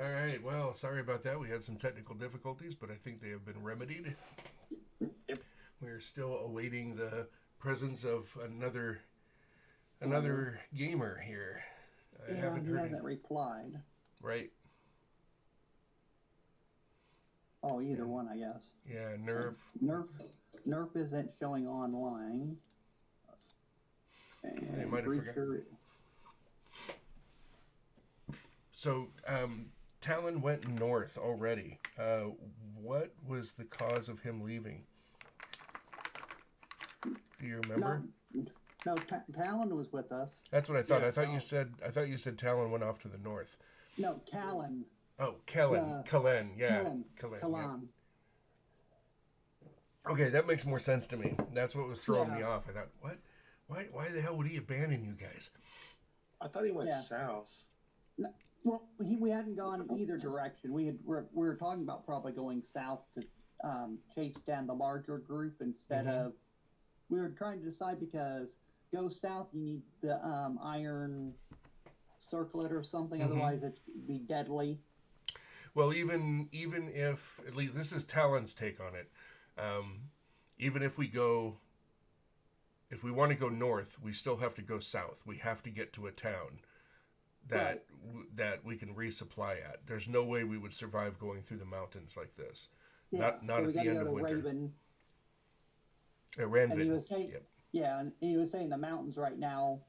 All right. Well, sorry about that. We had some technical difficulties, but I think they have been remedied. Yep. We're still awaiting the presence of Uh, another gamer here. I yeah, haven't he heard any. hasn't replied. Right. Oh, either And one, I guess. yeah, So Nerf. Nerf isn't showing online, They and might have forgot. Breacher. So, Talon went north already. What was the cause of him leaving? Do you remember? No, no. Talon was with us. That's what I thought. Yeah, I thought you Talon. said. I thought you said Talon went off to the north. No, Callan. Oh, Kellen. The Kellen. Yeah, Callan. Kellen. Yeah. Callan. Okay, that makes more sense to me. That's what was throwing me Yeah. off. I thought, what? Why the hell would he abandon you guys? I thought he went Yeah. south. Well, we hadn't gone either direction. We were talking about probably going south to chase down the larger group instead Mhm. of. We were trying to decide because go south you need the iron circlet or something. Mhm. Otherwise it'd be deadly. Well, even if at least this is Talon's take on it. Even if we go, if we want to go north, we still have to go south. We have to get to a town that that we can resupply at. There's no way we would survive going through the mountains like this. Yeah. Not So we at got the to end go of to winter. Raven, and he Ranvid. was saying, Yep. yeah, and he was saying the mountains right now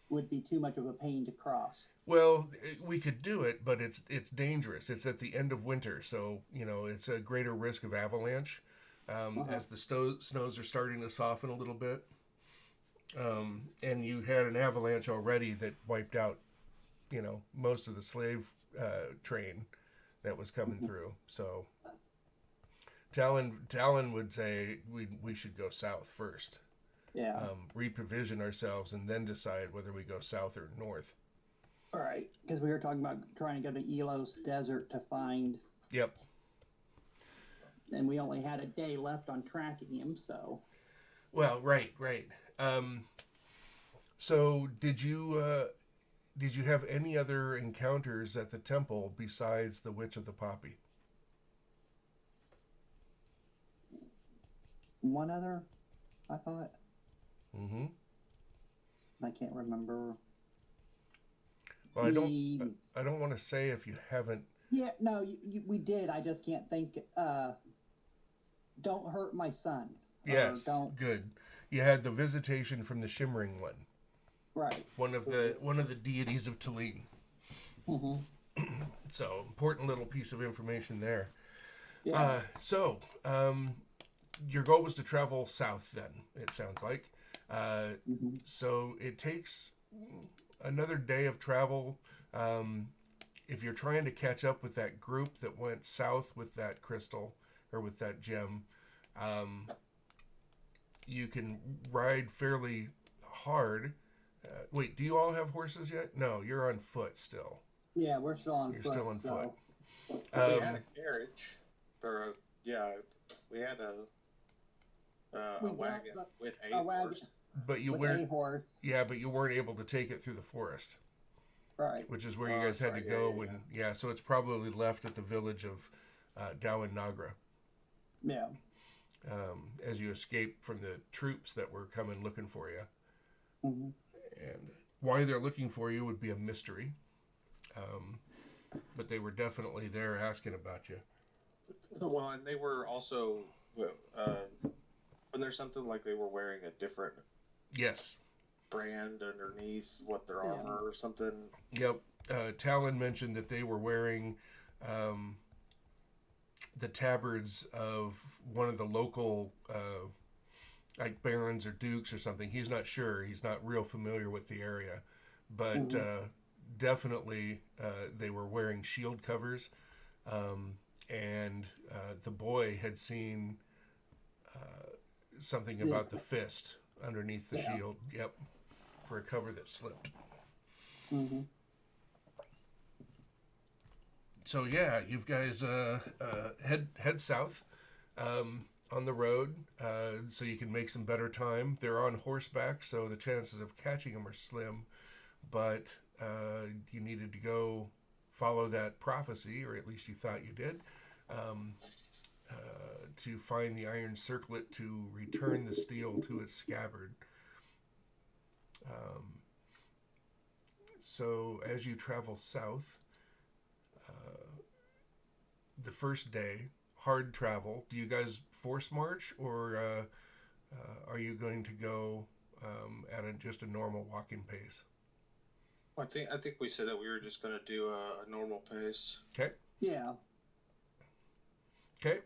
would be too much of a pain to cross. Well, we could do it, but it's dangerous. It's at the end of winter, so it's a greater risk of avalanche Uh-huh. as the snows are starting to soften a little bit. And you had an avalanche already that wiped out, most of the slave train that was coming through. So Talon would say we should go south first, Yeah. reprovision ourselves, and then decide whether we go south or north. All right. Because we were talking about trying to go to Elos Desert to find, Yep. and we only had a day left on tracking him, so. Well, right. Um, so did you have any other encounters at the temple besides the Witch of the Poppy? One other, I thought. Mm-hmm. I can't remember. Well, The I don't want to say if you haven't. Yeah, no, we did. I just can't think. Don't hurt my son. Or Yes, don't. good. You had the visitation from the Shimmering One, Right. one of the deities of Tulin. Mm-hmm. So important little piece of information there. Yeah. Your goal was to travel south. Then it sounds like. Mm-hmm. So it takes another day of travel. If you're trying to catch up with that group that went south with that crystal or with that gem, you can ride fairly hard. Wait, do you all have horses yet? No, you're on foot still. Yeah, we're still on You're foot. still on foot. So We had Um, a carriage, or yeah, we had we a got wagon the, with a eight wagon horses. but you with a weren't. horse. Yeah, but you weren't able to take it through the forest, Right. which is where you Oh, guys that's had right. to Yeah, go yeah, when. Yeah, so it's probably left at the village of Dowan Nagra. Yeah. As you escape from the troops that were coming looking for you. Mm-hmm. And why they're looking for you would be a mystery. But they were definitely there asking about you. Well, and they were also, when there's something like they were wearing a different Yes. brand underneath what their Yeah. armor or something. Yep. Talon mentioned that they were wearing um, the tabards of one of the local, like barons or dukes or something. He's not sure. He's not real familiar with the area. But Mm-hmm. definitely they were wearing shield covers. And the boy had seen something Yeah. about the fist underneath the Yeah. shield. Yep, for a cover that slipped. Mm-hmm. So yeah, you guys head south on the road so you can make some better time. They're on horseback, so the chances of catching them are slim. But you needed to go follow that prophecy, or at least you thought you did, to find the iron circlet to return the steel to its scabbard. So as you travel south, the first day, hard travel. Do you guys force march, or are you going to go at just a normal walking pace? I think we said that we were just going to do a normal pace. Okay. Yeah, Okay.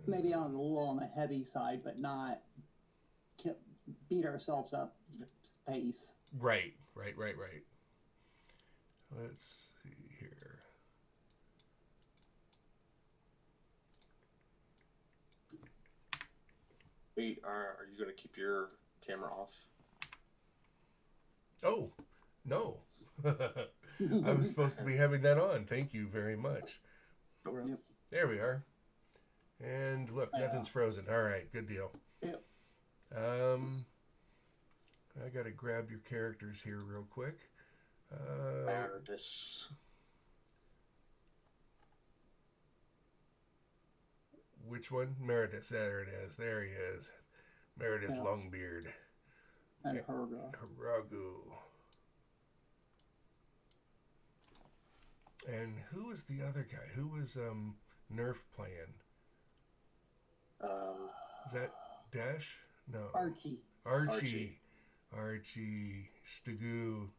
maybe on a little on the heavy side, but not beat ourselves up pace. Right. Let's see here. Wait, are you going to keep your camera off? Oh, no. I was supposed to be having that on. Thank you very much. Yep. There we are. And look, nothing's frozen. All right, good deal. Yep. I got to grab your characters here real quick. Meredith. Which one? Meredith. There it is. There he is. Meredith Yeah. Longbeard. And Herga. Haragu. And who was the other guy? Who was Nerf playing? Is that Dash? No. Archie. Archie. Stagoo.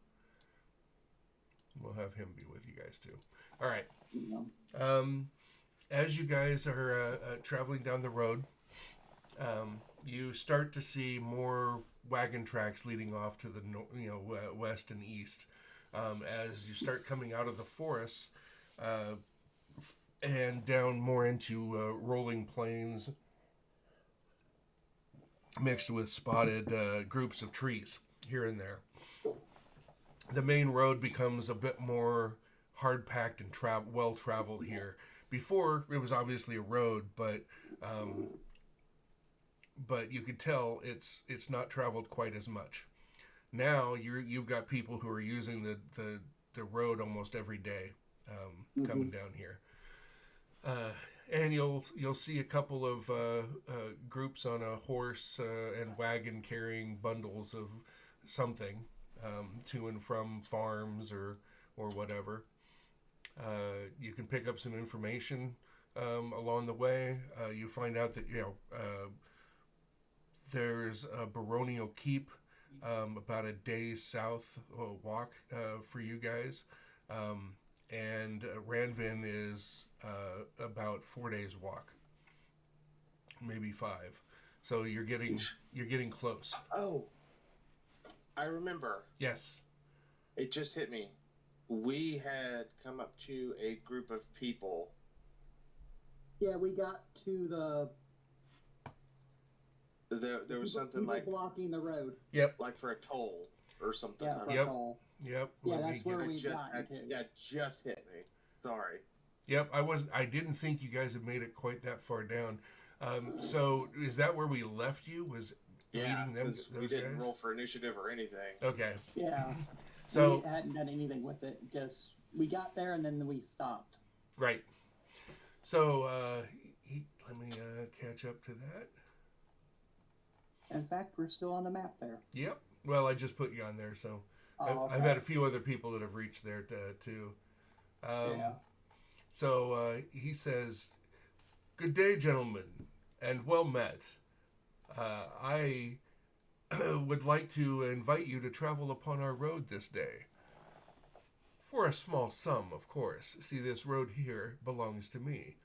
We'll have him be with you guys too. All right. Yeah. As you guys are traveling down the road, you start to see more wagon tracks leading off to the west and east. As you start coming out of the forests and down more into rolling plains mixed with spotted groups of trees here and there. The main road becomes a bit more hard-packed and well-traveled here. Before, it was obviously a road, but you could tell it's not traveled quite as much. Now you've got people who are using the road almost every day, coming down here, and you'll see a couple of groups on a horse and wagon carrying bundles of something to and from farms or whatever. You can pick up some information along the way. You find out that there's a baronial keep about a day's south walk for you guys, and Ranvin is about 4 days walk, maybe 5. So you're getting close. Oh, I remember. Yes. It just hit me. We had come up to a group of people. Yeah, we got to There was something people like blocking the road. Yep. like for a toll or something. Yeah, I for don't Yep. know. all. Yep. Yeah, Let me that's where get- we got to. That just hit me. Sorry. Yep. I didn't think you guys had made it quite that far down. So is that where we left you? Was Yeah, leading them? 'cause Those we didn't guys? roll for initiative or anything. Okay. Yeah. So we hadn't done anything with it. Just we got there and then we stopped. right. So let me catch up to that. In fact, we're still on the map there. Yep. Well, I just put you on there, so I've had a few other people that have reached there too. Yeah. So he says, "Good day, gentlemen, and well met. I would like to invite you to travel upon our road this day. For a small sum, of course. See, this road here belongs to me.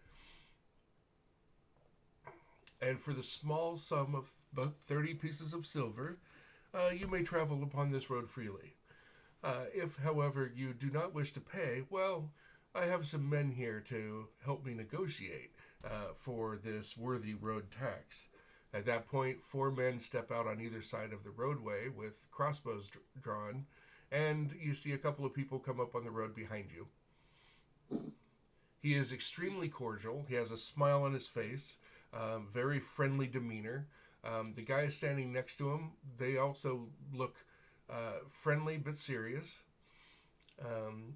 And for the small sum of about 30 pieces of silver, you may travel upon this road freely. If, however, you do not wish to pay, well, I have some men here to help me negotiate for this worthy road tax." At that point, 4 men step out on either side of the roadway with crossbows drawn, and you see a couple of people come up on the road behind you. He is extremely cordial. He has a smile on his face, very friendly demeanor. The guy standing next to him, they also look friendly but serious.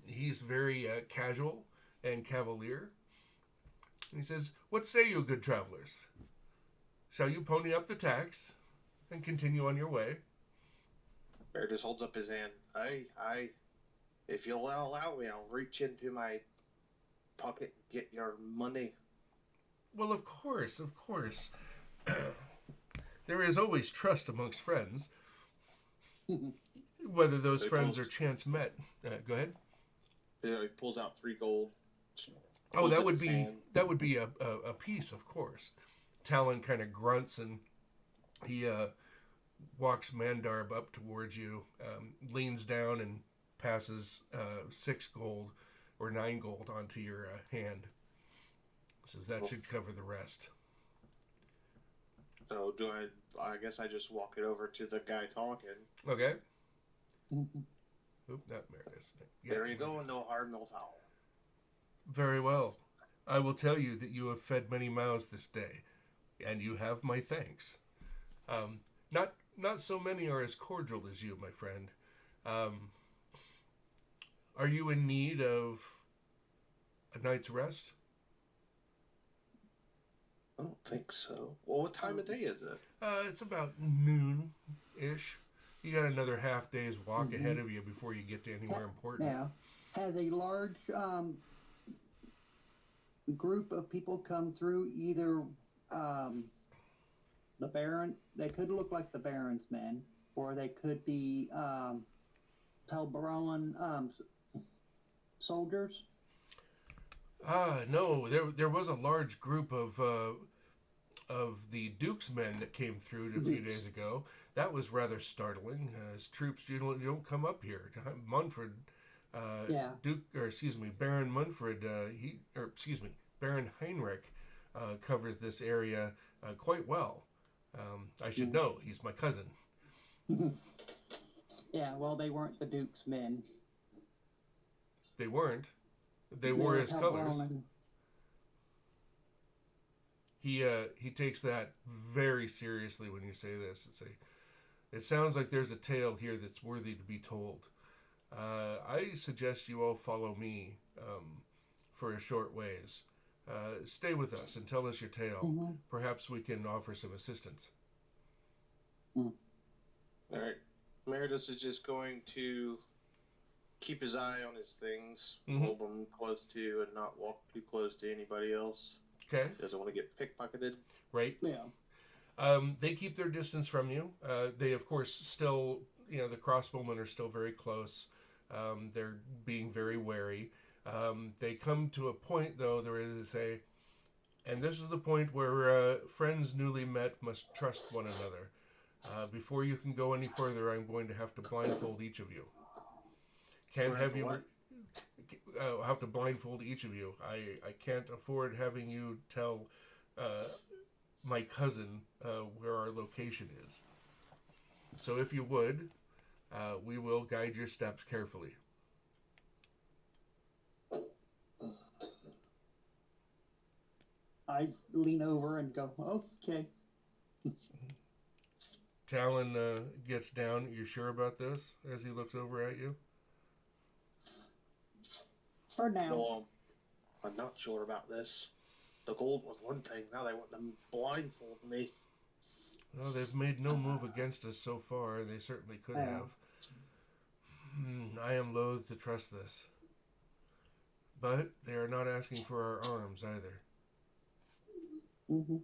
He's very casual and cavalier. And he says, "What say you, good travelers? Shall you pony up the tax and continue on your way?" Bear just holds up his hand. If you'll allow me, I'll reach into my pocket and get your money. Well, of course, of course. There is always trust amongst friends. Whether those friends are chance met. Go ahead. He pulls out 3 gold. Oh, that would be a piece, of course. Talon kind of grunts and he walks Mandarb up towards you, leans down and passes 6 gold or 9 gold onto your hand. Says that should cover the rest. So I guess I just walk it over to the guy talking. Okay. Oop, not Meredith. Yeah, there you go, no harm, no foul. Very well. I will tell you that you have fed many mouths this day, and you have my thanks. Not so many are as cordial as you, my friend. Are you in need of a night's rest? I don't think so. Well, what time of day is it? It's about noon-ish. You got another half day's walk ahead of you before you get to anywhere important. Yeah. Has a large group of people come through either the Baron, they could look like the Baron's men, or they could be Pelbaron soldiers? No. There was a large group of the Duke's men that came through a few days ago. That was rather startling. His troops don't come up here. Munford, Baron Munford, Baron Heinrich covers this area quite well. I should know. He's my cousin. Yeah, well, they weren't the Duke's men. They weren't. They wore his colors. He takes that very seriously when you say this. It sounds like there's a tale here that's worthy to be told. I suggest you all follow me for a short ways. Stay with us and tell us your tale. Perhaps we can offer some assistance. All right. Meredith is just going to keep his eye on his things, hold them close to, and not walk too close to anybody else. Okay. Doesn't want to get pickpocketed. Right. Yeah. They keep their distance from you. They, of course, still, the crossbowmen are still very close. They're being very wary. They come to a point, though, there is and this is the point where friends newly met must trust one another. Before you can go any further, I'm going to have to blindfold each of you. I'll have to blindfold each of you. I can't afford having you tell my cousin where our location is. So if you would, we will guide your steps carefully. I lean over and go, okay. Talon gets down. You sure about this? As he looks over at you. For now. No, I'm not sure about this. The gold was one thing. Now they want to blindfold me. Well, they've made no move against us so far. They certainly could have. I am loath to trust this. But they are not asking for our arms either. You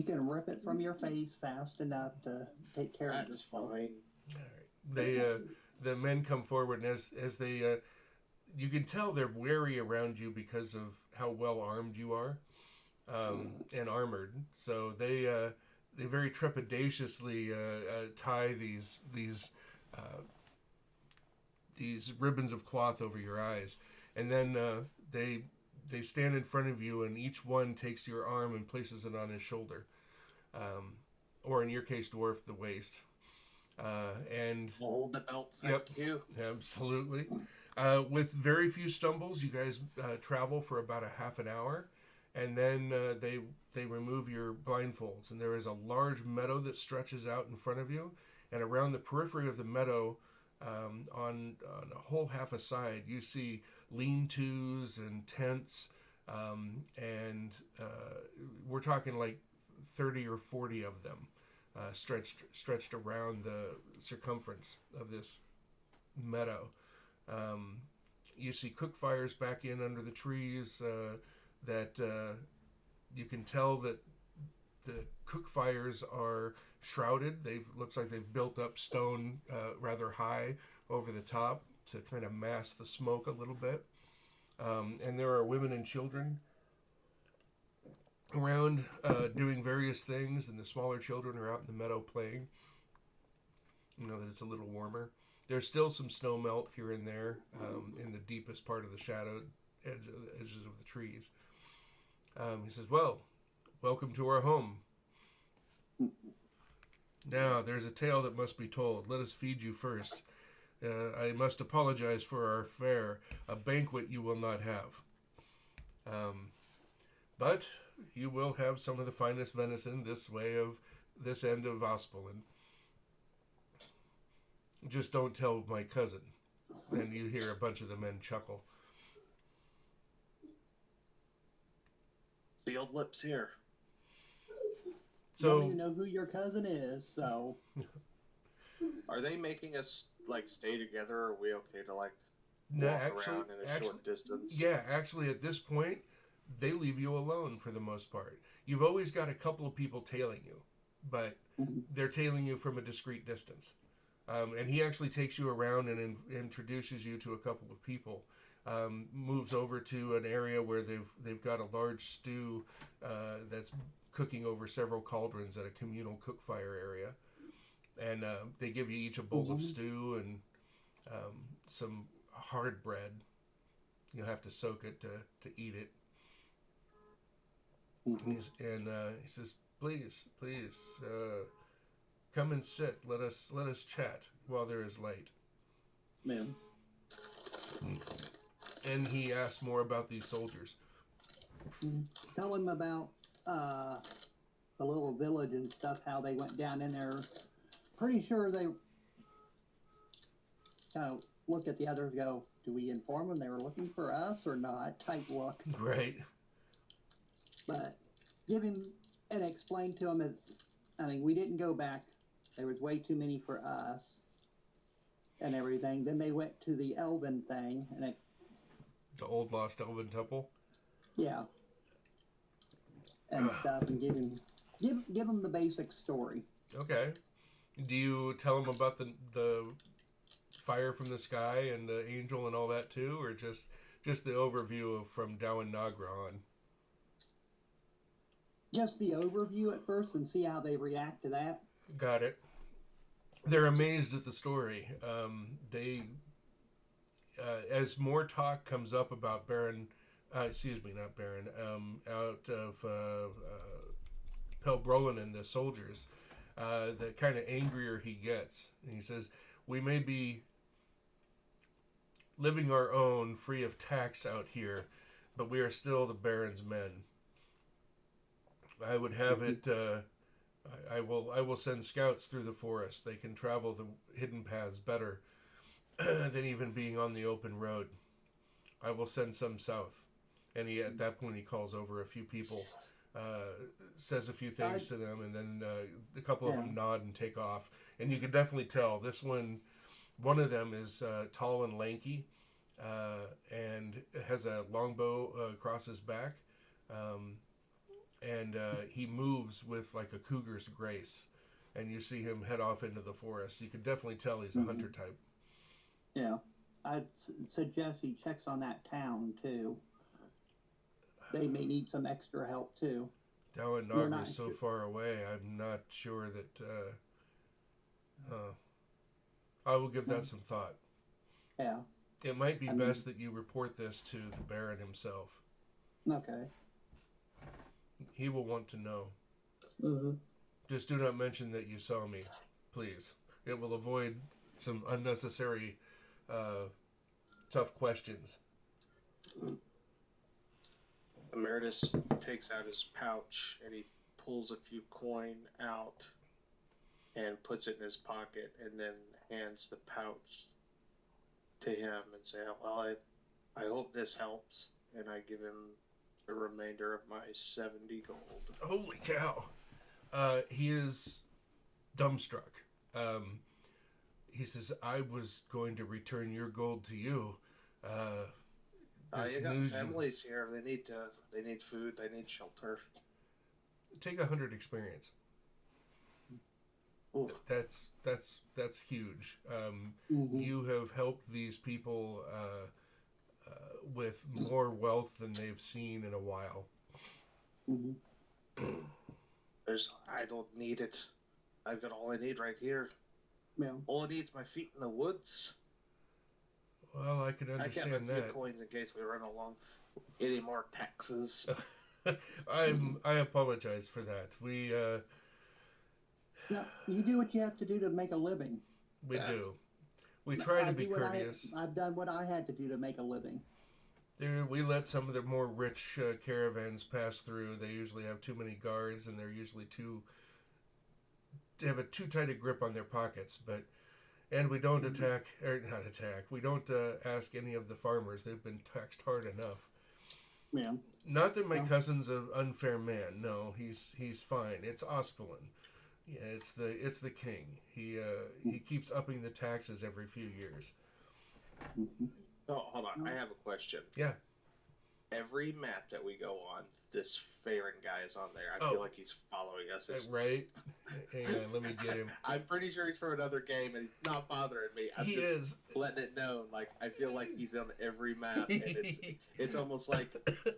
can rip it from your face fast enough to take care of That's yourself. fine. All right. The men come forward, and as they, you can tell they're wary around you because of how well armed you are, and armored. So they very trepidatiously tie these ribbons of cloth over your eyes, and then they stand in front of you, and each one takes your arm and places it on his shoulder, or in your case, dwarf the waist. And hold the belt. Thank you. Absolutely. With very few stumbles, you guys travel for about a half an hour, and then they remove your blindfolds, and there is a large meadow that stretches out in front of you, and around the periphery of the meadow On a whole half a side, you see lean-tos and tents, and we're talking like 30 or 40 of them stretched around the circumference of this meadow. You see cook fires back in under the trees that you can tell that the cook fires are shrouded. Looks like they've built up stone rather high over the top to kind of mask the smoke a little bit. And there are women and children around doing various things, and the smaller children are out in the meadow playing. You know that it's a little warmer. There's still some snow melt here and there in the deepest part of the shadowed edges of the trees. He says, well, welcome to our home. Now, there's a tale that must be told. Let us feed you first. I must apologize for our fare. A banquet you will not have. But you will have some of the finest venison this end of Ospelin. Just don't tell my cousin. And you hear a bunch of the men chuckle. Sealed lips here. So, don't even know who your cousin is, so... Are they making us, like, stay together, or are we okay to, like, walk around in a short distance? Yeah, actually, at this point, they leave you alone for the most part. You've always got a couple of people tailing you, but they're tailing you from a discreet distance. And he actually takes you around and introduces you to a couple of people. Moves over to an area where they've got a large stew that's cooking over several cauldrons at a communal cook fire area. And they give you each a bowl of stew and some hard bread. You'll have to soak it to eat it. And he says, please, come and sit. Let us chat while there is light. Ma'am. And he asks more about these soldiers. Tell him about the little village and stuff, how they went down in there. Pretty sure they kind of looked at the others, go, do we inform them they were looking for us or not? Type look. Right. But give him and explain to him, we didn't go back. There was way too many for us and everything. Then they went to the Elven thing. The old lost Elven temple? Yeah. And stuff, and give him the basic story. Okay. Do you tell him about the fire from the sky and the angel and all that too, or just the overview of from Dowan Nagra on? Just the overview at first and see how they react to that. Got it. They're amazed at the story. As more talk comes up about out of Pelbrolin and the soldiers, the kind of angrier he gets. And he says, we may be living our own free of tax out here, but we are still the Baron's men. I would have it, I will send scouts through the forest. They can travel the hidden paths better than even being on the open road. I will send some south. And at that point he calls over a few people, says a few things to them, and then a couple of them nod and take off. And you can definitely tell this one of them is tall and lanky, and has a longbow across his back, and he moves with like a cougar's grace. And you see him head off into the forest. You can definitely tell he's a hunter type. Yeah, I'd suggest he checks on that town too. They may need some extra help too. Dowan Nagra is so far away. I'm not sure that. I will give that some thought. Yeah. It might be best that you report this to the Baron himself. Okay. He will want to know. Mm-hmm. Just do not mention that you saw me, please. It will avoid some unnecessary, tough questions. Emeritus takes out his pouch and he pulls a few coin out and puts it in his pocket and then hands the pouch to him and say, well, I hope this helps. And I give him the remainder of my 70 gold. Holy cow. He is dumbstruck. He says, I was going to return your gold to you. You got families here. They need food. They need shelter. Take 100 experience. Ooh. That's huge. Mm-hmm. You have helped these people with more wealth than they've seen in a while. Mm-hmm. I don't need it. I've got all I need right here. Yeah. All I need is my feet in the woods. Well, I can understand I can't that. coins in case we run along any more taxes. I apologize for that. We Yeah, you do what you have to do to make a living. we do. We try to be courteous. I've done what I had to do to make a living. We let some of the more rich caravans pass through. They usually have too many guards, and they're usually they have a too tight a grip on their pockets. And we don't not attack. We don't ask any of the farmers. They've been taxed hard enough. Yeah. Not that my cousin's an unfair man. No, he's fine. It's Ospelin. Yeah, it's the king. He keeps upping the taxes every few years. Mm-hmm. Oh, hold on. I have a question. Yeah. Every map that we go on, this Farron guy is on there. I feel like he's following us. Right? Hang on, let me get him. I'm pretty sure he's from another game, and he's not bothering me. He is. Letting it known. Like, I feel like he's on every map, and it's almost like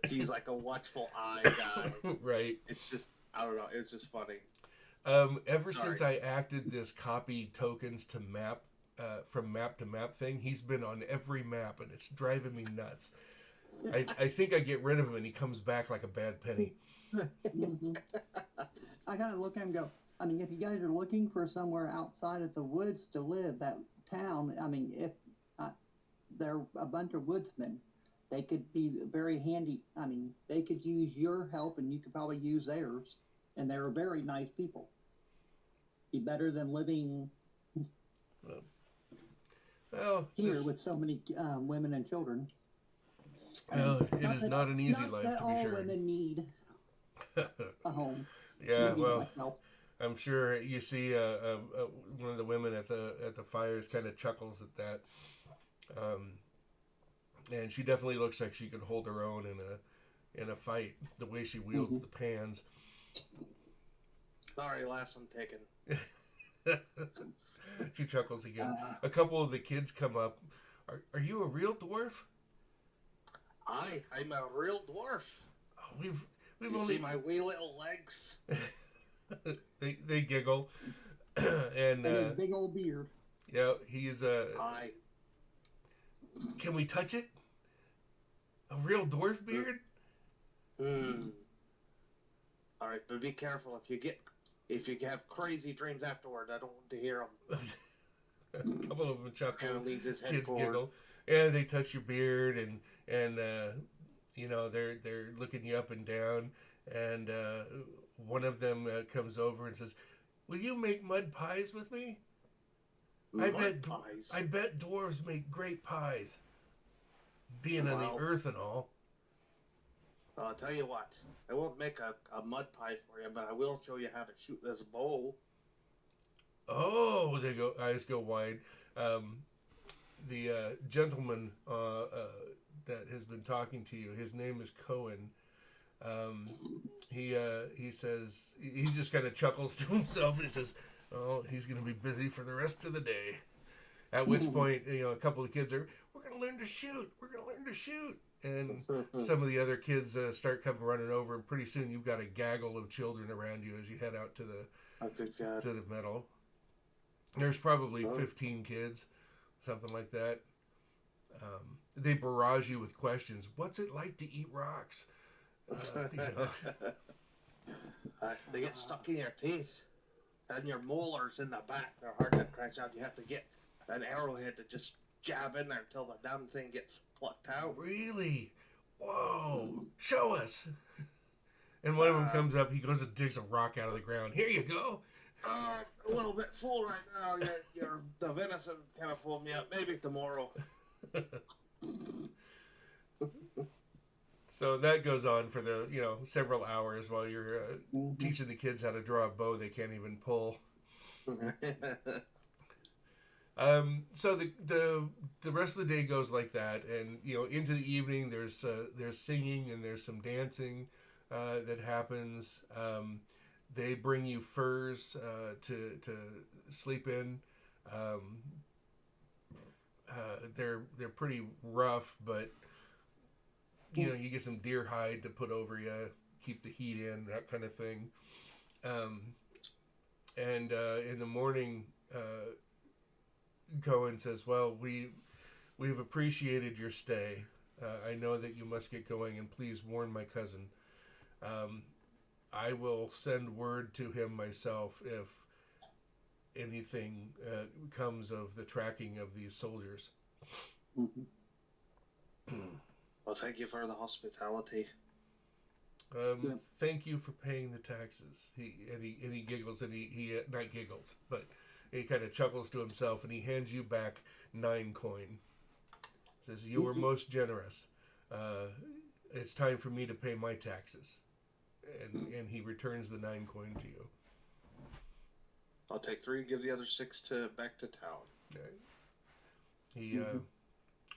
he's like a watchful eye guy. Right. It's just, I don't know. It's just funny. Since I acted this copy tokens to map, from map to map thing, he's been on every map, and it's driving me nuts. I think I get rid of him, and he comes back like a bad penny. Mm-hmm. I kind of look at him and go, I mean, if you guys are looking for somewhere outside of the woods to live, that town, I mean, if they're a bunch of woodsmen, they could be very handy. I mean, they could use your help, and you could probably use theirs. And they're very nice people. Be better than living here with so many women and children. Well, it is not an easy life, to be all sure. women need a home. Yeah, well, I'm sure you see one of the women at the fires kind of chuckles at that, and she definitely looks like she could hold her own in a fight. The way she wields the pans. Sorry, last one taken. She chuckles again. A couple of the kids come up. Are you a real dwarf? I'm a real dwarf. Oh, we've you only see my wee little legs. they giggle, and his big old beard. Yeah, he's Can we touch it? A real dwarf beard? All right, but be careful if you have crazy dreams afterward. I don't want to hear them. A couple of them chuckle. Kids giggle, and they touch your beard, and you know they're looking you up and down, and one of them comes over and says, "Will you make mud pies with me? I bet dwarves make great pies, being on the earth and all." I'll tell you what. I won't make a mud pie for you, but I will show you how to shoot this bow. Oh, they go. Eyes go wide. The gentleman that has been talking to you, his name is Cohen. He says, he just kind of chuckles to himself, and he says, "Oh, he's going to be busy for the rest of the day." At which point, a couple of kids are, "We're going to learn to shoot. We're going to learn to shoot." And some of the other kids start coming running over, and pretty soon you've got a gaggle of children around you as you head out to the meadow. There's probably 15 kids, something like that. They barrage you with questions. What's it like to eat rocks? They get stuck in your teeth, and your molars in the back. They're hard to crash out. You have to get an arrowhead to just jab in there until the damn thing gets plucked out. Really? Whoa! Show us. And one of them comes up. He goes and digs a rock out of the ground. Here you go. A little bit full right now. The venison kind of pulled me up. Maybe tomorrow. So that goes on for the several hours while you're Mhm. teaching the kids how to draw a bow they can't even pull. So the rest of the day goes like that, and into the evening there's singing and there's some dancing that happens. They bring you furs to sleep in. Um, they're pretty rough, but you get some deer hide to put over you, keep the heat in, that kind of thing. And in the morning, Cohen says, "Well, we've appreciated your stay. I know that you must get going, and please warn my cousin. I will send word to him myself if anything comes of the tracking of these soldiers." Well, thank you for the hospitality. Thank you for paying the taxes. He giggles, and he not giggles, but he kind of chuckles to himself, and he hands you back 9 coin. Says, "You were most generous. It's time for me to pay my taxes," and he returns the 9 coin to you. I'll take 3, give the other 6 back to town. Right.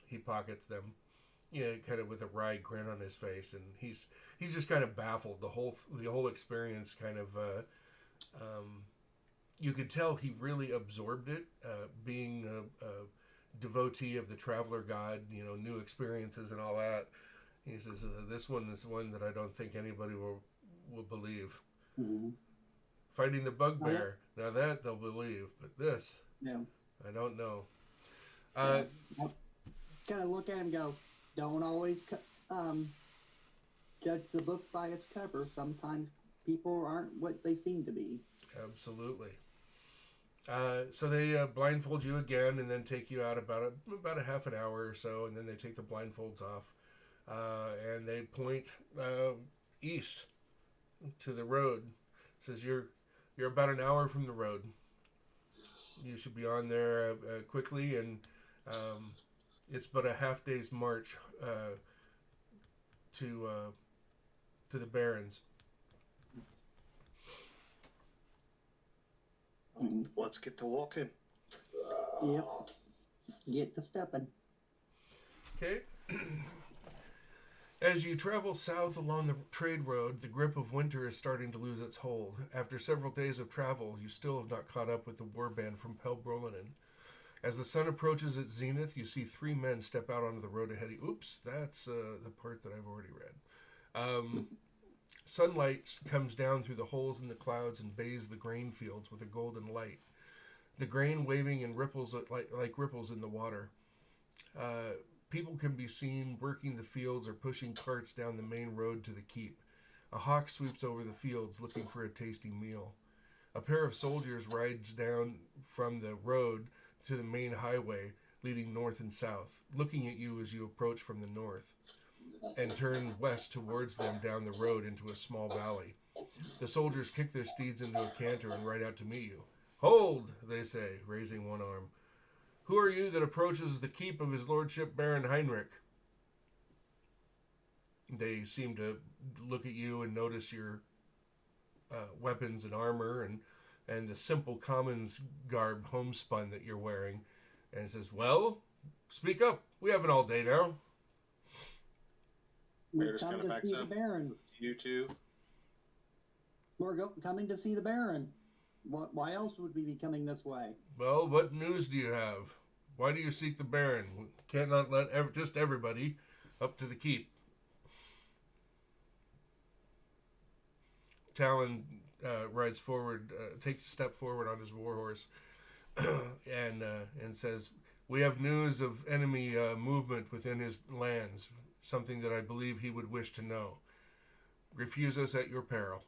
He pockets them, kind of with a wry grin on his face, and he's just kind of baffled. The whole experience kind of you could tell he really absorbed it, being a devotee of the traveler god, new experiences and all that. He says, "This one is one that I don't think anybody will believe. Mm-hmm. Fighting the bugbear, now that they'll believe, but this, I don't know." I kind of look at him and go, "Don't always judge the book by its cover. Sometimes people aren't what they seem to be." Absolutely. So they blindfold you again, and then take you out about a half an hour or so, and then they take the blindfolds off, and they point east to the road. Says you're about an hour from the road. You should be on there quickly, and it's but a half day's march to the Barrens. Let's get to walking. Yep. Get to stepping. Okay. As you travel south along the trade road, the grip of winter is starting to lose its hold. After several days of travel, you still have not caught up with the warband from Pelbrolanen. As the sun approaches its zenith, you see 3 men step out onto the road ahead of you. Oops, that's the part that I've already read. Sunlight comes down through the holes in the clouds and bathes the grain fields with a golden light. The grain waving in ripples like ripples in the water. People can be seen working the fields or pushing carts down the main road to the keep. A hawk sweeps over the fields looking for a tasty meal. A pair of soldiers rides down from the road to the main highway leading north and south, looking at you as you approach from the north, and turn west towards them down the road into a small valley. The soldiers kick their steeds into a canter and ride out to meet you. "Hold," they say, raising one arm. "Who are you that approaches the keep of his lordship Baron Heinrich?" They seem to look at you and notice your weapons and armor and the simple commons garb homespun that you're wearing, and says, "Well, speak up. We have it all day now." We're coming to see the Baron. You two. We're coming to see the Baron. Why else would we be coming this way? "Well, what news do you have? Why do you seek the Baron? We cannot let just everybody up to the keep." Talon rides forward, takes a step forward on his warhorse, and says, "We have news of enemy movement within his lands, something that I believe he would wish to know. Refuse us at your peril."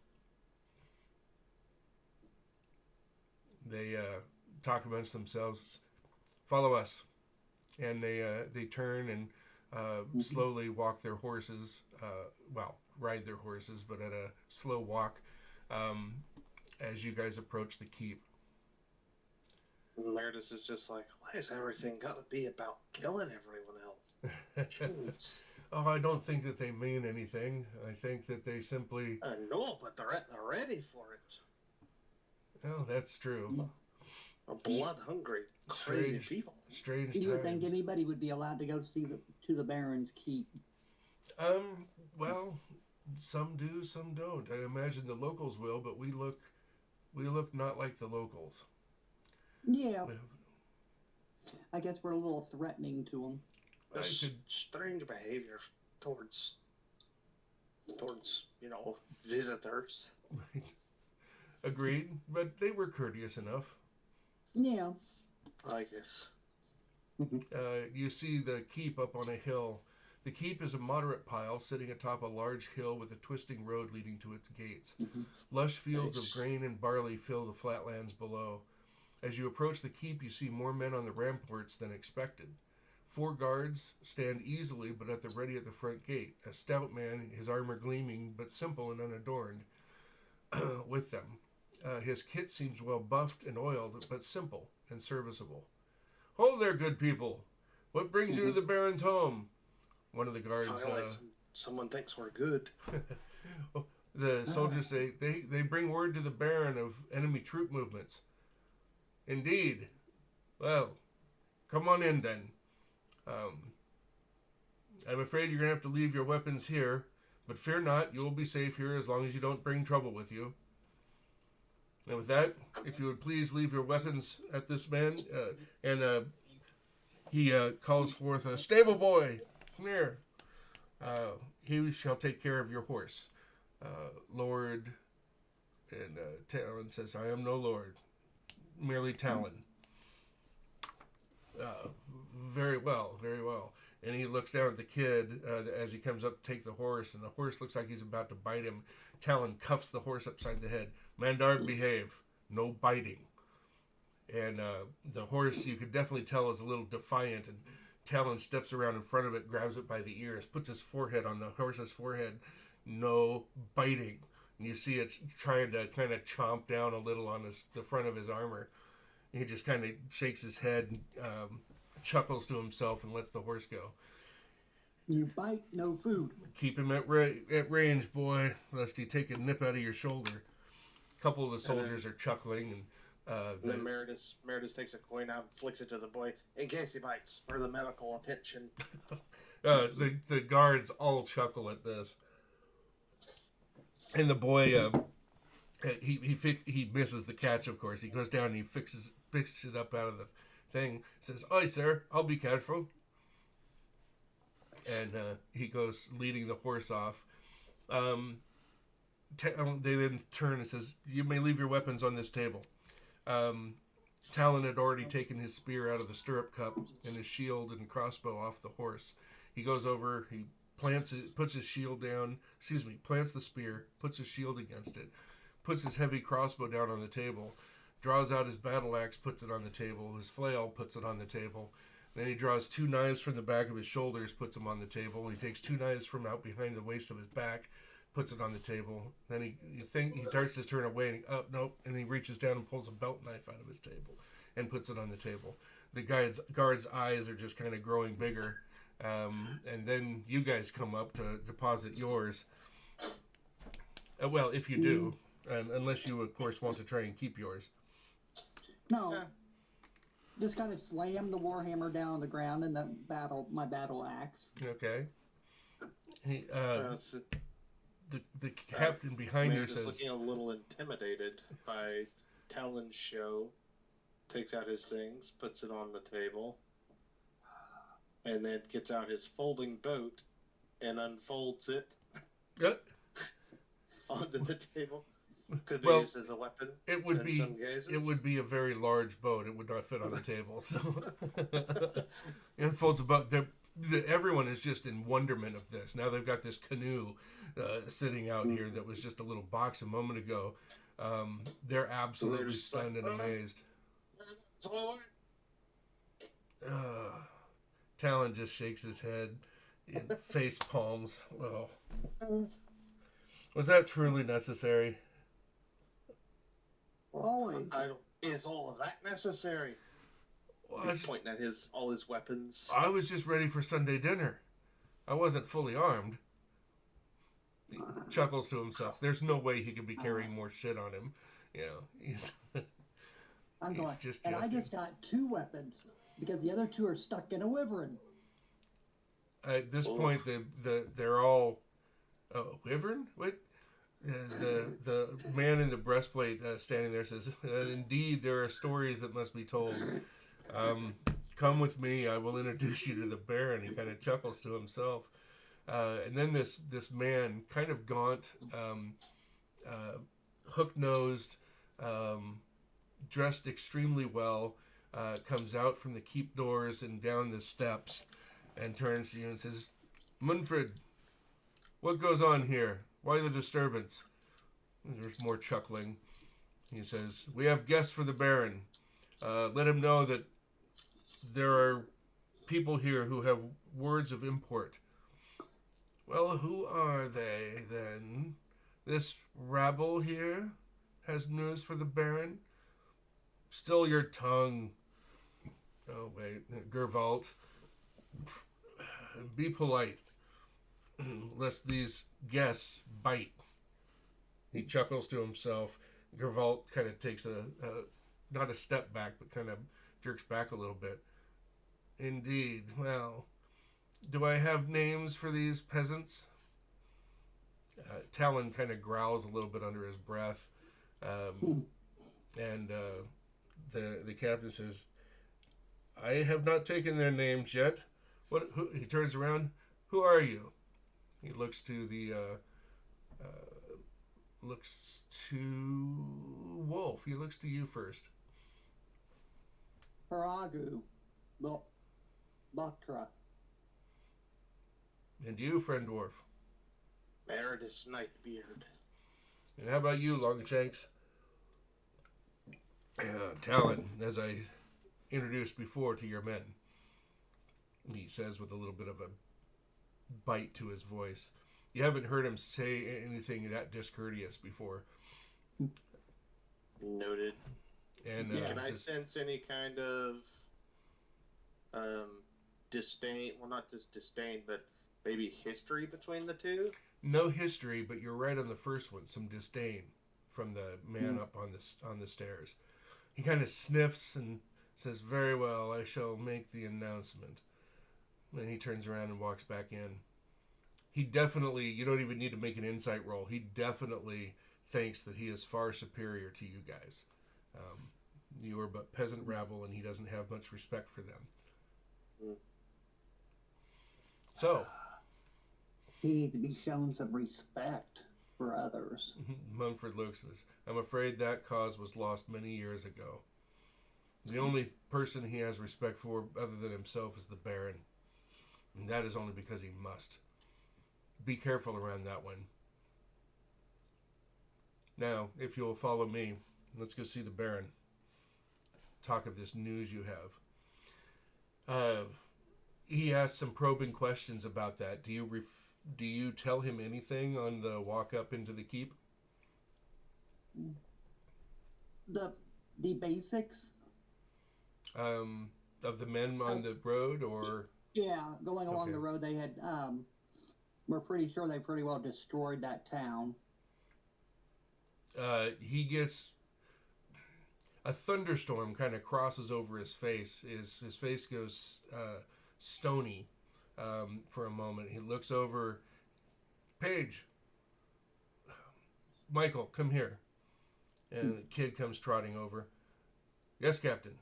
They talk amongst themselves. "Follow us," and they turn and slowly walk their horses. Ride their horses, but at a slow walk, as you guys approach the keep. Meredith is just like, why has everything got to be about killing everyone else? Jeez. Oh, I don't think that they mean anything. I think that they simply... I know, but they're ready for it. Oh, that's true. Blood-hungry, crazy people. Strange You would times. think anybody would be allowed to go to the Baron's keep. Well, some do, some don't. I imagine the locals will, but we look not like the locals. Yeah. I guess we're a little threatening to them. Strange behavior towards visitors. Right. Agreed, but they were courteous enough. Yeah. I guess. You see the keep up on a hill. The keep is a moderate pile sitting atop a large hill with a twisting road leading to its gates. Mm-hmm. Lush fields of grain and barley fill the flatlands below. As you approach the keep, you see more men on the ramparts than expected. 4 guards stand easily but at the ready at the front gate. A stout man, his armor gleaming but simple and unadorned, with them. His kit seems well buffed and oiled, but simple and serviceable. "Hold there, good people! What brings you to the Baron's home?" One of the guards... someone thinks we're good. The soldiers say, they bring word to the Baron of enemy troop movements. "Indeed. Well, come on in then. I'm afraid you're going to have to leave your weapons here, but fear not, you will be safe here as long as you don't bring trouble with you. And with that, if you would please leave your weapons at this man." He calls forth a stable boy. "Come here. He shall take care of your horse. Lord," and Talon says, "I am no lord, merely Talon." Very well, very well. And he looks down at the kid as he comes up to take the horse, and the horse looks like he's about to bite him. Talon cuffs the horse upside the head. "Mandar, behave. No biting." And the horse, you could definitely tell, is a little defiant, and Talon steps around in front of it, grabs it by the ears, puts his forehead on the horse's forehead. "No biting." And you see it's trying to kind of chomp down a little on the front of his armor. He just kind of shakes his head, chuckles to himself, and lets the horse go. "You bite, no food." "Keep him at range, boy, lest he take a nip out of your shoulder." A couple of the soldiers are chuckling, and then Meredith takes a coin out and flicks it to the boy in case he bites for the medical attention. The guards all chuckle at this, and the boy he misses the catch. Of course, he goes down and he picks it up out of the thing. Says, "Aye, sir, I'll be careful." And he goes leading the horse off. They then turn and says, "You may leave your weapons on this table." Talon had already taken his spear out of the stirrup cup and his shield and crossbow off the horse. He goes over, he plants the spear, puts his shield against it, puts his heavy crossbow down on the table, draws out his battle axe, puts it on the table, his flail, puts it on the table. Then he draws 2 knives from the back of his shoulders, puts them on the table. He takes 2 knives from out behind the waist of his back, puts it on the table. Then he starts to turn away, and he reaches down and pulls a belt knife out of his table and puts it on the table. The guard's eyes are just kind of growing bigger, and then you guys come up to deposit yours. Well, if you do, unless you of course want to try and keep yours. No. Just kind of slam the warhammer down on the ground and my battle axe. Okay. The captain behind you says, looking a little intimidated by Talon's show, takes out his things, puts it on the table, and then gets out his folding boat and unfolds it onto the table. Could be used as a weapon. It would be a very large boat. It would not fit on the table. So it unfolds about. Everyone is just in wonderment of this. Now they've got this canoe sitting out here that was just a little box a moment ago. They're absolutely stunned and amazed. Talon just shakes his head and face palms. Oh. Was that truly necessary? Always. Is all of that necessary? Well, He's pointing at all his weapons. I was just ready for Sunday dinner. I wasn't fully armed. He chuckles to himself. There's no way he could be carrying more shit on him. You know, he's I'm he's going, just and I jesting. just got 2 weapons because the other 2 are stuck in a wyvern. At this point, they're all wyvern. What? The man in the breastplate standing there says, "Indeed, there are stories that must be told. Come with me. I will introduce you to the Baron." He kind of chuckles to himself, and then this man, kind of gaunt, hook-nosed, dressed extremely well, comes out from the keep doors and down the steps, and turns to you and says, "Munfred, what goes on here? Why the disturbance?" There's more chuckling. He says, "We have guests for the Baron. Let him know that there are people here who have words of import." "Well, who are they, then? This rabble here has news for the Baron?" "Still your tongue." "Oh, wait. Gervalt. Be polite, lest these guests bite." He chuckles to himself. Gervalt kind of takes not a step back, but kind of jerks back a little bit. "Indeed. Well, do I have names for these peasants?" Talon kind of growls a little bit under his breath. And the captain says, "I have not taken their names yet." He turns around. "Who are you?" He looks to Wolf. He looks to you first. Paragu. Baktra. "And you, friend dwarf?" Meredith Nightbeard. "And how about you, Longshanks?" "Talon, as I introduced before to your men," he says with a little bit of a bite to his voice. You haven't heard him say anything that discourteous before. Noted. And can I sense any kind of disdain? Well, not just disdain, but maybe history between the two? No history, but you're right on the first one. Some disdain from the man up on the stairs. He kind of sniffs and says, "Very well, I shall make the announcement." And he turns around and walks back in. He definitely, you don't even need to make an insight roll. He definitely thinks that he is far superior to you guys. You are but peasant rabble, and he doesn't have much respect for them. So, he needs to be shown some respect for others. Munford looks at this. "I'm afraid that cause was lost many years ago. The only person he has respect for other than himself is the Baron. And that is only because he must. Be careful around that one. Now, if you'll follow me, let's go see the Baron. Talk of this news you have." He asks some probing questions about that. Do you tell him anything on the walk up into the keep? The basics? Of the men on the road, or? Yeah, going along the road, they had, we're pretty sure they pretty well destroyed that town. He gets a thunderstorm kind of crosses over his face. His face goes stony for a moment. He looks over. "Paige, Michael, come here." And the kid comes trotting over. "Yes, Captain.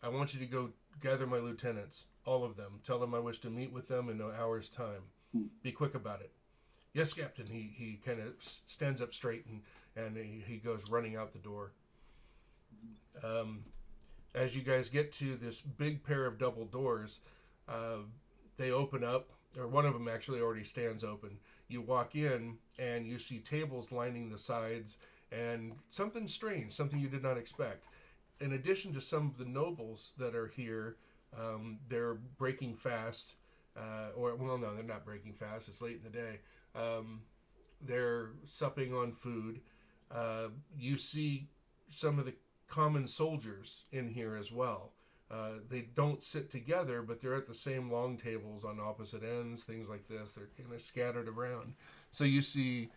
I want you to go gather my lieutenants, all of them. Tell them I wish to meet with them in an hour's time. Be quick about it." "Yes, Captain." He kind of stands up straight and he goes running out the door. As you guys get to this big pair of double doors, they open up, or one of them actually already stands open. You walk in and you see tables lining the sides and something strange, something you did not expect. In addition to some of the nobles that are here, they're breaking fast. No, they're not breaking fast. It's late in the day. They're supping on food. You see some of the common soldiers in here as well. They don't sit together, but they're at the same long tables on opposite ends, things like this. They're kind of scattered around. So you see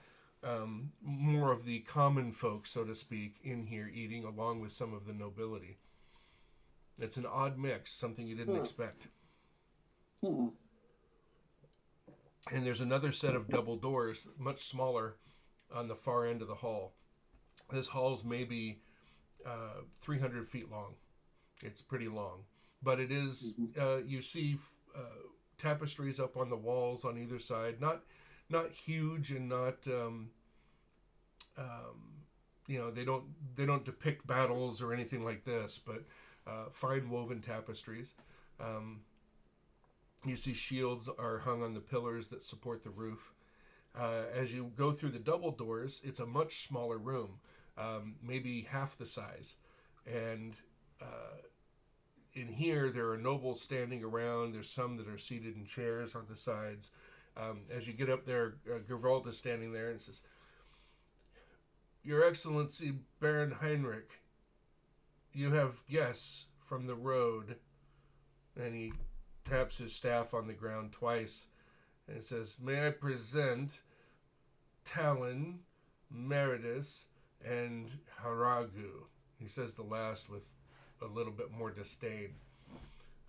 more of the common folk, so to speak, in here eating along with some of the nobility. It's an odd mix, something you didn't expect. Hmm. And there's another set of double doors, much smaller, on the far end of the hall. This hall's maybe 300 feet long. It's pretty long. But it is, you see tapestries up on the walls on either side. Not huge and not, they don't depict battles or anything like this, but fine woven tapestries. You see shields are hung on the pillars that support the roof. As you go through the double doors, it's a much smaller room, maybe half the size. And in here, there are nobles standing around. There's some that are seated in chairs on the sides. As you get up there, Gervald is standing there and says, "Your Excellency, Baron Heinrich, you have guests from the road." And he taps his staff on the ground twice and says, "May I present Talon, Meredith, and Haragu." He says the last with a little bit more disdain.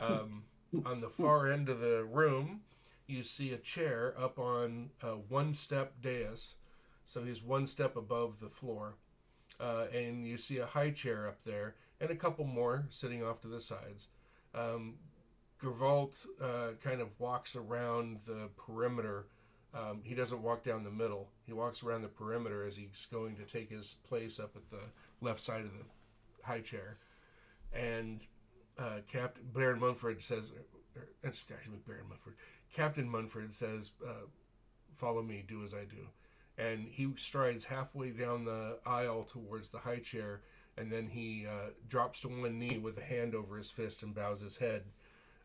On the far end of the room, you see a chair up on a one-step dais. So he's one step above the floor. And you see a high chair up there and a couple more sitting off to the sides. Gervalt kind of walks around the perimeter. He doesn't walk down the middle. He walks around the perimeter as he's going to take his place up at the left side of the high chair. And Baron Munford says, Captain Munford says, "Follow me, do as I do." And he strides halfway down the aisle towards the high chair, and then he drops to one knee with a hand over his fist and bows his head,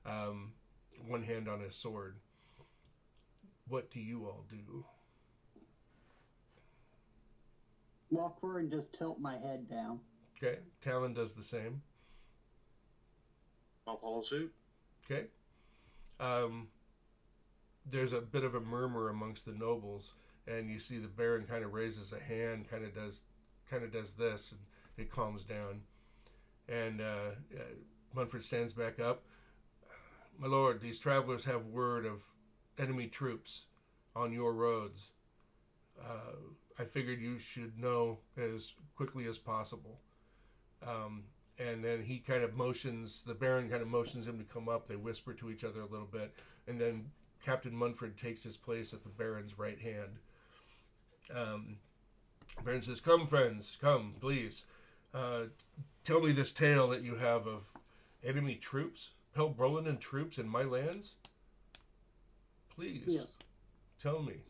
one hand on his sword. What do you all do? Walk forward and just tilt my head down. Okay, Talon does the same. I'll follow suit. Okay. There's a bit of a murmur amongst the nobles, and you see the Baron kind of raises a hand, kind of does this, and it calms down. And Munford stands back up. "My lord, these travelers have word of enemy troops on your roads. I figured you should know as quickly as possible." And then he kind of the Baron kind of motions him to come up. They whisper to each other a little bit, and then Captain Munford takes his place at the Baron's right hand. Baron says, "Come, friends, come, please. Tell me this tale that you have of enemy troops, Helbrolanan troops in my lands. Please, Yes. tell me."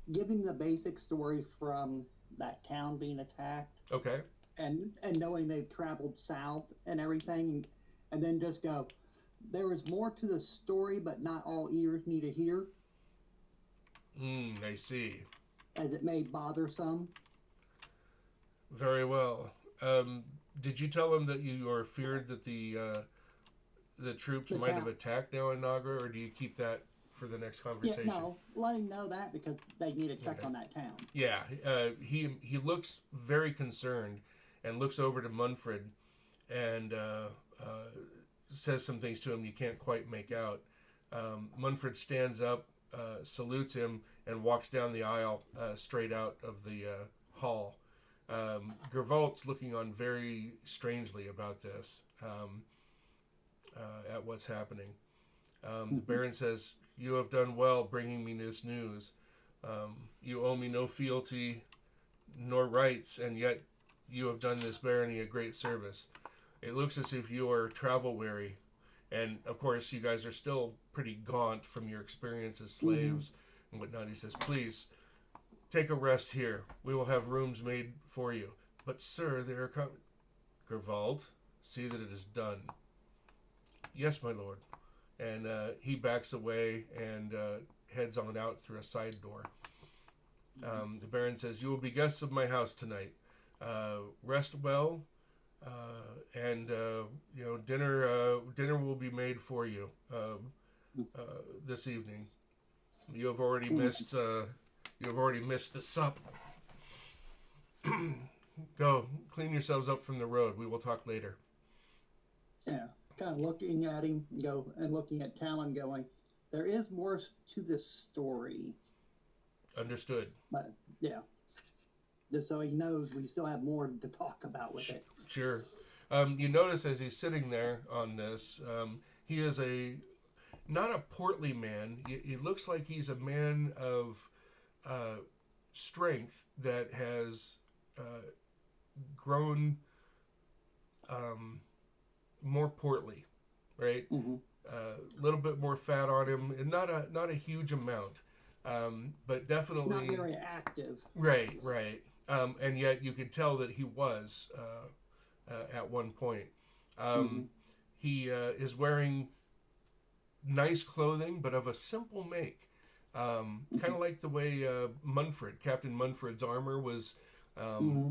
Giving the basic story from that town being attacked, Okay. and knowing they've traveled south and everything, and then just go, there is more to the story, but not all ears need to hear, I see. as it may bother some. Very well. Did you tell him that you are feared that the troops might have attacked now in Nagra, or do you keep that for the next conversation? Yeah, no, let him know that because they need to check on that town. Yeah, he looks very concerned and looks over to Munford and says some things to him you can't quite make out. Munford stands up, salutes him, and walks down the aisle straight out of the hall. Gervalt's looking on very strangely about this, at what's happening. The Baron says, "You have done well bringing me this news. You owe me no fealty nor rights, and yet you have done this barony a great service. It looks as if you are travel weary, and of course you guys are still pretty gaunt from your experience as slaves and whatnot." He says, "Please, take a rest here. We will have rooms made for you. But sir, they are coming." "Gervald, see that it is done." "Yes, my lord." And he backs away and heads on out through a side door. The Baron says, "You will be guests of my house tonight. Rest well, and dinner will be made for you this evening. You have already missed the sup. Go clean yourselves up from the road. We will talk later." Yeah, kind of looking at him, looking at Talon, going, "There is more to this story." Understood. But yeah, just so he knows, we still have more to talk about with it. Sure. You notice as he's sitting there on this, he is not a portly man. He looks like he's a man of strength that has grown more portly, right? A little bit more fat on him, and not a huge amount, but definitely Not very active. Right. And yet you could tell that he was at one point. He is wearing nice clothing, but of a simple make. Kind of like the way Captain Munfred's armor was.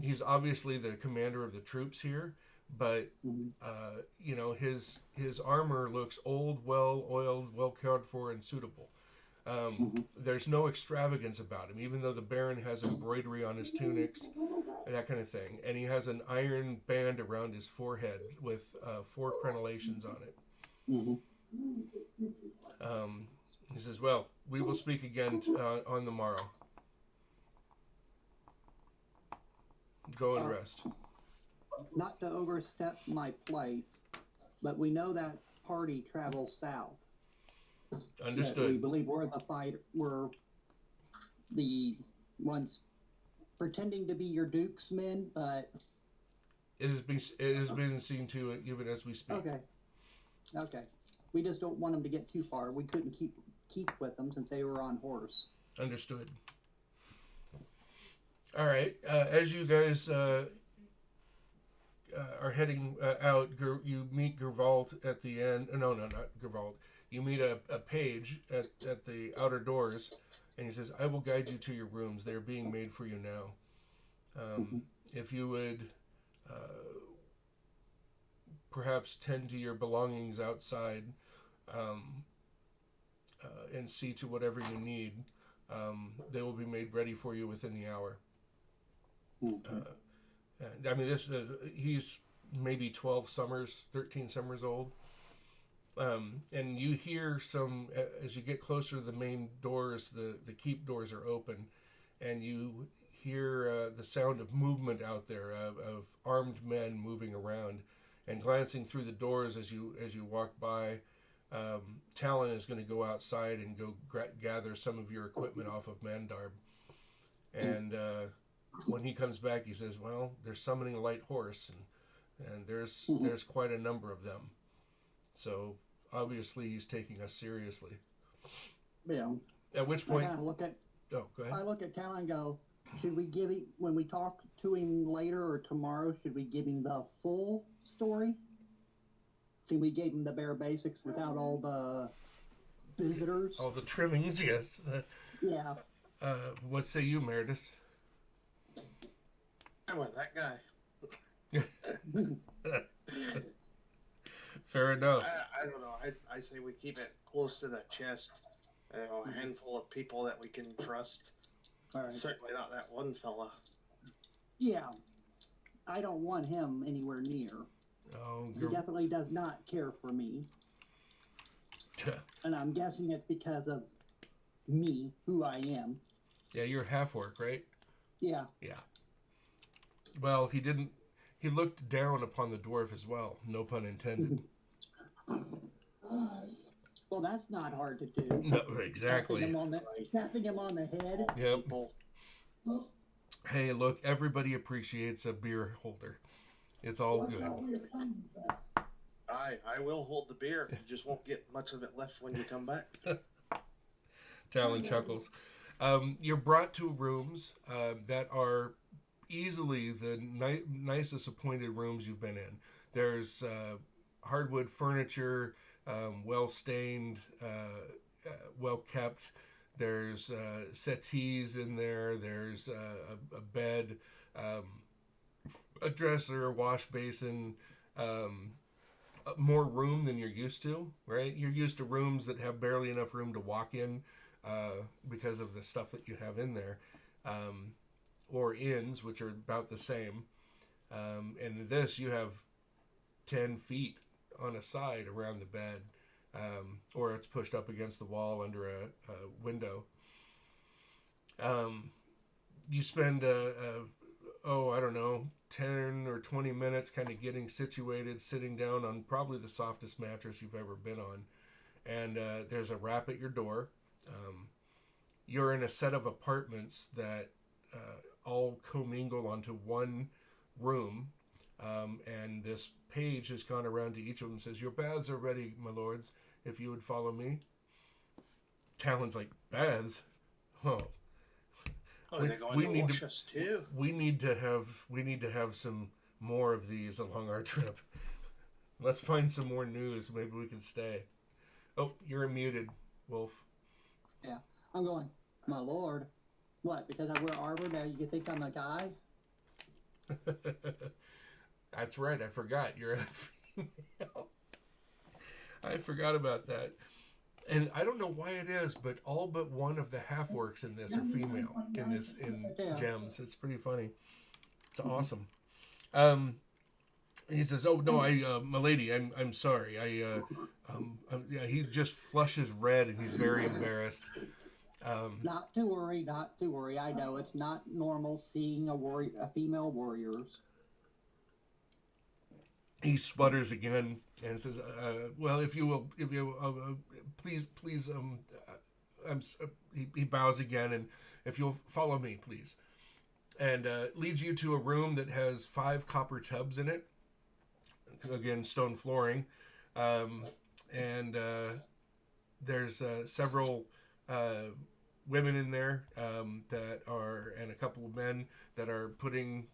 He's obviously the commander of the troops here, but his armor looks old, well oiled, well cared for, and suitable. There's no extravagance about him, even though the Baron has embroidery on his tunics, that kind of thing, and he has an iron band around his forehead with 4 crenellations on it. He says, "Well, we will speak again on the morrow. Go and rest." Not to overstep my place, but we know that party travels south. Understood. We believe we're the ones pretending to be your Duke's men, but It has been seen to even as we speak. Okay. We just don't want them to get too far. We couldn't keep with them since they were on horse. Understood. All right. As you guys are heading out, you meet Gervald at the end. No, not Gervald. You meet a page at the outer doors, and he says, "I will guide you to your rooms. They are being made for you now. If you would perhaps tend to your belongings outside and see to whatever you need, they will be made ready for you within the hour." I mean, he's maybe 13 summers old. And you hear as you get closer to the main doors, the keep doors are open, and you hear the sound of movement out there, of armed men moving around, and glancing through the doors as you walk by. Talon is going to go outside and go gather some of your equipment off of Mandarb, and when he comes back, he says, "Well, they're summoning a light horse, and there's quite a number of them. So obviously he's taking us seriously." Yeah. At which point, go ahead. I look at Talon and go, should we give him, when we talk to him later or tomorrow, should we give him the full story? See, we gave him the bare basics without all the visitors. all the trimmings, yes. Yeah. What say you, Meredith? I want that guy. Fair enough. I don't know. I say we keep it close to the chest. A handful of people that we can trust. All right. Certainly not that one fella. Yeah. I don't want him anywhere near. Oh, He definitely does not care for me. And I'm guessing it's because of me, who I am. Yeah, you're half-orc, right? Yeah. Yeah. Well, he looked down upon the dwarf as well. No pun intended. Well, that's not hard to do. No, exactly. Tapping him on the head. Yep. Hey, look, everybody appreciates a beer holder. It's all good. I will hold the beer. You just won't get much of it left when you come back. Talon chuckles. You're brought to rooms that are easily the nicest appointed rooms you've been in. There's hardwood furniture, well stained, well kept. There's settees in there. There's a bed, a dresser, a wash basin, more room than you're used to, right? You're used to rooms that have barely enough room to walk in because of the stuff that you have in there, or inns, which are about the same. And in this, you have 10 feet on a side around the bed, or it's pushed up against the wall under a window. You spend, I don't know, 10 or 20 minutes kind of getting situated, sitting down on probably the softest mattress you've ever been on. And there's a rap at your door. You're in a set of apartments that all commingle onto one room. And this page has gone around to each of them and says, "Your baths are ready, my lords, if you would follow me." Talon's like, "Baths? Oh. Oh, they're going to wash us too. We need to have some more of these along our trip. Let's find some more news. Maybe we can stay." Oh, you're muted, Wolf. Yeah, I'm going, "My lord, what? Because I wear armor now, you think I'm a guy?" That's right. I forgot you're a female. I forgot about that. And I don't know why it is, but all but one of the half orcs in this are female in Gems. It's pretty funny. It's awesome. He says, "Oh no, my lady, I'm sorry. He just flushes red and he's very embarrassed." Not to worry. I know it's not normal seeing a female warriors. He sputters again and says, "Well, if you will, please, he bows again, and if you'll follow me, please," and leads you to a room that has 5 copper tubs in it. Again, stone flooring, and there's several women in there and a couple of men that are putting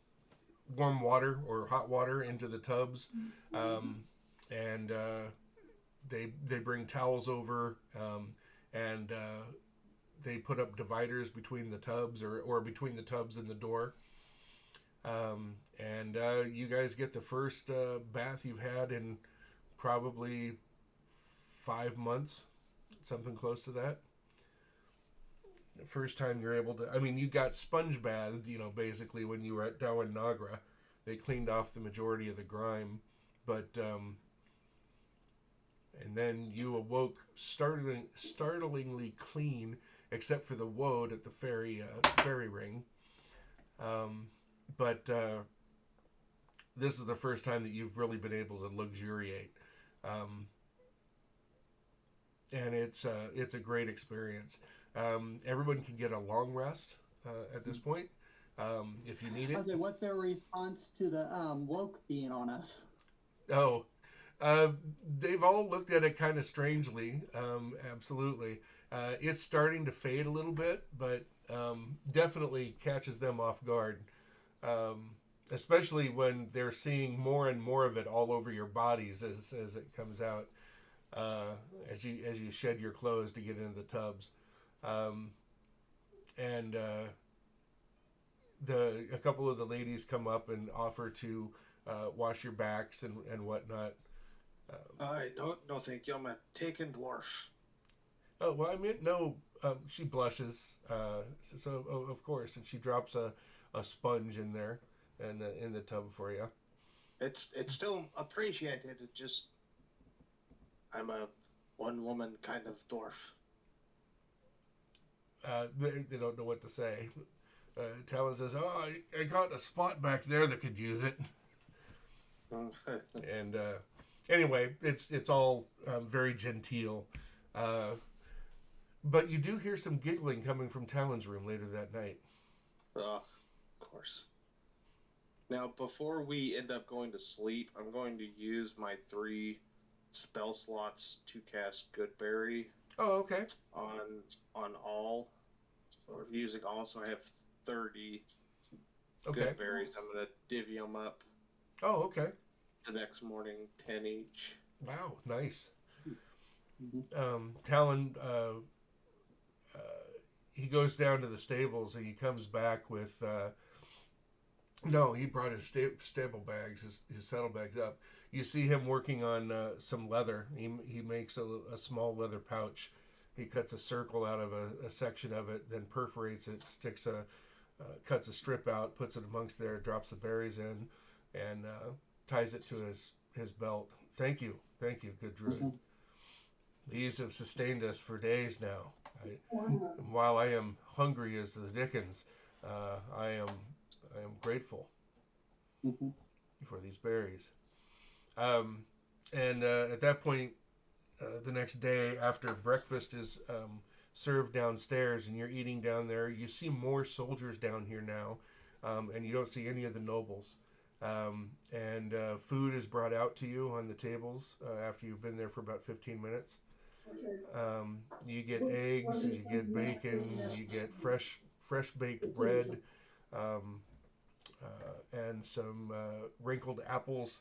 warm water or hot water into the tubs, and they bring towels over, and they put up dividers between the tubs or between the tubs and the door, and you guys get the first bath you've had in probably 5 months, something close to that. The first time you're able to, you got sponge bathed, basically when you were at Dawan Nagra. They cleaned off the majority of the grime, but, and then you awoke startlingly clean, except for the woad at the fairy ring. But this is the first time that you've really been able to luxuriate. And it's a great experience. Everyone can get a long rest at this point if you need it. Okay, what's their response to the woke being on us? Oh, they've all looked at it kind of strangely. Absolutely. It's starting to fade a little bit, but definitely catches them off guard. Especially when they're seeing more and more of it all over your bodies as it comes out, as you shed your clothes to get into the tubs. And a couple of the ladies come up and offer to wash your backs and whatnot. No, thank you. I'm a taken dwarf. Oh, well, I meant no. She blushes. So of course, and she drops a sponge in there and in the tub for you. It's still appreciated. It just I'm a one woman kind of dwarf. They don't know what to say. Talon says, "Oh, I got a spot back there that could use it." And anyway, it's all very genteel. But you do hear some giggling coming from Talon's room later that night. Of course. Now, before we end up going to sleep, I'm going to use my 3 spell slots to cast Goodberry. Oh, okay. On all, or using all, so I have 30 Okay. good berries. I'm going to divvy them up. Oh, okay. The next morning, 10 each. Wow, nice. Talon he goes down to the stables and he comes back with no, he brought his stable bags, his saddlebags up. You see him working on some leather. He makes a small leather pouch. He cuts a circle out of a section of it, then perforates it, cuts a strip out, puts it amongst there, drops the berries in, and ties it to his belt. Thank you, good druid. Mm-hmm. These have sustained us for days now. While I am hungry as the dickens, I am grateful Mm-hmm. for these berries. And at that point, the next day after breakfast is served downstairs and you're eating down there, you see more soldiers down here now, and you don't see any of the nobles. And food is brought out to you on the tables after you've been there for about 15 minutes. You get eggs, you get bacon, you get fresh baked bread, and some wrinkled apples.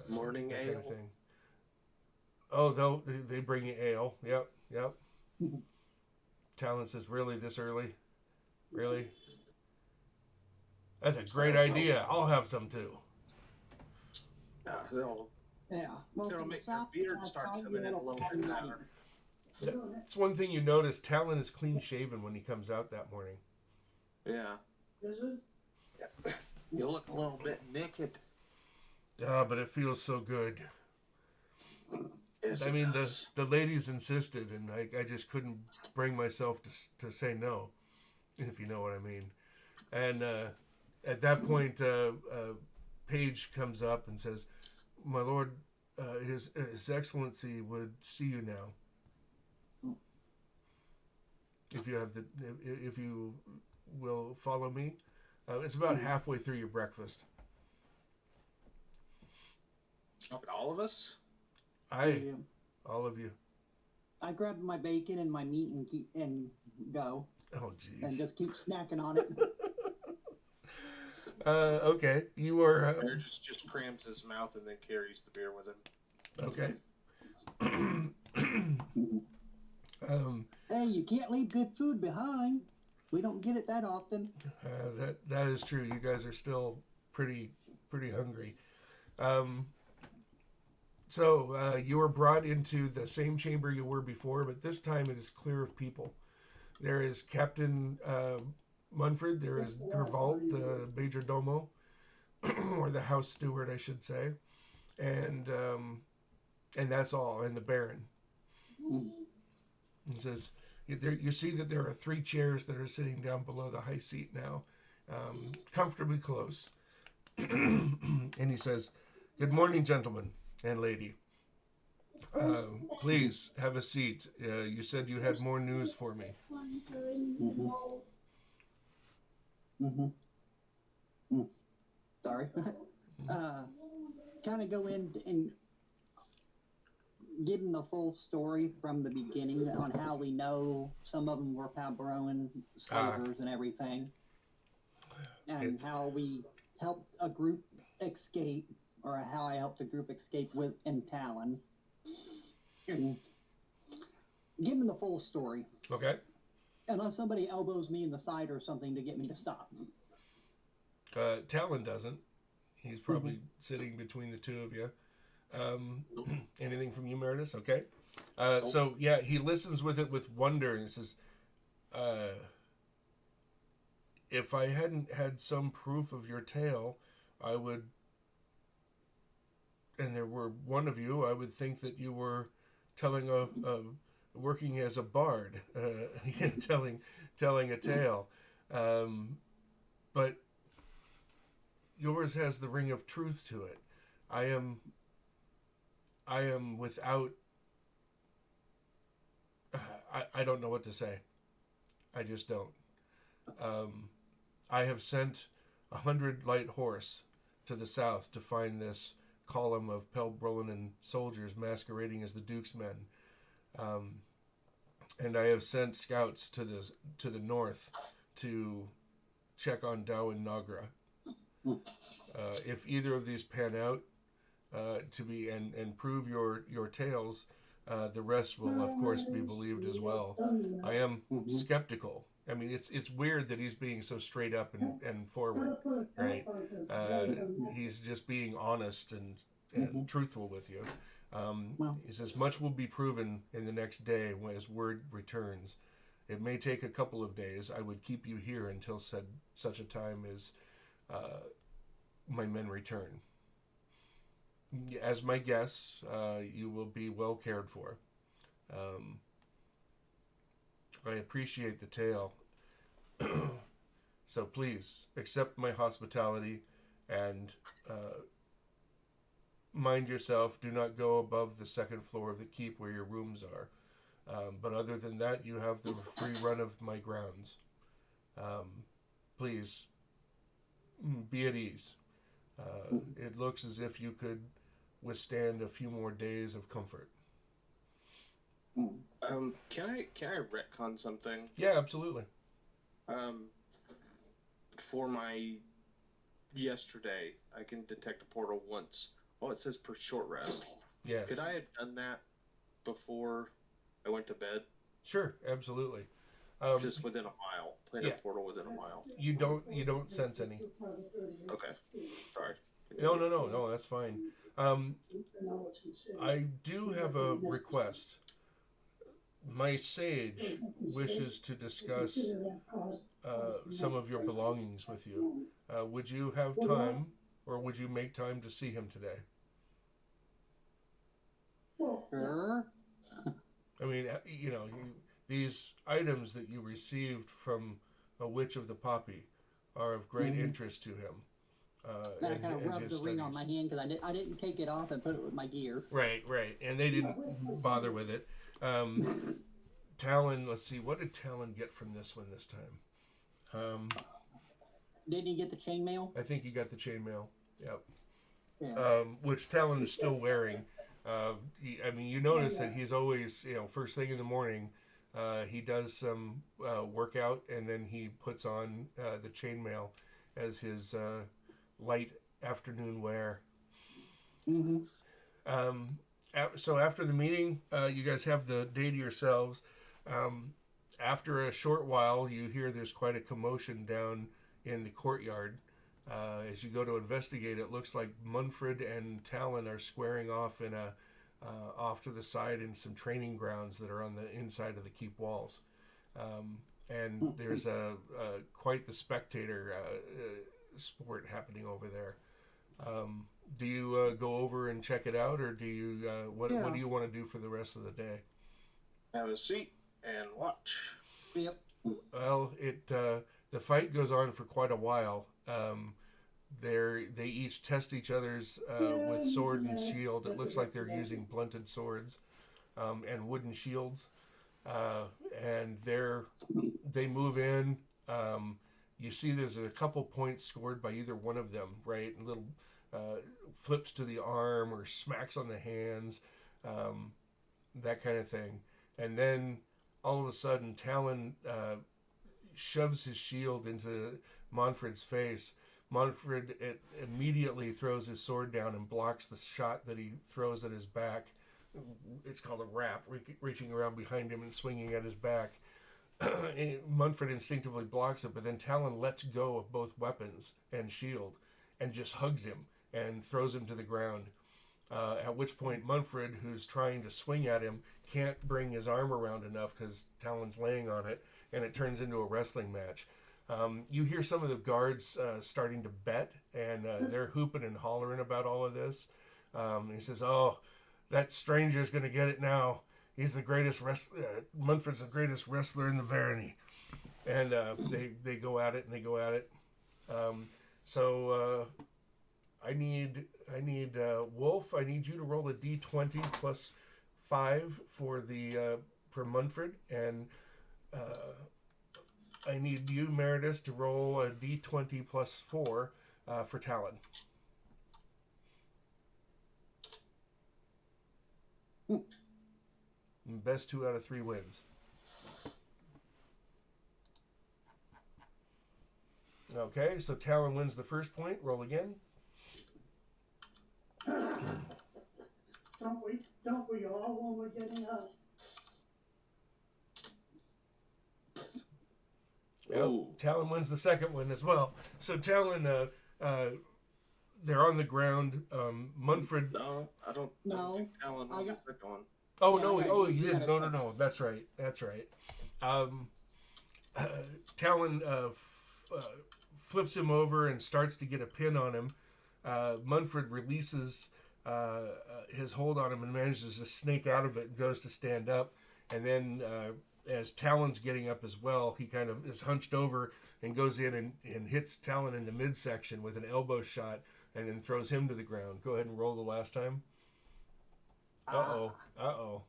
Morning that ale. kind of thing. Oh, they bring you ale. Yep. Talon says, "Really, this early? Really? That's a great idea. I'll have some too." Yeah. Well, It'll from make your south beard to start south, coming in a little little bit louder. That's one thing you notice. Talon is clean shaven when he comes out that morning. Yeah. You look a little bit naked. But it feels so good. Yes, I it mean, does. the ladies insisted, and I just couldn't bring myself to say no, if you know what I mean. And at that point, Paige comes up and says, "My lord, His Excellency would see you now. If you will follow me, it's about halfway through your breakfast." Up at all of us? All of you. I grab my bacon and my meat and go. Oh, jeez. And just keep snacking on it. Okay. You are... Bear just crams his mouth and then carries the beer with him. Okay. Hey, you can't leave good food behind. We don't get it that often. That is true. You guys are still pretty hungry. So you were brought into the same chamber you were before, but this time it is clear of people. There is Captain Munford. There is Gervalt, the major domo, or the house steward, I should say, and that's all. And the Baron. He says, "You see that there are 3 chairs that are sitting down below the high seat now, comfortably close." And he says, "Good morning, gentlemen and lady. Please have a seat. You said you had more news for me." Sorry. Kind of go in and give them the full story from the beginning on how we know some of them were Palbroan slavers and everything, and how we helped a group escape, or how I helped a group escape in Talon. And give them the full story. Okay. Unless somebody elbows me in the side or something to get me to stop. Talon doesn't. He's probably sitting between the two of you. Anything from you, Meredith? Okay. So, yeah, he listens with wonder and says, "If I hadn't had some proof of your tale, I would, and there were one of you, I would think that you were telling working as a bard, telling a tale. But yours has the ring of truth to it. I am without... I don't know what to say. I just don't. I have sent 100 light horse to the south to find this column of Pelbrolinan soldiers masquerading as the Duke's men. And I have sent scouts to the north to check on Dow and Nagra. If either of these pan out to be and prove your tales, The rest will, of course, be believed as well. I am skeptical. I mean, it's weird that he's being so straight up and forward, right? He's just being honest and truthful with you. He says, much will be proven in the next day as word returns. It may take a couple of days. I would keep you here until such a time as my men return. As my guests, you will be well cared for. I appreciate the tale. So please accept my hospitality and mind yourself. Do not go above the second floor of the keep where your rooms are. But other than that, you have the free run of my grounds. Please be at ease. It looks as if you could withstand a few more days of comfort. Can I retcon something? Yeah, absolutely. For my yesterday, I can detect a portal once. Oh, it says per short rest. Yes. Could I have done that before I went to bed? Sure, absolutely. Just within a mile. Playing a portal within a mile. You don't sense any. Okay. Sorry. No, that's fine. I do have a request. My sage wishes to discuss some of your belongings with you. Would you have time, or would you make time to see him today? Sure. I mean, these items that you received from a witch of the poppy are of great interest to him. I kind of rubbed the ring on my hand because I didn't take it off and put it with my gear. Right. And they didn't bother with it. Talon, let's see, what did Talon get from this one this time? Didn't he get the chainmail? I think he got the chainmail. Yep. Yeah. Which Talon is still wearing. You notice that he's always, first thing in the morning, he does some workout, and then he puts on the chainmail as his light afternoon wear. Mm-hmm. So after the meeting, you guys have the day to yourselves. After a short while, you hear there's quite a commotion down in the courtyard. As you go to investigate, it looks like Munfred and Talon are squaring off in off to the side in some training grounds that are on the inside of the keep walls. And there's quite the spectator sport happening over there. Do you go over and check it out, or do you what do you want to do for the rest of the day? Have a seat and watch. Yep. Well, the fight goes on for quite a while. They each test each other's with sword and shield. It looks like they're using blunted swords and wooden shields, and they move in. You see, there's a couple points scored by either one of them, right? And little flips to the arm or smacks on the hands, that kind of thing. And then all of a sudden, Talon shoves his shield into Manfred's face. Manfred immediately throws his sword down and blocks the shot that he throws at his back. It's called a wrap, reaching around behind him and swinging at his back. Manfred instinctively blocks it, but then Talon lets go of both weapons and shield and just hugs him and throws him to the ground. At which point Manfred, who's trying to swing at him, can't bring his arm around enough because Talon's laying on it, and it turns into a wrestling match. You hear some of the guards starting to bet, and they're hooping and hollering about all of this. He says, "Oh, that stranger's going to get it now. He's the greatest Munfred's the greatest wrestler in the Varany." And they go at it, and they go at it. I need Wolf. I need you to roll a d20 plus 5 for Munfred, and I need you, Meredith, to roll a d20 plus 4 for Talon. Best 2 out of 3 wins. Okay, so Talon wins the first point. Roll again. Don't we all when we're getting up? Well, Talon wins the second one as well. So Talon, they're on the ground. Munfred. No, I don't think Talon won the second one. Oh Yeah, no! I got Oh, it. you You didn't. got it. No. That's right. Talon flips him over and starts to get a pin on him. Munfred releases his hold on him and manages to snake out of it and goes to stand up. And then as Talon's getting up as well, he kind of is hunched over and goes in and hits Talon in the midsection with an elbow shot and then throws him to the ground. Go ahead and roll the last time. Uh-oh.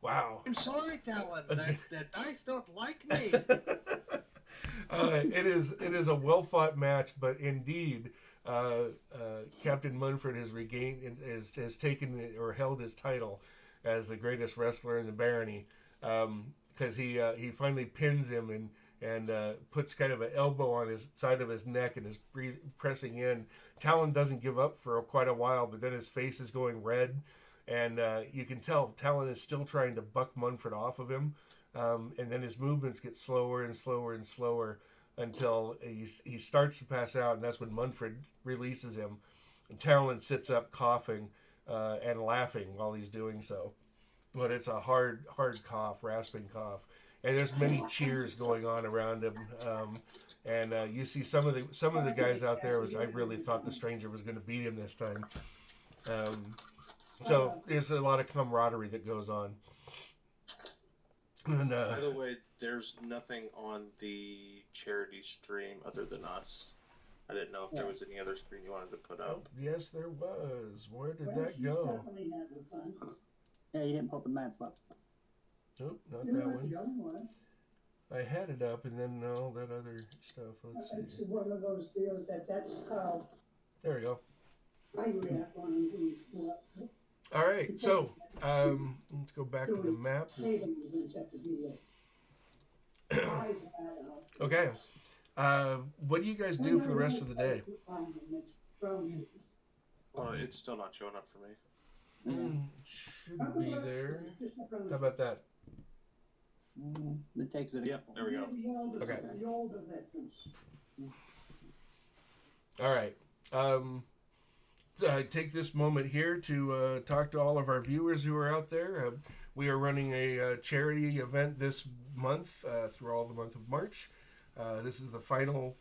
Wow. I'm sorry, Talon. That dice don't like me. It is a well fought match, but indeed, Captain Munfred has taken or held his title as the greatest wrestler in the barony, because he finally pins him and puts kind of an elbow on his side of his neck and is pressing in. Talon doesn't give up for quite a while, but then his face is going red. And you can tell Talon is still trying to buck Munfred off of him. And then his movements get slower and slower and slower until he starts to pass out. And that's when Munfred releases him. And Talon sits up coughing and laughing while he's doing so. But it's a hard cough, rasping cough. And there's many cheers going on around him. And you see some of the guys out there, I really thought the stranger was going to beat him this time. So there's a lot of camaraderie that goes on. And, by the way, there's nothing on the charity stream other than us. I didn't know if there was any other screen you wanted to put up. Yes, there was. Where did that go? Yeah, you didn't pull the map up. Nope, not that one. I had it up, and then all that other stuff. Let's see. It's one of those deals that's how There we go. I react when All right, so let's go back to the map. Okay. What do you guys do for the rest of the day? Well, it's still not showing up for me. Should be there. How about that? It takes it. Yep, there we go. Okay. All right. Take this moment here to talk to all of our viewers who are out there. We are running a charity event this month through all the month of March. This is the final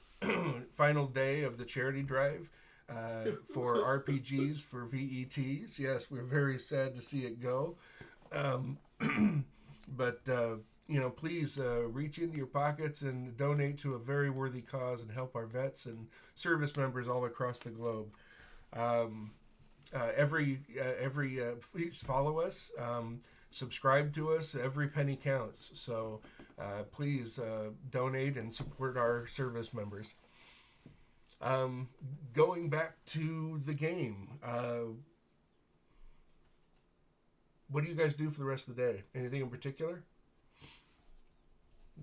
day of the charity drive for RPGs4VETs. Yes, we're very sad to see it go. But please reach into your pockets and donate to a very worthy cause and help our vets and service members all across the globe. Please follow us, subscribe to us. Every penny counts. So please donate and support our service members. Going back to the game, what do you guys do for the rest of the day? Anything in particular?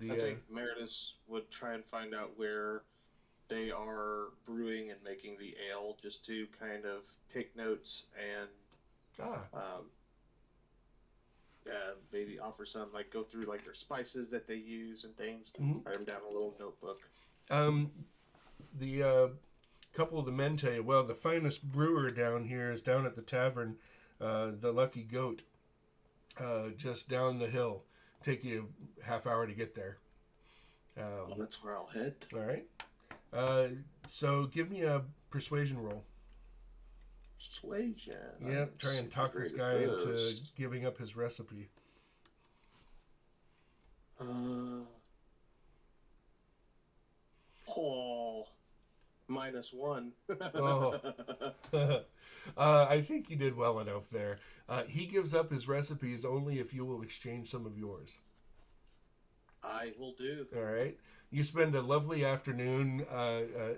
I think Meredith would try and find out where they are brewing and making the ale, just to kind of take notes and maybe offer some, like go through like their spices that they use and things. Write them down in a little notebook. The couple of the men tell you, well, the finest brewer down here is down at the tavern, the Lucky Goat, just down the hill. Take you a half hour to get there. Well, that's where I'll head. All right. So give me a persuasion roll. Persuasion. Yep. Try and talk this guy into giving up his recipe. -1. Oh. I think you did well enough there. He gives up his recipes only if you will exchange some of yours. I will do. All right. You spend a lovely afternoon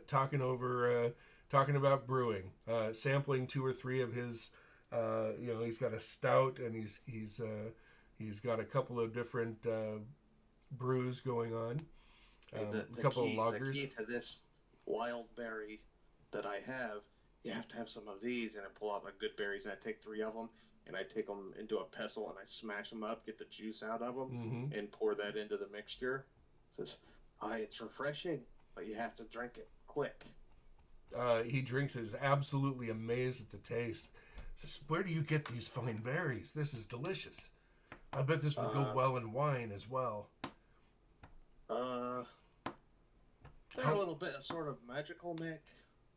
talking about brewing, sampling 2 or 3 of his. He's got a stout and he's got a couple of different brews going on. A couple of lagers. The key to this wild berry that I have, you have to have some of these, and I pull out my good berries and I take 3 of them. and I take them into a pestle and I smash them up, get the juice out of them, Mm-hmm. and pour that into the mixture. Says, it's refreshing, but you have to drink it quick. He drinks it, is absolutely amazed at the taste. Says, where do you get these fine berries? This is delicious. I bet this would go well in wine as well. They're a little bit of sort of magical, Nick.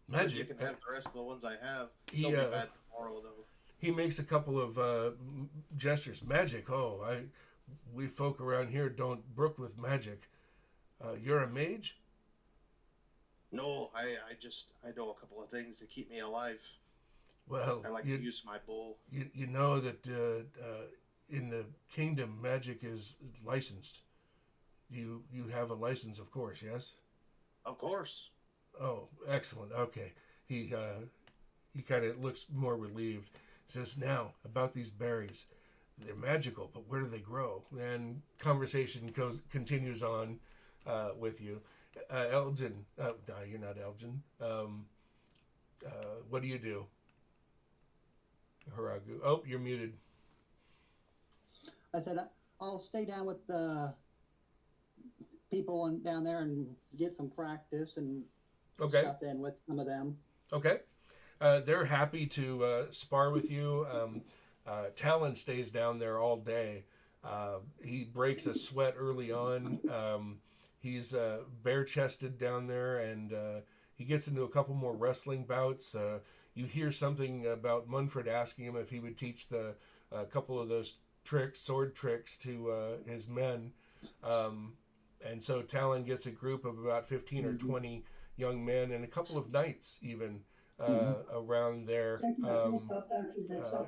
Magic? You can have the rest of the ones I have. He, They'll be bad tomorrow, though. He makes a couple of gestures. Magic? Oh, we folk around here don't brook with magic. You're a mage? No, I know a couple of things to keep me alive. Well, I like to use my bowl. You know that in the kingdom, magic is licensed. You have a license, of course, yes? Of course. Oh, excellent. Okay. He kind of looks more relieved. Says, now, about these berries. They're magical, but where do they grow? And conversation continues on with you. Elgin. No, you're not Elgin. What do you do? Haragu. Oh, you're muted. I said, I'll stay down with the people down there and get some practice and stuff in with some of them. Okay. They're happy to spar with you. Talon stays down there all day. He breaks a sweat early on. He's bare-chested down there, and he gets into a couple more wrestling bouts. You hear something about Munford asking him if he would teach a couple of those sword tricks to his men. And so Talon gets a group of about 15 or 20 young men and a couple of knights even around there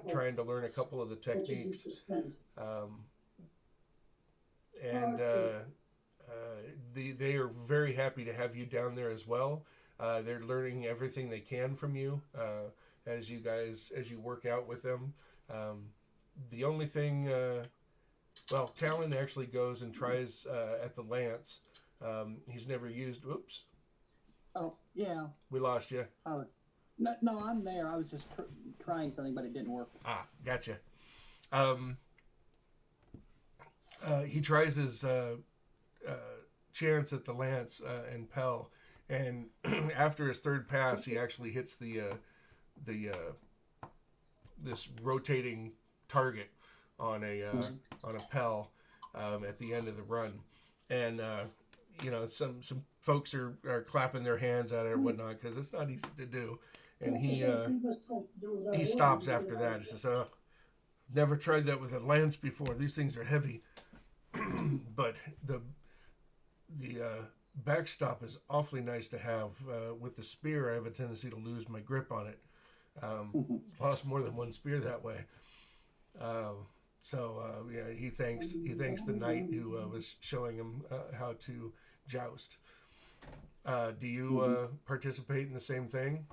trying to learn a couple of the techniques. They are very happy to have you down there as well. They're learning everything they can from you as you work out with them. The only thing, Talon actually goes and tries at the lance. He's never used. Oops. Oh yeah. We lost you. No, I'm there. I was just trying something, but it didn't work. Ah, gotcha. He tries his chance at the lance and Pell, and after his third pass, he actually hits this rotating target on a Pell at the end of the run, and some folks are clapping their hands at it or whatnot because it's not easy to do, and he stops after that. He says, "Never tried that with a lance before. These things are heavy." But the backstop is awfully nice to have. With the spear, I have a tendency to lose my grip on it. Lost more than one spear that way. He thanks the knight who was showing him how to joust. Do you participate in the same thing?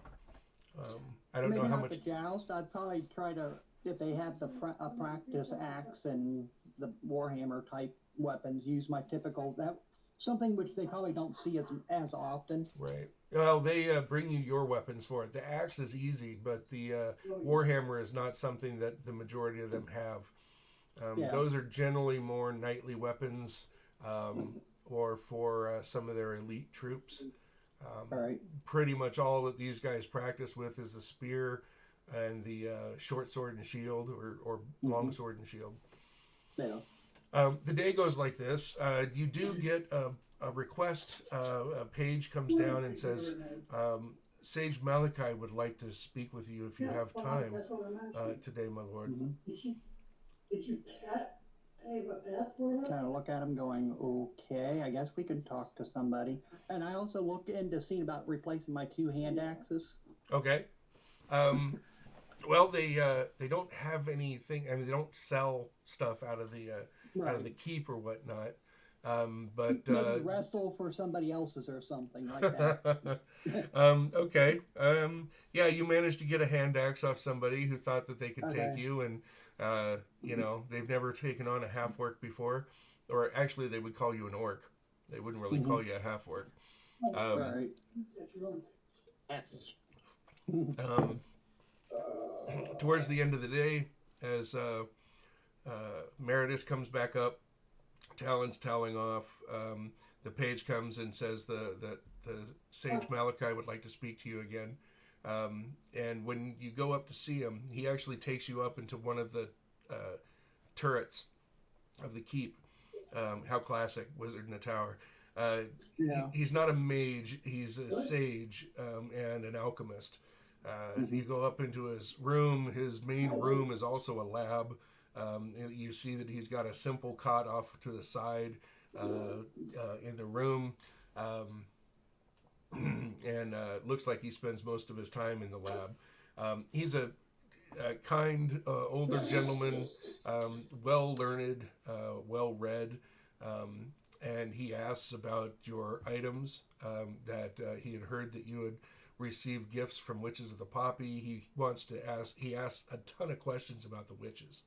I don't know how much. Maybe not the joust. I'd probably try to, if they have the practice axe and the Warhammer type weapons, use my typical something which they probably don't see as often. Right. Well, they bring you your weapons for it. The axe is easy, but the Warhammer is not something that the majority of them have. Those are generally more knightly weapons, or for some of their elite troops. Right. Pretty much all that these guys practice with is the spear and the short sword and shield, or long sword and shield. Yeah. The day goes like this. You do get a request. A page comes down and says, Sage Malachi would like to speak with you if you have time today, my lord. Did you pay a pet for her? Kind of look at him going, okay, I guess we can talk to somebody. And I also looked into seeing about replacing my 2 hand axes. Okay. Well, they don't have anything. I mean, they don't sell stuff out of the keep or whatnot. But maybe wrestle for somebody else's or something like that. Okay. Yeah, you managed to get a hand axe off somebody who thought that they could take you, and they've never taken on a half orc before, or actually they would call you an orc. They wouldn't really call you a half orc. Right. Towards the end of the day, as Meredith comes back up. Talon's toweling off. The page comes and says that the Sage Malachi would like to speak to you again. And when you go up to see him, he actually takes you up into one of the turrets of the keep. How classic, Wizard in a Tower. He's not a mage, he's a sage and an alchemist. You go up into his room. His main room is also a lab. You see that he's got a simple cot off to the side in the room. And looks like he spends most of his time in the lab. He's a kind older gentleman, well learned, well read, and he asks about your items. That he had heard that you had received gifts from witches of the poppy. He asks a ton of questions about the witches.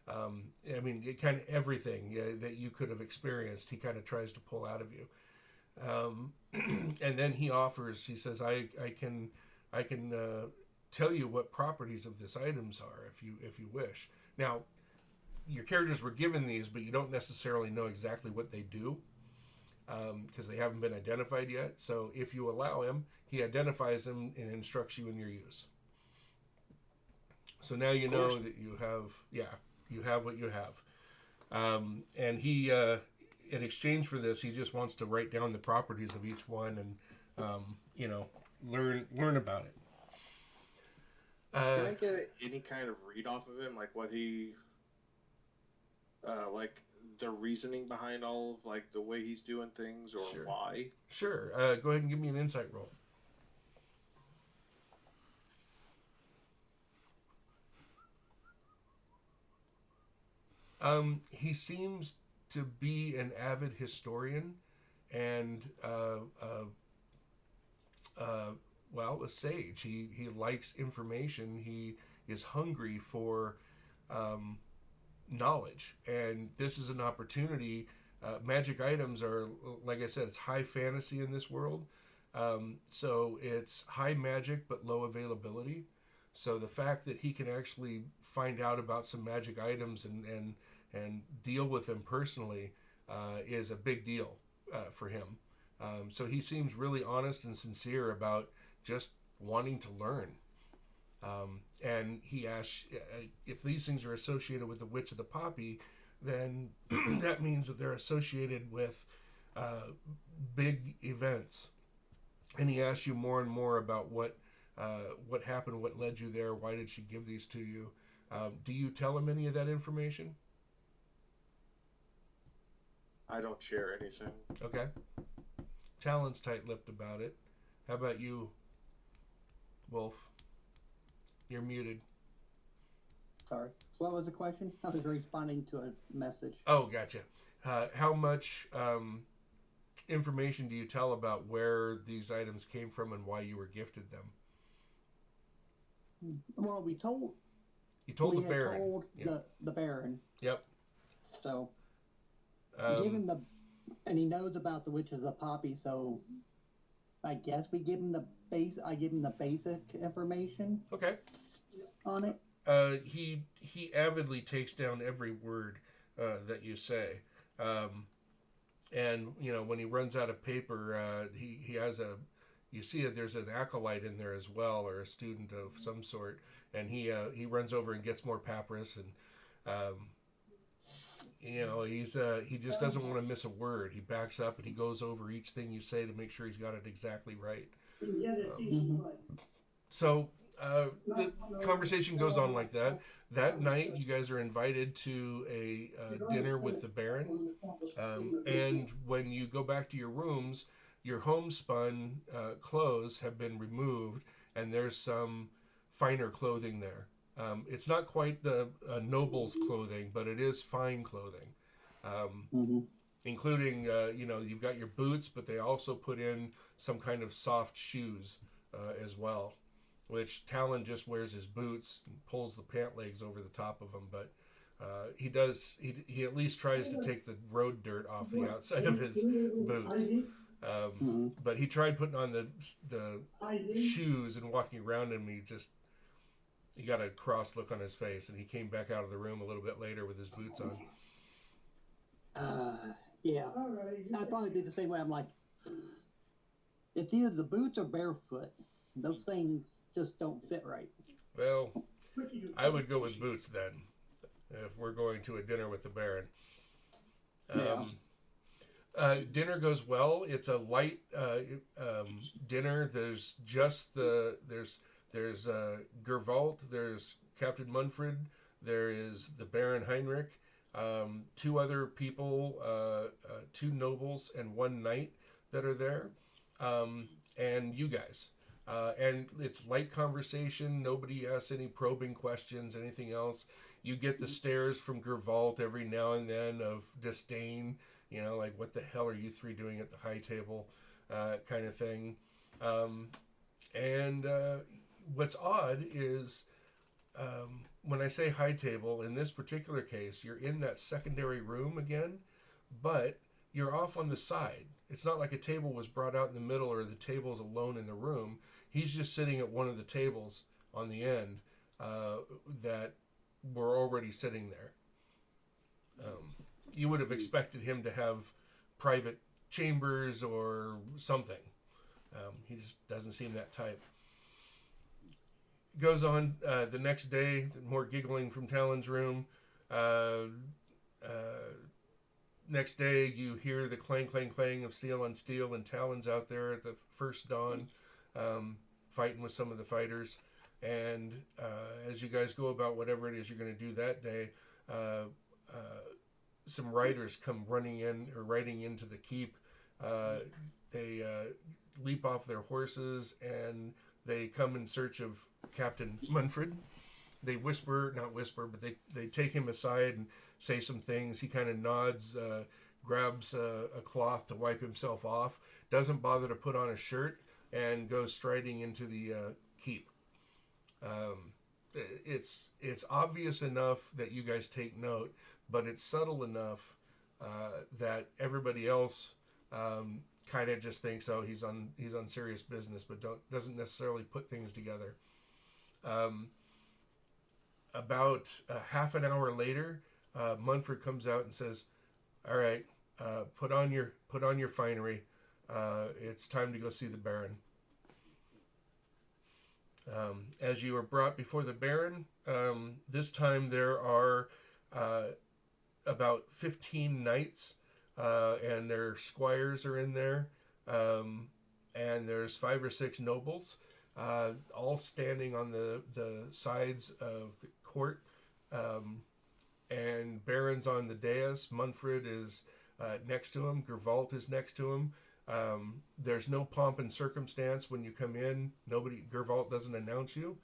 I mean, kind of everything that you could have experienced, he kind of tries to pull out of you. And then he says, I can tell you what properties of this items are if you wish. Now, your characters were given these, but you don't necessarily know exactly what they do, because they haven't been identified yet. So if you allow him, he identifies them and instructs you in your use. So now you know that you have what you have. And he, in exchange for this, he just wants to write down the properties of each one and, learn about it. Can I get any kind of read off of him, like what he, like the reasoning behind all of like the way he's doing things, or Sure. why? Sure. Go ahead and give me an insight roll. He seems to be an avid historian and a sage. He likes information. He is hungry for knowledge, and this is an opportunity. Magic items are, like I said, it's high fantasy in this world, so it's high magic but low availability. So the fact that he can actually find out about some magic items and deal with them personally is a big deal for him. So he seems really honest and sincere about just wanting to learn. And he asks, if these things are associated with the Witch of the Poppy, then that means that they're associated with big events. And he asks you more and more about what happened, what led you there, why did she give these to you? Do you tell him any of that information? I don't share anything. Okay. Talon's tight-lipped about it. How about you, Wolf? You're muted. Sorry. What was the question? I was responding to a message. Oh, gotcha. How much information do you tell about where these items came from and why you were gifted them? Well, we told... You told the Baron. Told the Baron. Yep. So, give him and he knows about the Witches of the Poppy, so I guess we give him the I give him the basic information. Okay. On it. He avidly takes down every word that you say. And, when he runs out of paper, he has you see that there's an acolyte in there as well, or a student of some sort, and he runs over and gets more papyrus, and he just doesn't want to miss a word. He backs up and he goes over each thing you say to make sure he's got it exactly right. So the conversation goes on like that. That night, you guys are invited to a dinner with the Baron, and when you go back to your rooms, your homespun clothes have been removed, and there's some finer clothing there. It's not quite the noble's clothing, but it is fine clothing, including, you've got your boots, but they also put in some kind of soft shoes as well, which Talon just wears his boots and pulls the pant legs over the top of them, but he at least tries to take the road dirt off the outside of his boots. But he tried putting on the shoes and walking around, and He got a cross look on his face, and he came back out of the room a little bit later with his boots on. Yeah. All right. I'd probably be the same way. I'm like, it's either the boots or barefoot. Those things just don't fit right. Well, I would go with boots then, if we're going to a dinner with the Baron. Dinner goes well. It's a light dinner. There's just there's Gervalt, there's Captain Munfred, there is the Baron Heinrich, two other people, two nobles and one knight that are there, and you guys. And it's light conversation. Nobody asks any probing questions, anything else. You get the stares from Gervalt every now and then of disdain, like, what the hell are you three doing at the high table, kind of thing. And what's odd is when I say high table, in this particular case, you're in that secondary room again, but you're off on the side. It's not like a table was brought out in the middle or the table's alone in the room. He's just sitting at one of the tables on the end that were already sitting there. You would have expected him to have private chambers or something. He just doesn't seem that type. Goes on the next day, more giggling from Talon's room. Next day, you hear the clang, clang, clang of steel on steel, and Talon's out there at the first dawn, fighting with some of the fighters. And as you guys go about whatever it is you're going to do that day, some riders come riding into the keep. They leap off their horses, and they come in search of Captain Munfred. They not whisper, but they take him aside and say some things. He kind of nods, grabs a cloth to wipe himself off, doesn't bother to put on a shirt, and goes striding into the keep. It's obvious enough that you guys take note, but it's subtle enough that everybody else kind of just thinks, oh, he's on serious business, but doesn't necessarily put things together. About half an hour later, Munford comes out and says, "All right, put on your finery. It's time to go see the Baron." As you are brought before the Baron, this time there are about 15 knights, and their squires are in there, and there's 5 or 6 nobles, all standing on the sides of the court, and Baron's on the dais. Munfred is next to him. Gervalt is next to him. There's no pomp and circumstance when you come in. Gervalt doesn't announce you.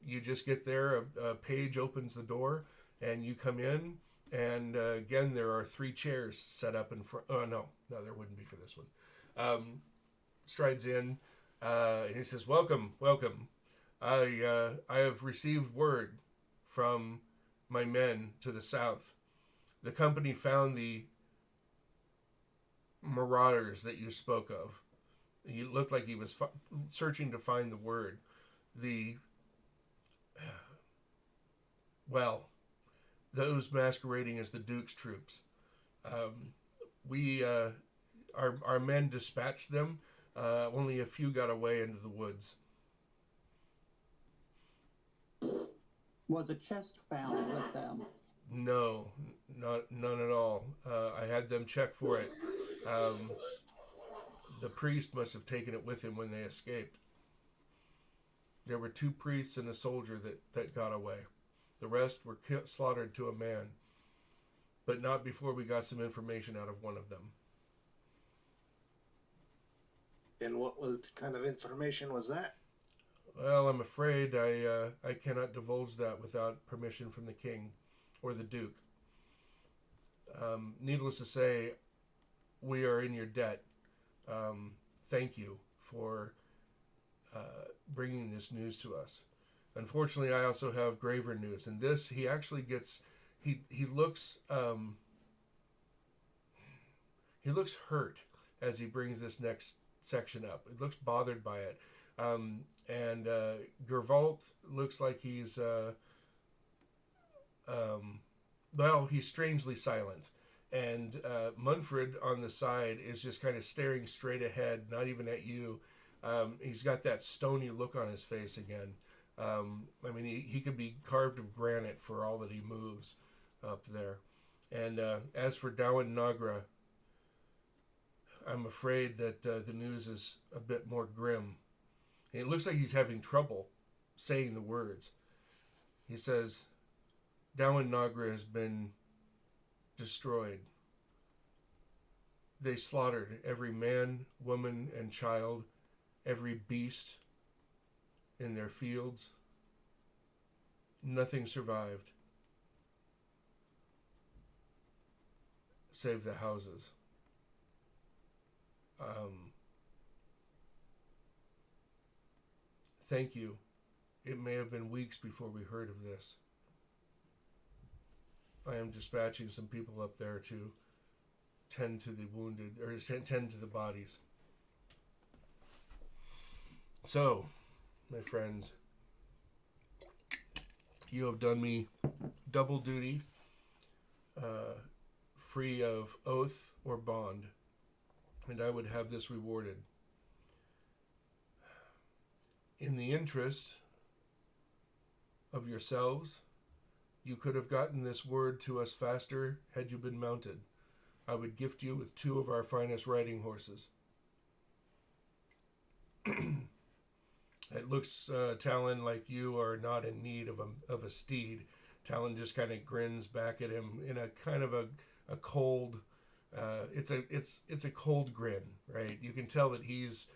You just get there. A page opens the door, and you come in. And again, there are 3 chairs set up in front. Oh no, there wouldn't be for this one. Strides in, and he says, "Welcome. I have received word from my men to the south. The company found the marauders that you spoke of." He looked like he was searching to find the word. Those masquerading as the Duke's troops. Our men dispatched them. Only a few got away into the woods. Was a chest found with them? No, none at all. I had them check for it. The priest must have taken it with him when they escaped. There were 2 priests and a soldier that got away. The rest were slaughtered to a man, but not before we got some information out of one of them. And what kind of information was that? Well, I'm afraid I cannot divulge that without permission from the king or the duke. Needless to say, we are in your debt. Thank you for bringing this news to us. Unfortunately, I also have graver news, and this he actually gets. He looks hurt as he brings this next section up. He looks bothered by it. And Gervalt looks like he's he's strangely silent. And Munfred on the side is just kind of staring straight ahead, not even at you. He's got that stony look on his face again. I mean, he could be carved of granite for all that he moves up there. And as for Dawan Nagra, I'm afraid that the news is a bit more grim. It looks like he's having trouble saying the words. He says, Dawan Nagra has been destroyed. They slaughtered every man, woman, and child, every beast in their fields. Nothing survived, save the houses. Thank you. It may have been weeks before we heard of this. I am dispatching some people up there to tend to the wounded, or tend to the bodies. So, my friends, you have done me double duty, free of oath or bond, and I would have this rewarded. In the interest of yourselves, you could have gotten this word to us faster had you been mounted. I would gift you with 2 of our finest riding horses. It looks, Talon, like you are not in need of a steed. Talon just kind of grins back at him in a kind of a cold. It's a cold grin, right? You can tell that he's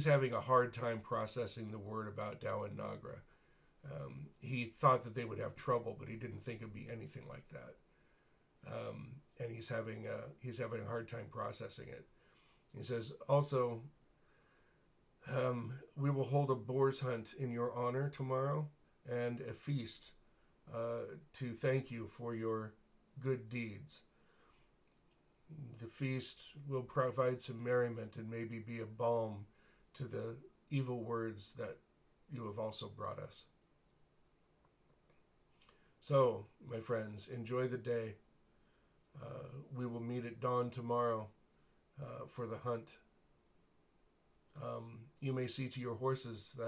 having a hard time processing the word about Dawan Nagra. He thought that they would have trouble, but he didn't think it'd be anything like that. And he's having a hard time processing it. He says, also, we will hold a boar's hunt in your honor tomorrow and a feast to thank you for your good deeds. The feast will provide some merriment and maybe be a balm to the evil words that you have also brought us. So, my friends, enjoy the day. We will meet at dawn tomorrow for the hunt. You may see to your horses.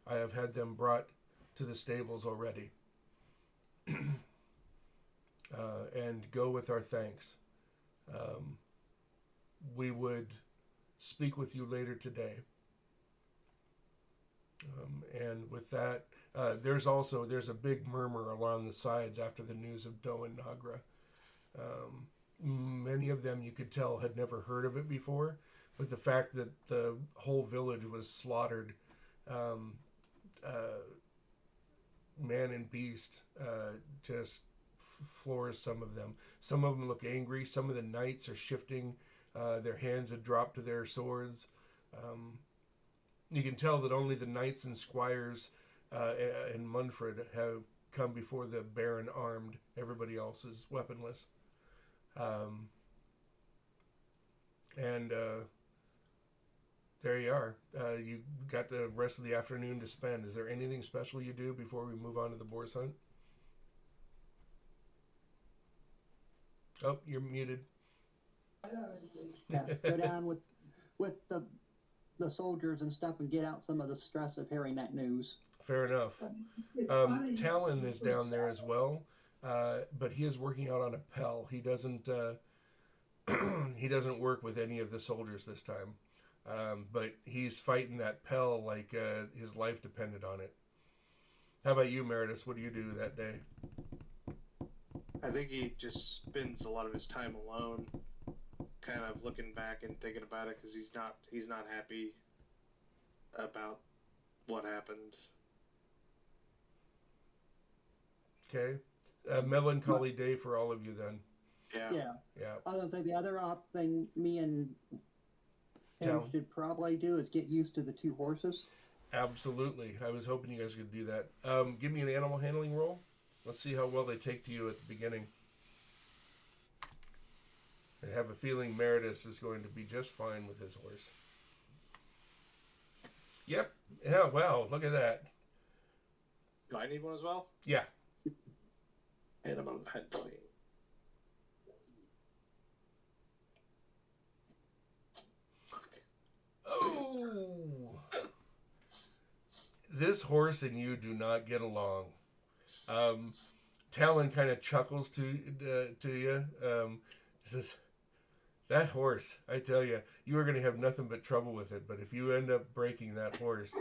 I have had them brought to the stables already. And go with our thanks. We would speak with you later today. And with that, there's a big murmur along the sides after the news of Dawan Nagra. Many of them, you could tell, had never heard of it before, but the fact that the whole village was slaughtered, man and beast, just floors some of them. Some of them look angry. Some of the knights are shifting. Their hands had dropped to their swords. You can tell that only the knights and squires and Munfred have come before the Baron armed. Everybody else is weaponless. And there you are. You got the rest of the afternoon to spend. Is there anything special you do before we move on to the boar's hunt? Oh, you're muted. Yeah, go down with the soldiers and stuff and get out some of the stress of hearing that news. Fair enough. Talon is down there as well, but he is working out on a Pell. He doesn't he doesn't work with any of the soldiers this time, but he's fighting that Pell like his life depended on it. How about you, Meredith? What do you do that day? I think he just spends a lot of his time alone, kind of looking back and thinking about it because he's not happy about what happened. Okay, a melancholy day for all of you then. Yeah. I was gonna say the other thing me and Tim Talon should probably do is get used to the 2 horses. Absolutely. I was hoping you guys could do that. Give me an animal handling roll. Let's see how well they take to you at the beginning. I have a feeling Meredith is going to be just fine with his horse. Yep. Yeah. Wow. Look at that. Do I need one as well? Yeah. And I'm on head point. Oh. This horse and you do not get along. Talon kind of chuckles to you. Says, "That horse, I tell you, you are going to have nothing but trouble with it. But if you end up breaking that horse,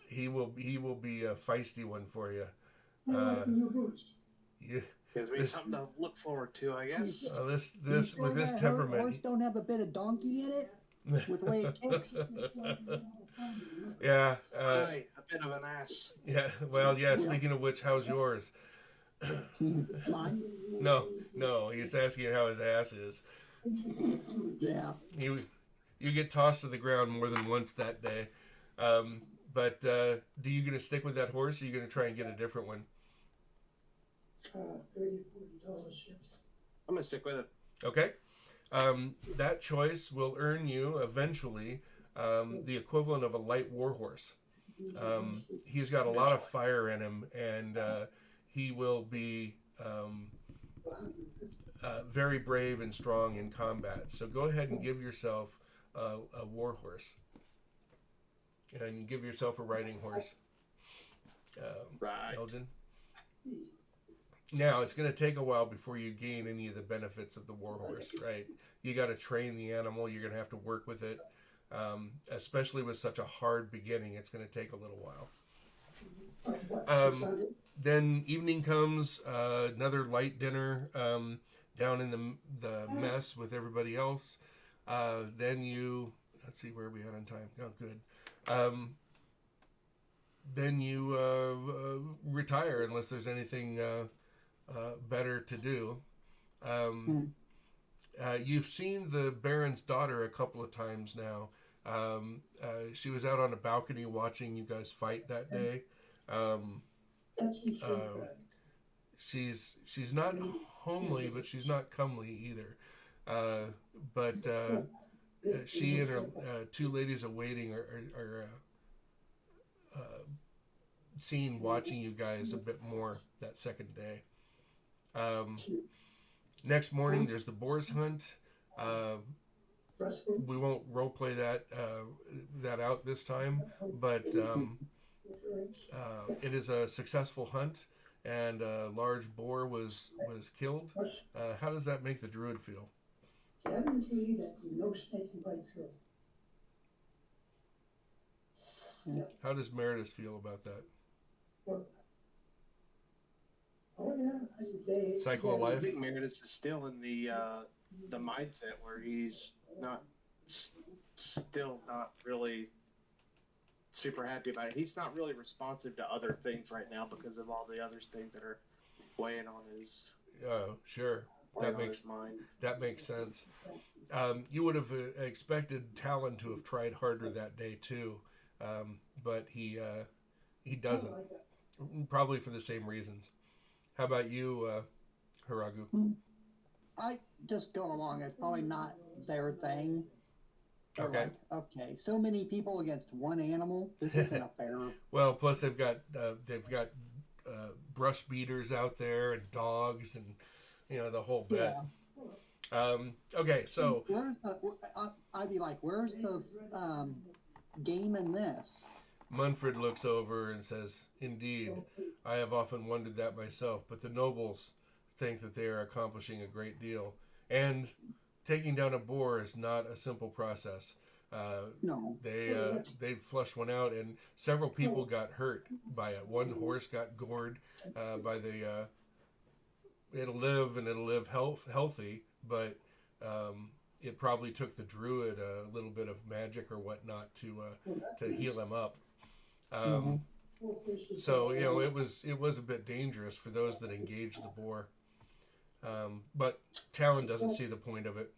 he will be a feisty one for you. Your boots. You Gives me this something to look forward to, I guess. this with this temperament." Horse don't have a bit of donkey in it with the way it kicks. Yeah. Aye, a bit of an ass. Yeah. Well, yeah. Speaking of which, how's yours? Mine. No. He's asking how his ass is. Yeah. You get tossed to the ground more than once that day. But do you gonna stick with that horse, or are you gonna try and get a different one? $30-$40 ships. I'm gonna stick with it. Okay. That choice will earn you eventually the equivalent of a light warhorse. He's got a lot of fire in him, and he will be very brave and strong in combat. So go ahead and give yourself a warhorse, and give yourself a riding horse. Right. Elgin. Now, it's going to take a while before you gain any of the benefits of the warhorse, right? You got to train the animal. You're going to have to work with it. Especially with such a hard beginning, it's going to take a little while. Then evening comes, another light dinner down in the mess with everybody else. Then you, let's see, where are we at on time? Oh, good. Then you retire unless there's anything better to do. You've seen the Baron's daughter a couple of times now. She was out on a balcony watching you guys fight that day. She's not homely, but she's not comely either. But she and her two ladies awaiting are seen watching you guys a bit more that second day. Next morning, there's the boar's hunt. We won't role play that out this time, but it is a successful hunt, and a large boar was killed. How does that make the druid feel? Guarantee that no snake can bite through. How does Meredith feel about that? Well, oh yeah, they. Cycle of I life? think Meredith is still in the mindset where he's still not really super happy about it. He's not really responsive to other things right now because of all the other things that are weighing on his Sure. his mind. That makes sense. You would have expected Talon to have tried harder that day too, but he doesn't. Probably for the same reasons. How about you, Haragu? I just go along. It's probably not their thing. They're Okay. like, okay, so many people against one animal. This isn't a fair. Well, plus they've got brush beaters out there and dogs and the whole bit. Yeah. Okay, so Where's the? I'd be like, where's the game in this? Munford looks over and says, "Indeed, I have often wondered that myself, but the nobles think that they are accomplishing a great deal. And taking down a boar is not a simple process. No. They flushed one out, and several people got hurt by it. One horse got gored by the... it'll live healthy, but it probably took the druid a little bit of magic or whatnot to heal him up. So it was a bit dangerous for those that engaged the boar. But Talon doesn't see the point of it.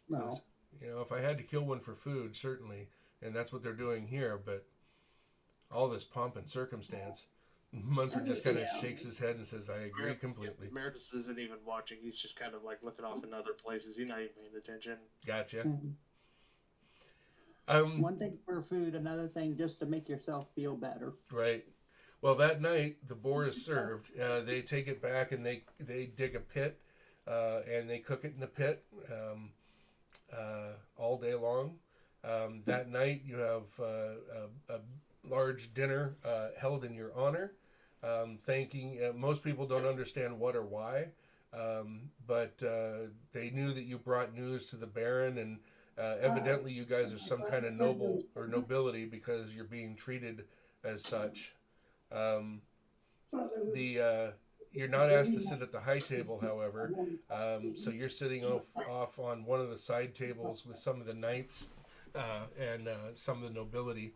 No. If I had to kill one for food, certainly, and that's what they're doing here. But all this pomp and circumstance, Munford just kind of shakes his head and says, "I agree completely." Meredith isn't even watching. He's just kind of like looking off in other places. He's not even paying attention. Gotcha. One thing for food, another thing just to make yourself feel better. Right. Well, that night the boar is served. They take it back and they dig a pit, and they cook it in the pit all day long. That night you have a large dinner held in your honor, thanking. Most people don't understand what or why, but they knew that you brought news to the Baron, and evidently you guys are some kind of noble or nobility because you're being treated as such. You're not asked to sit at the high table, however, so you're sitting off on one of the side tables with some of the knights and some of the nobility,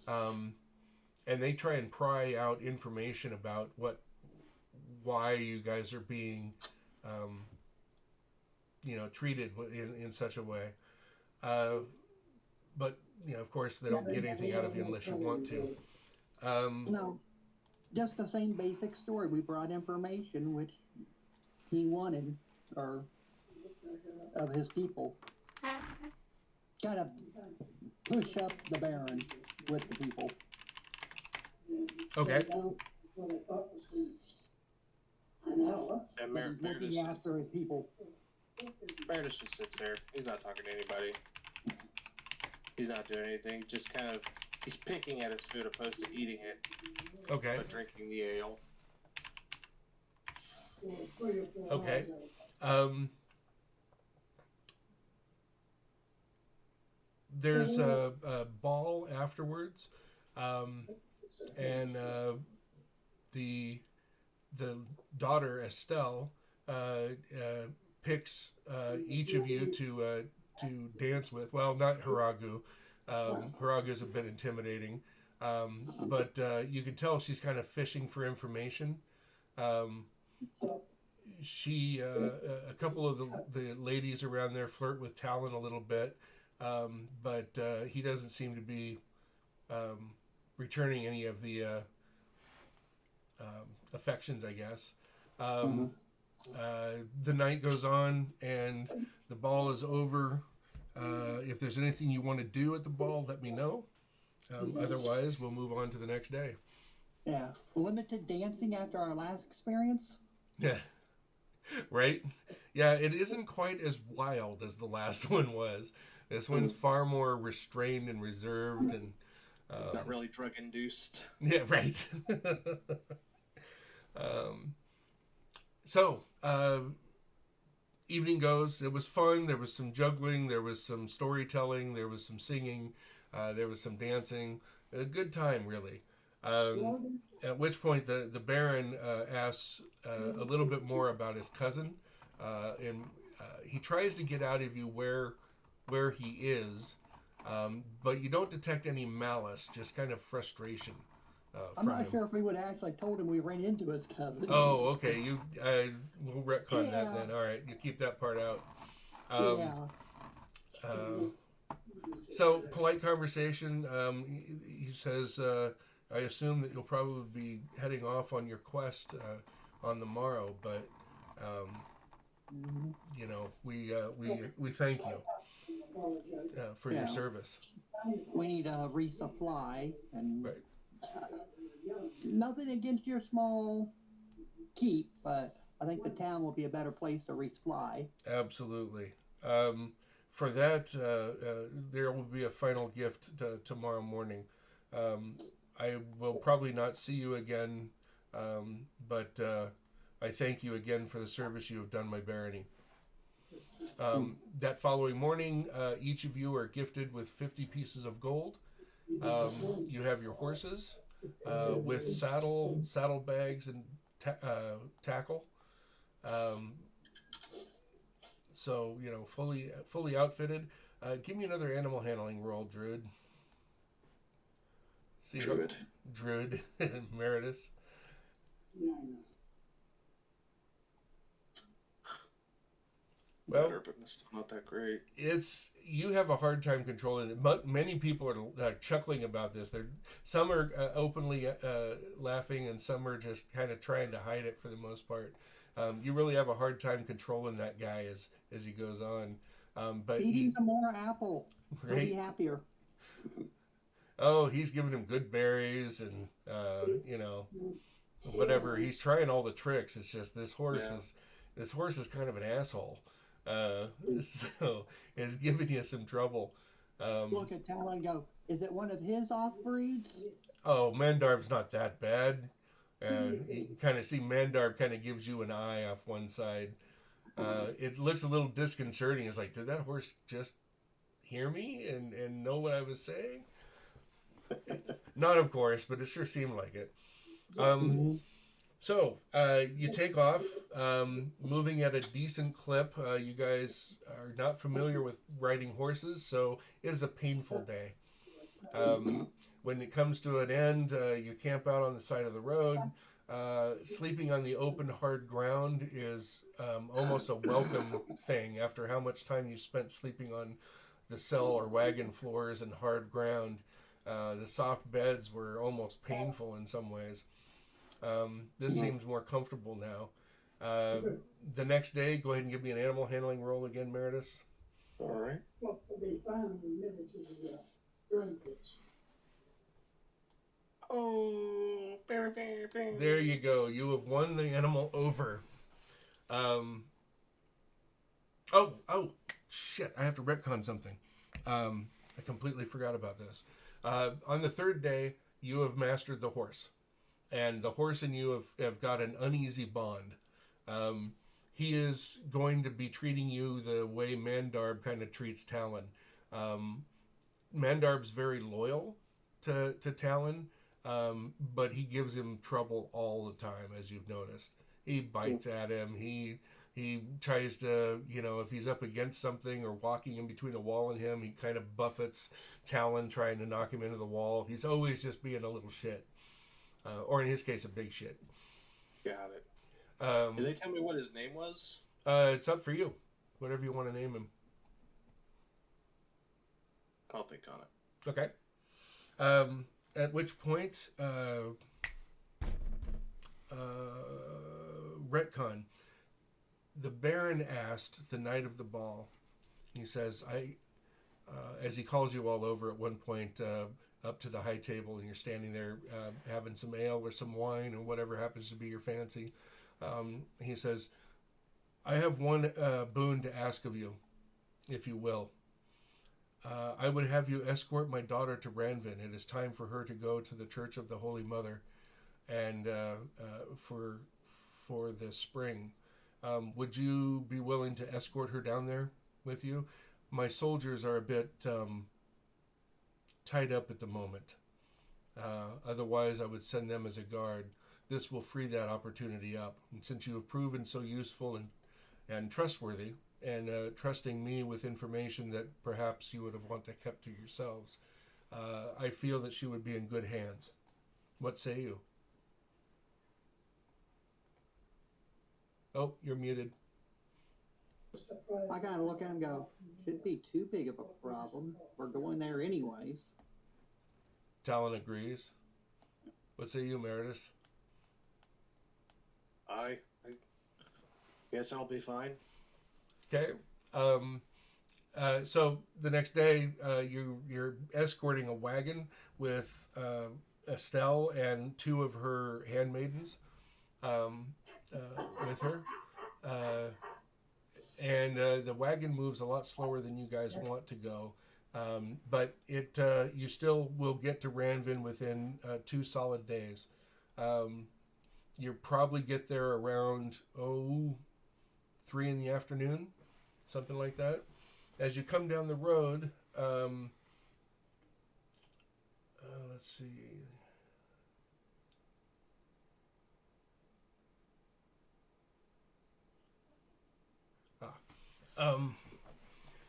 and they try and pry out information about why you guys are being, treated in such a way. But of course, they don't get anything out of you unless you want to. No, just the same basic story. We brought information which he wanted, or of his people. Kind of push up the Baron with the people. Okay. And He's looking after his people. Meredith just sits there. He's not talking to anybody. He's not doing anything. Just kind of, he's picking at his food opposed to eating it. Okay. But drinking the ale. Okay. There's a ball afterwards, and the daughter Estelle picks each of you to dance with. Well, not Haragu. Haragu's a bit intimidating, but you can tell she's kind of fishing for information. She a couple of the ladies around there flirt with Talon a little bit, but he doesn't seem to be returning any of the affections, I guess. The night goes on and the ball is over. If there's anything you want to do at the ball, let me know. Otherwise, we'll move on to the next day. Yeah. Limited dancing after our last experience? Yeah. Right? Yeah, it isn't quite as wild as the last one was. This one's far more restrained and reserved and Not really drug induced. yeah, right. So, evening goes. It was fun. There was some juggling. There was some storytelling. There was some singing. There was some dancing. A good time, really. At which point, the Baron asks a little bit more about his cousin, and he tries to get out of you where he is, but you don't detect any malice, just kind of frustration. I'm not sure if we would have actually told him we ran into his cousin. Oh, okay. We'll retcon that then. All right, you keep that part out. So polite conversation. He says, "I assume that you'll probably be heading off on your quest on the morrow, but we thank you for your service. We need a resupply and." Right. Nothing against your small keep, but I think the town will be a better place to resupply. Absolutely. For that, there will be a final gift tomorrow morning. I will probably not see you again, but I thank you again for the service you have done my barony. That following morning, each of you are gifted with 50 pieces of gold. You have your horses with saddlebags and tackle. So fully outfitted. Give me another animal handling roll, Druid. See Druid and Meredith. Well, Better, but it's still not that great. You have a hard time controlling it. Many people are chuckling about this. Some are openly laughing, and some are just kind of trying to hide it for the most part. You really have a hard time controlling that guy as he goes on. But Feed him some more apple. He'll be right? happier. Oh, he's giving him good berries and whatever. He's trying all the tricks. It's just this horse is kind of an asshole. So it's giving you some trouble. Look at Talon and go, is it one of his off breeds? Oh, Mandarb's not that bad. You can kind of see Mandarb kind of gives you an eye off one side. It looks a little disconcerting. It's like, did that horse just hear me and know what I was saying? Not, of course, but it sure seemed like it. So you take off, moving at a decent clip. You guys are not familiar with riding horses, so it is a painful day. When it comes to an end, you camp out on the side of the road. Sleeping on the open, hard ground is almost a welcome thing after how much time you spent sleeping on the cell or wagon floors and hard ground. The soft beds were almost painful in some ways. This seems more comfortable now. The next day, go ahead and give me an animal handling roll again, Meredith. All right. Well, they finally admitted to the drunkenness. Oh, There you go. You have won the animal over. Oh, shit. I have to retcon something. I completely forgot about this. On the third day, you have mastered the horse. And the horse and you have got an uneasy bond. He is going to be treating you the way Mandarb kind of treats Talon. Mandarb's very loyal to Talon, but he gives him trouble all the time, as you've noticed. He bites at him. He tries to, if he's up against something or walking in between a wall and him, he kind of buffets Talon, trying to knock him into the wall. He's always just being a little shit. Or in his case, a big shit. Got it. Did they tell me what his name was? It's up for you. Whatever you want to name him. I'll think on it. Okay. At which point, retcon. The Baron asked the night of the ball. He says, as he calls you all over at one point, up to the high table, and you're standing there having some ale or some wine or whatever happens to be your fancy. He says, I have one boon to ask of you, if you will. I would have you escort my daughter to Ranvin. It is time for her to go to the Church of the Holy Mother, and for the spring. Would you be willing to escort her down there with you? My soldiers are a bit tied up at the moment. Otherwise, I would send them as a guard. This will free that opportunity up. And since you have proven so useful and trustworthy, and trusting me with information that perhaps you would have wanted kept to yourselves, I feel that she would be in good hands. What say you? Oh, you're muted. I kind of look at him and go, shouldn't be too big of a problem. We're going there anyways. Talon agrees. What say you, Meredith? I guess I'll be fine. Okay. So the next day, you're escorting a wagon with Estelle and two of her handmaidens with her. And the wagon moves a lot slower than you guys want to go. But you still will get to Ranvin within 2 solid days. You'll probably get there around 3 in the afternoon, something like that. As you come down the road, let's see.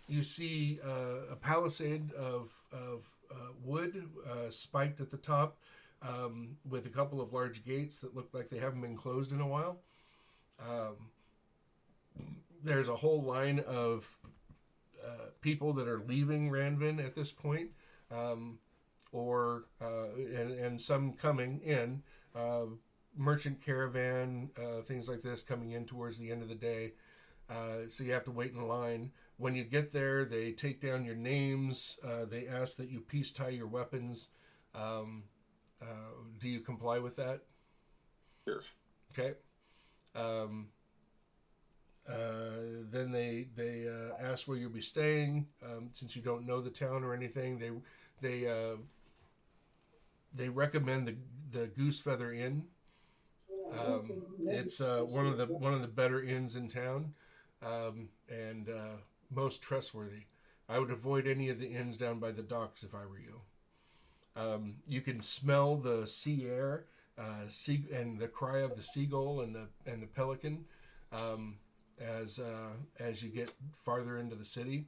You see a palisade of wood spiked at the top, with a couple of large gates that look like they haven't been closed in a while. There's a whole line of people that are leaving Ranvin at this point, and some coming in. Merchant caravan, things like this coming in towards the end of the day. So you have to wait in line. When you get there, they take down your names. They ask that you peace tie your weapons. Do you comply with that? Sure. Okay. Then they ask where you'll be staying. Since you don't know the town or anything, they recommend the Goose Feather Inn. It's one of the better inns in town, and most trustworthy. I would avoid any of the inns down by the docks if I were you. You can smell the sea air, and the cry of the seagull and the pelican as you get farther into the city.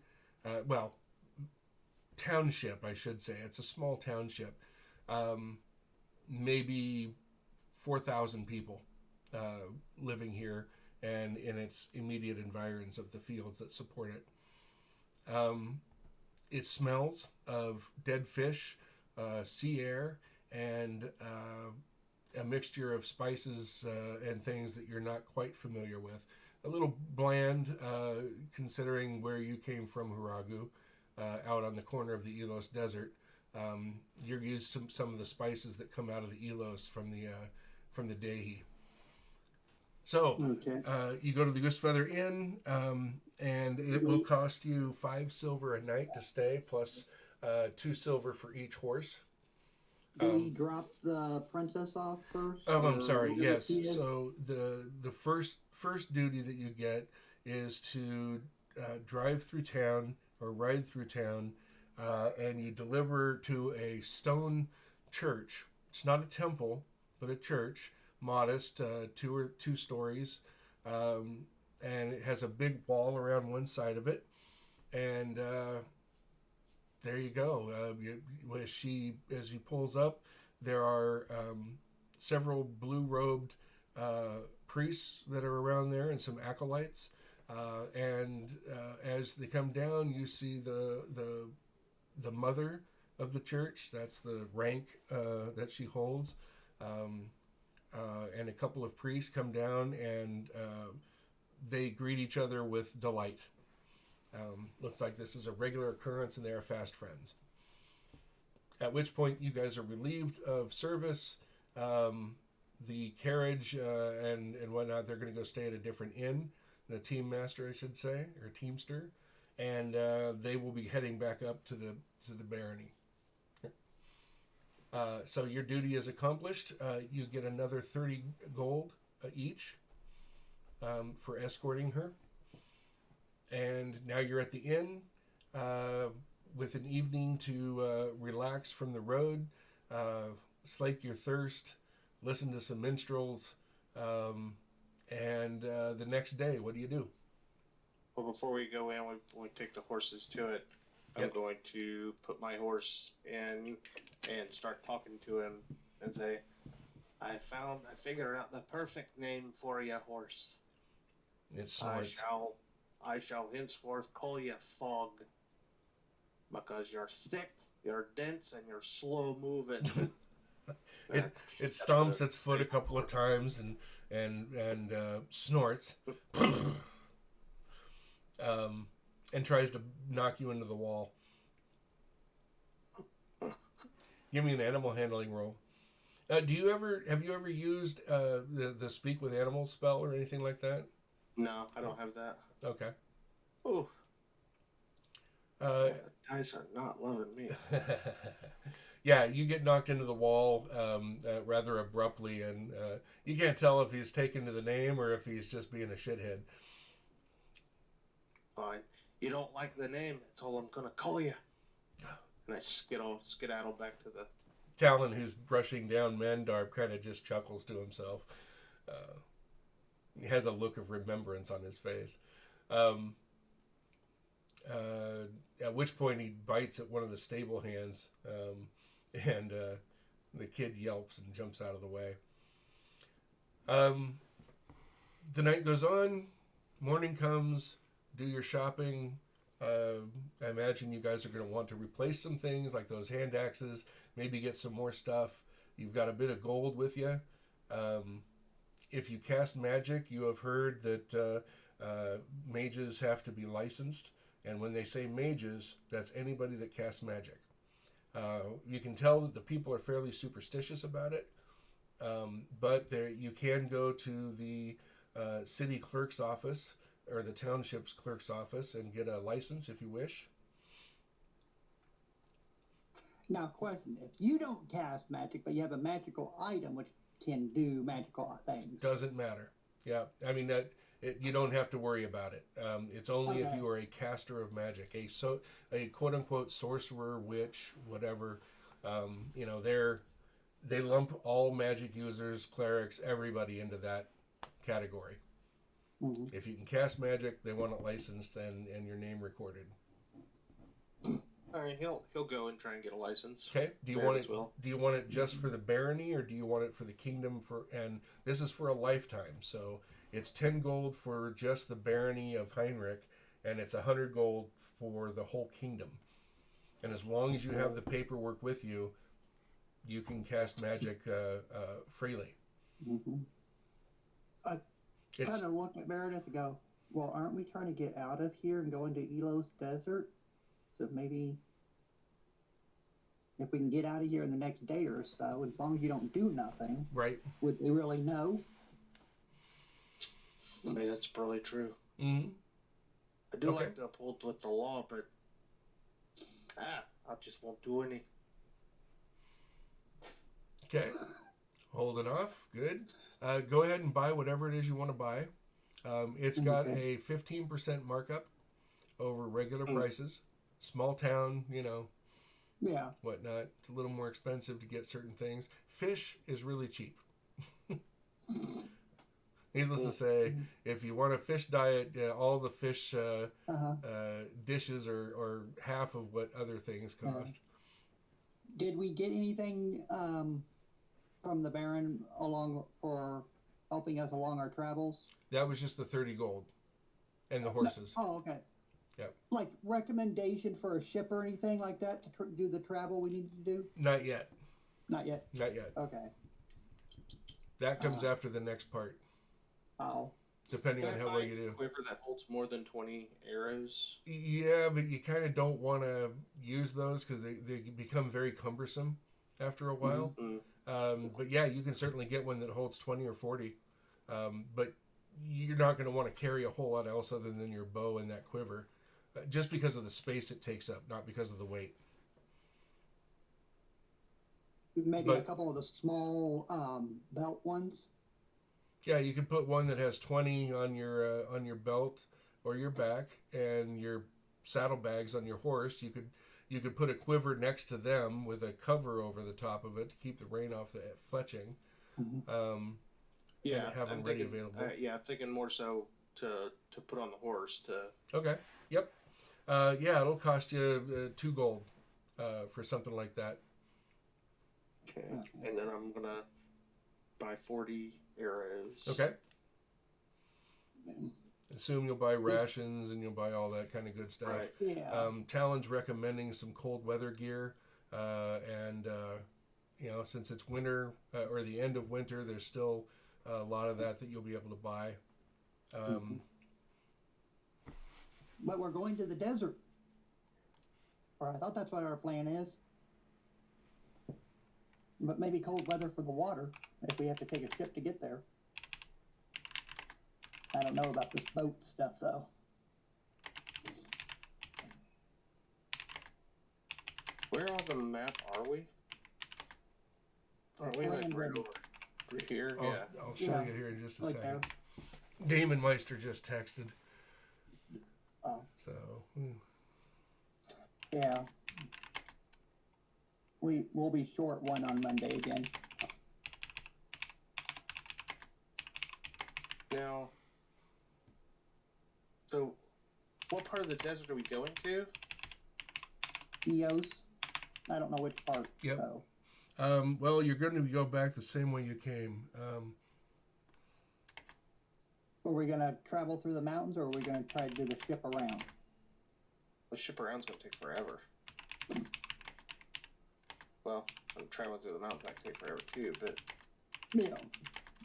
Township, I should say. It's a small township. Maybe 4,000 people living here and in its immediate environs of the fields that support it. It smells of dead fish, sea air, and a mixture of spices and things that you're not quite familiar with. A little bland, considering where you came from, Huragu, out on the corner of the Elos Desert. You're used to some of the spices that come out of the Elos from the Dehi. So you go to the Goose Feather Inn, and it will cost you 5 silver a night to stay, plus 2 silver for each horse. Do we drop the princess off first? Oh, I'm sorry. Yes. So the first duty that you get is to drive through town or ride through town, and you deliver to a stone church. It's not a temple, but a church, modest, 2 stories, and it has a big wall around one side of it, and there you go. As she pulls up, there are several blue-robed priests that are around there and some acolytes. And as they come down, you see the mother of the church. That's the rank that she holds. And a couple of priests come down, and they greet each other with delight. Looks like this is a regular occurrence, and they are fast friends. At which point, you guys are relieved of service. The carriage and whatnot, they're going to go stay at a different inn. The team master, I should say, or teamster, and they will be heading back up to the barony. So your duty is accomplished. You get another 30 gold each for escorting her. And now you're at the inn with an evening to relax from the road, slake your thirst, listen to some minstrels, and the next day, what do you do? Well, before we go in, we take the horses to it. I'm going to put my horse in and start talking to him and say, I figured out the perfect name for you, horse. It's swords. I shall henceforth call you Fog, because you're thick, you're dense, and you're slow moving. It stomps its foot a couple of times and snorts, and tries to knock you into the wall. Give me an animal handling roll. Have you ever used the speak with animals spell or anything like that? No, I don't have that. Okay. Oh. The dice are not loving me. Yeah, you get knocked into the wall rather abruptly, and you can't tell if he's taken to the name or if he's just being a shithead. Fine. You don't like the name, that's all I'm gonna call you. And I skedaddle back to the... Talon, who's brushing down Mandarb, kind of just chuckles to himself. He has a look of remembrance on his face. At which point he bites at one of the stable hands, and the kid yelps and jumps out of the way. The night goes on. Morning comes. Do your shopping. I imagine you guys are going to want to replace some things like those hand axes. Maybe get some more stuff. You've got a bit of gold with you. If you cast magic, you have heard that mages have to be licensed, And when they say mages, that's anybody that casts magic. You can tell that the people are fairly superstitious about it, but you can go to the city clerk's office or the township's clerk's office and get a license if you wish. Now, question: if you don't cast magic, but you have a magical item which can do magical things, Doesn't matter. Yeah, I mean you don't have to worry about it. It's only if Okay. you are a caster of magic, a quote unquote sorcerer, witch, whatever. They lump all magic users, clerics, everybody into that category. Mhm. If you can cast magic, they want it licensed and your name recorded. All right, he'll go and try and get a license. Okay. Do you want it just for the barony, or do you want it for the kingdom? And this is for a lifetime, so it's 10 gold for just the barony of Heinrich, and it's 100 gold for the whole kingdom. And as long as you have the paperwork with you, you can cast magic freely. Mm-hmm. I kind of look at Meredith and go, well, aren't we trying to get out of here and go into Elos Desert? So maybe if we can get out of here in the next day or so, as long as you don't do nothing, Right. would they really know? I mean, that's probably true. Mm-hmm. I do Okay. like to uphold with the law, but I just won't do any. Okay. Holding off. Good. Go ahead and buy whatever it is you want to buy. It's got a 15% markup over regular prices. Small town, Yeah. whatnot. It's a little more expensive to get certain things. Fish is really cheap. Needless to say, if you want a fish diet, all the fish dishes are half of what other things cost. Did we get anything from the Baron for helping us along our travels? That was just the 30 gold and the horses. Oh, okay. Yep. Like recommendation for a ship or anything like that to do the travel we need to do? Not yet. Not yet. Not yet. Okay. That comes after the next part. Oh. Depending on how well you do. A quiver that holds more than 20 arrows. Yeah, but you kind of don't want to use those because they become very cumbersome after a while. Mm-hmm. But yeah, you can certainly get one that holds 20 or 40. But you're not going to want to carry a whole lot else other than your bow and that quiver. Just because of the space it takes up, not because of the weight. Maybe a couple of the small belt ones. Yeah, you could put one that has 20 on your belt or your back, and your saddlebags on your horse. You could put a quiver next to them with a cover over the top of it to keep the rain off the fletching. Mm-hmm. Yeah, and have them ready available. I'm thinking more so to put on the horse to. Okay. Yep. Yeah, it'll cost you 2 gold for something like that. Okay. And then I'm gonna buy 40 arrows. Okay. Assume you'll buy rations and you'll buy all that kind of good stuff. Right. Yeah. Talon's recommending some cold weather gear, and since it's winter or the end of winter, there's still a lot of that you'll be able to buy. But we're going to the desert. Or I thought that's what our plan is. But maybe cold weather for the water if we have to take a ship to get there. I don't know about this boat stuff though. Where on the map are we? Aren't we like right over here? I'll show you here in just a Right second. Damon Meister just texted. Oh. So. Yeah. We'll be short one on Monday again. Now, so what part of the desert are we going to? Eos. I don't know which part. Yep. So. Well, you're going to go back the same way you came. Are we going to travel through the mountains, or are we going to try to do the ship around? The ship around's going to take forever. Well, I'm traveling through the mountains, that can take forever too, but... Yeah.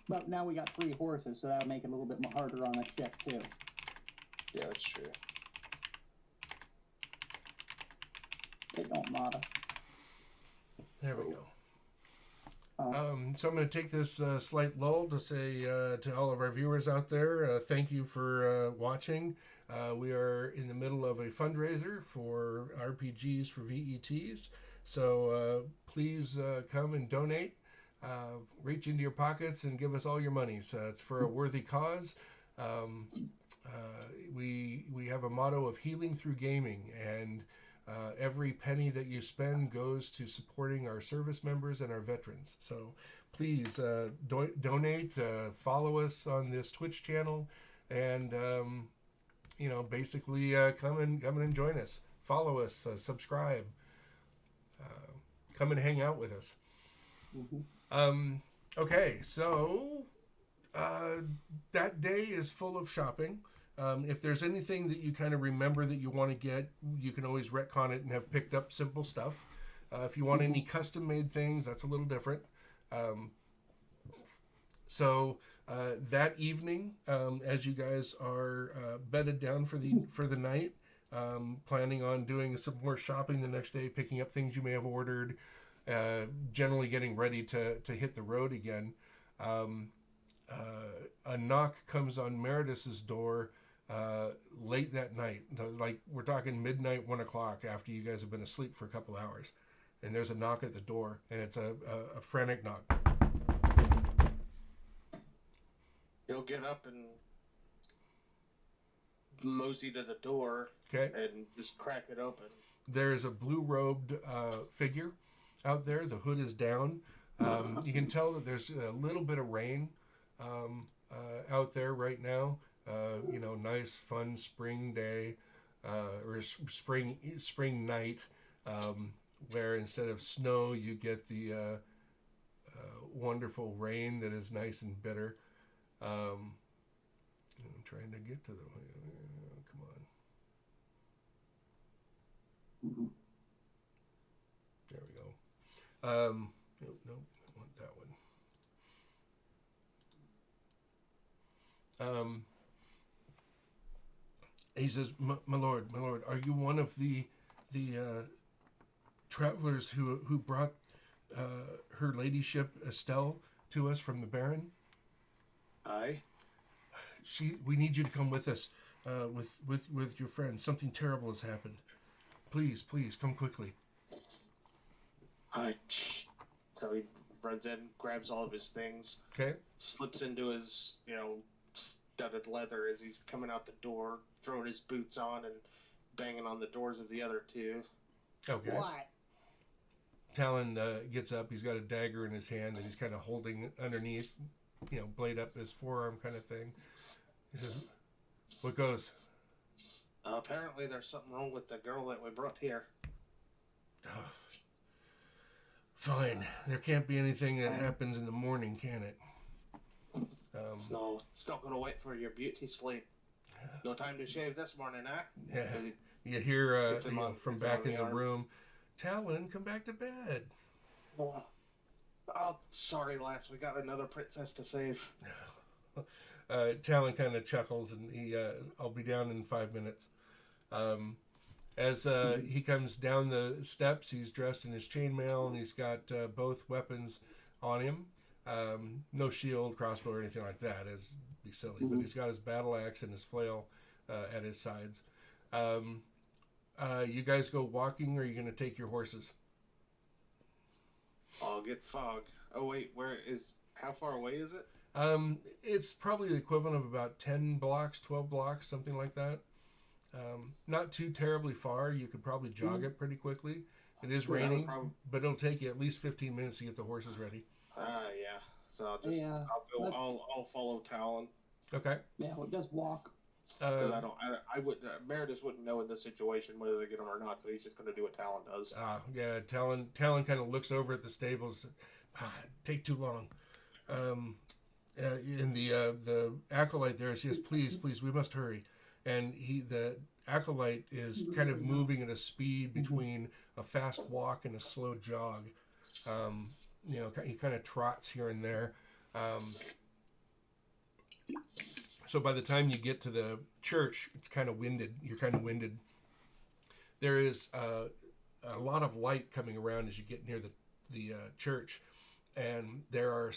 But now we got 3 horses, so that'll make it a little bit more harder on the ship, too. Yeah, that's true. It don't matter. There we go. Uh, So I'm going to take this slight lull to say to all of our viewers out there, thank you for watching. We are in the middle of a fundraiser for RPGs4VETs. So please come and donate. Reach into your pockets and give us all your money. So it's for a worthy cause. We have a motto of healing through gaming, and every penny that you spend goes to supporting our service members and our veterans. So please donate, follow us on this Twitch channel, and basically come and join us. Follow us, subscribe, come and hang out with us. Okay, so that day is full of shopping. If there's anything that you kind of remember that you want to get, you can always retcon it and have picked up simple stuff. If you want any custom made things, that's a little different. So that evening, as you guys are bedded down for the night, planning on doing some more shopping the next day, picking up things you may have ordered, generally getting ready to hit the road again. A knock comes on Meredith's door late that night. Like, we're talking midnight, 1 o'clock, after you guys have been asleep for a couple hours. And there's a knock at the door, and it's a frantic knock. He'll get up and mosey to the door, Okay. and just crack it open. There is a blue-robed figure out there. The hood is down. You can tell that there's a little bit of rain out there right now. Nice, fun spring day, or spring night, where instead of snow you get the wonderful rain that is nice and bitter. I'm trying to get to the come on. There we go. Nope, I want that one. He says, my lord, are you one of the travelers who brought her ladyship Estelle to us from the Baron? Aye. We need you to come with us, with your friends. Something terrible has happened. Please, come quickly. Aye. So he runs in, grabs all of his things, Okay. slips into his, studded leather as he's coming out the door, throwing his boots on and banging on the doors of the other two. Okay. what? Talon gets up. He's got a dagger in his hand that he's kind of holding underneath, blade up his forearm kind of thing. He says, what goes? Apparently there's something wrong with the girl that we brought here. Oh, fine. There can't be anything that happens in the morning, can it? No, it's not going to wait for your beauty sleep. No time to shave this morning, eh? Yeah. You hear Gets him on- from gets him back on in the the arm. room, Talon, come back to bed. Oh, sorry, lass. We got another princess to save. Talon kind of chuckles, and I'll be down in 5 minutes. As he comes down the steps, he's dressed in his chainmail, and he's got both weapons on him. No shield, crossbow, or anything like that. It'd be silly. But he's got his battle axe and his flail at his sides. You guys go walking, or are you going to take your horses? I'll get Fog. Oh, wait, how far away is it? It's probably the equivalent of about 10 blocks, 12 blocks, something like that. Not too terribly far. You could probably jog it pretty quickly. It is Yeah, raining, prob- but it'll take you at least 15 minutes to get the horses ready. Yeah. So Yeah. I'll follow Talon. Okay. Yeah, we'll just walk. 'Cause I would, Meredith wouldn't know in this situation whether they get him or not, so he's just going to do what Talon does. Yeah, Talon kind of looks over at the stables. Take too long. And the acolyte there says, please, we must hurry. And the acolyte is kind of moving at a speed between a fast walk and a slow jog. He kind of trots here and there. So by the time you get to the church, it's kind of winded. You're kind of winded. There is a lot of light coming around as you get near the church, and there are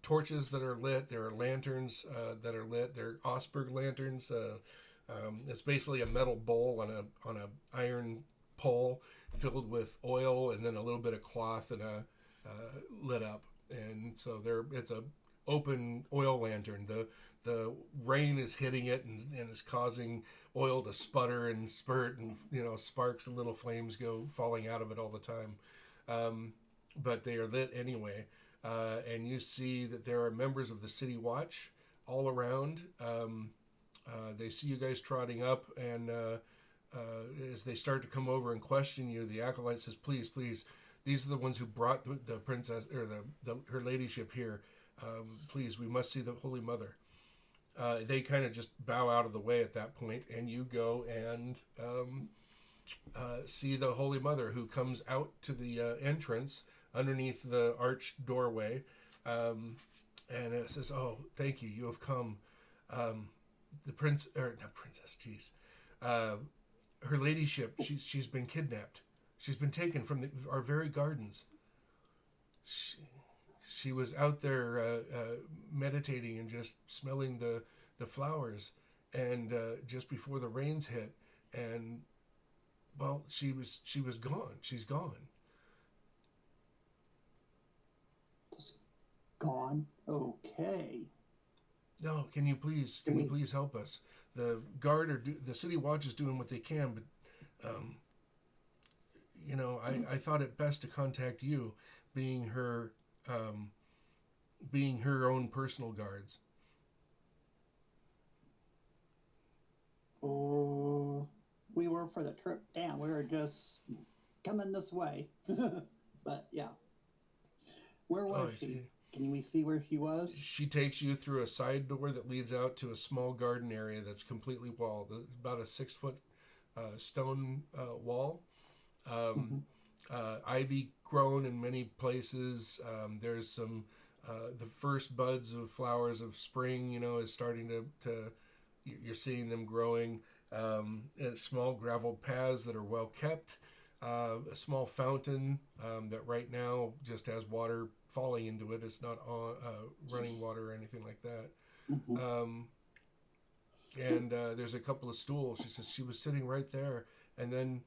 torches that are lit. There are lanterns that are lit. They're Augsburg lanterns. It's basically a metal bowl on a iron pole filled with oil, and then a little bit of cloth and lit up. And so it's a open oil lantern. The rain is hitting it and is causing oil to sputter and spurt, and sparks and little flames go falling out of it all the time. But they are lit anyway. And you see that there are members of the City Watch all around. They see you guys trotting up, and as they start to come over and question you, the acolyte says, "Please, please, these are the ones who brought the princess or her ladyship here. Please, we must see the Holy Mother." They kind of just bow out of the way at that point, and you go and see the Holy Mother, who comes out to the entrance underneath the arched doorway, and it says, "Oh, thank you, you have come. The not princess, jeez. Her ladyship, she's been kidnapped. She's been taken from our very gardens. She was out there meditating and just smelling the flowers, and just before the rains hit, and well, she was gone. She's gone." Gone. Okay. "No, can you please help us? The the City Watch is doing what they can, but I thought it best to contact you, being her own personal guards." Oh, we were for the trip down. We were just coming this way. But yeah. Where was I she? see. Can we see where she was? She takes you through a side door that leads out to a small garden area that's completely walled, about a 6-foot stone wall. Ivy grown in many places. There's some the first buds of flowers of spring, is starting to you're seeing them growing. Small gravel paths that are well kept. A small fountain that right now just has water falling into it. It's not running water or anything like that. And there's a couple of stools. She says she was sitting right there. And then,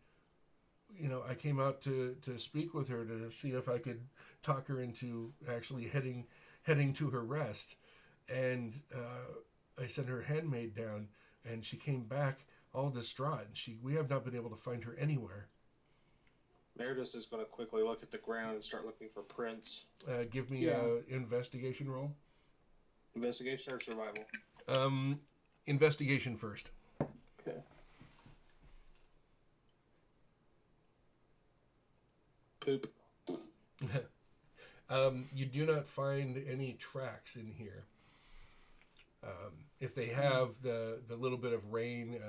I came out to speak with her to see if I could talk her into actually heading to her rest. And I sent her handmaid down, and she came back all distraught. And we have not been able to find her anywhere. Meredith is going to quickly look at the ground and start looking for prints. Give me a investigation roll. Investigation or survival? Investigation first. Okay. Poop. You do not find any tracks in here. If they have the little bit of rain,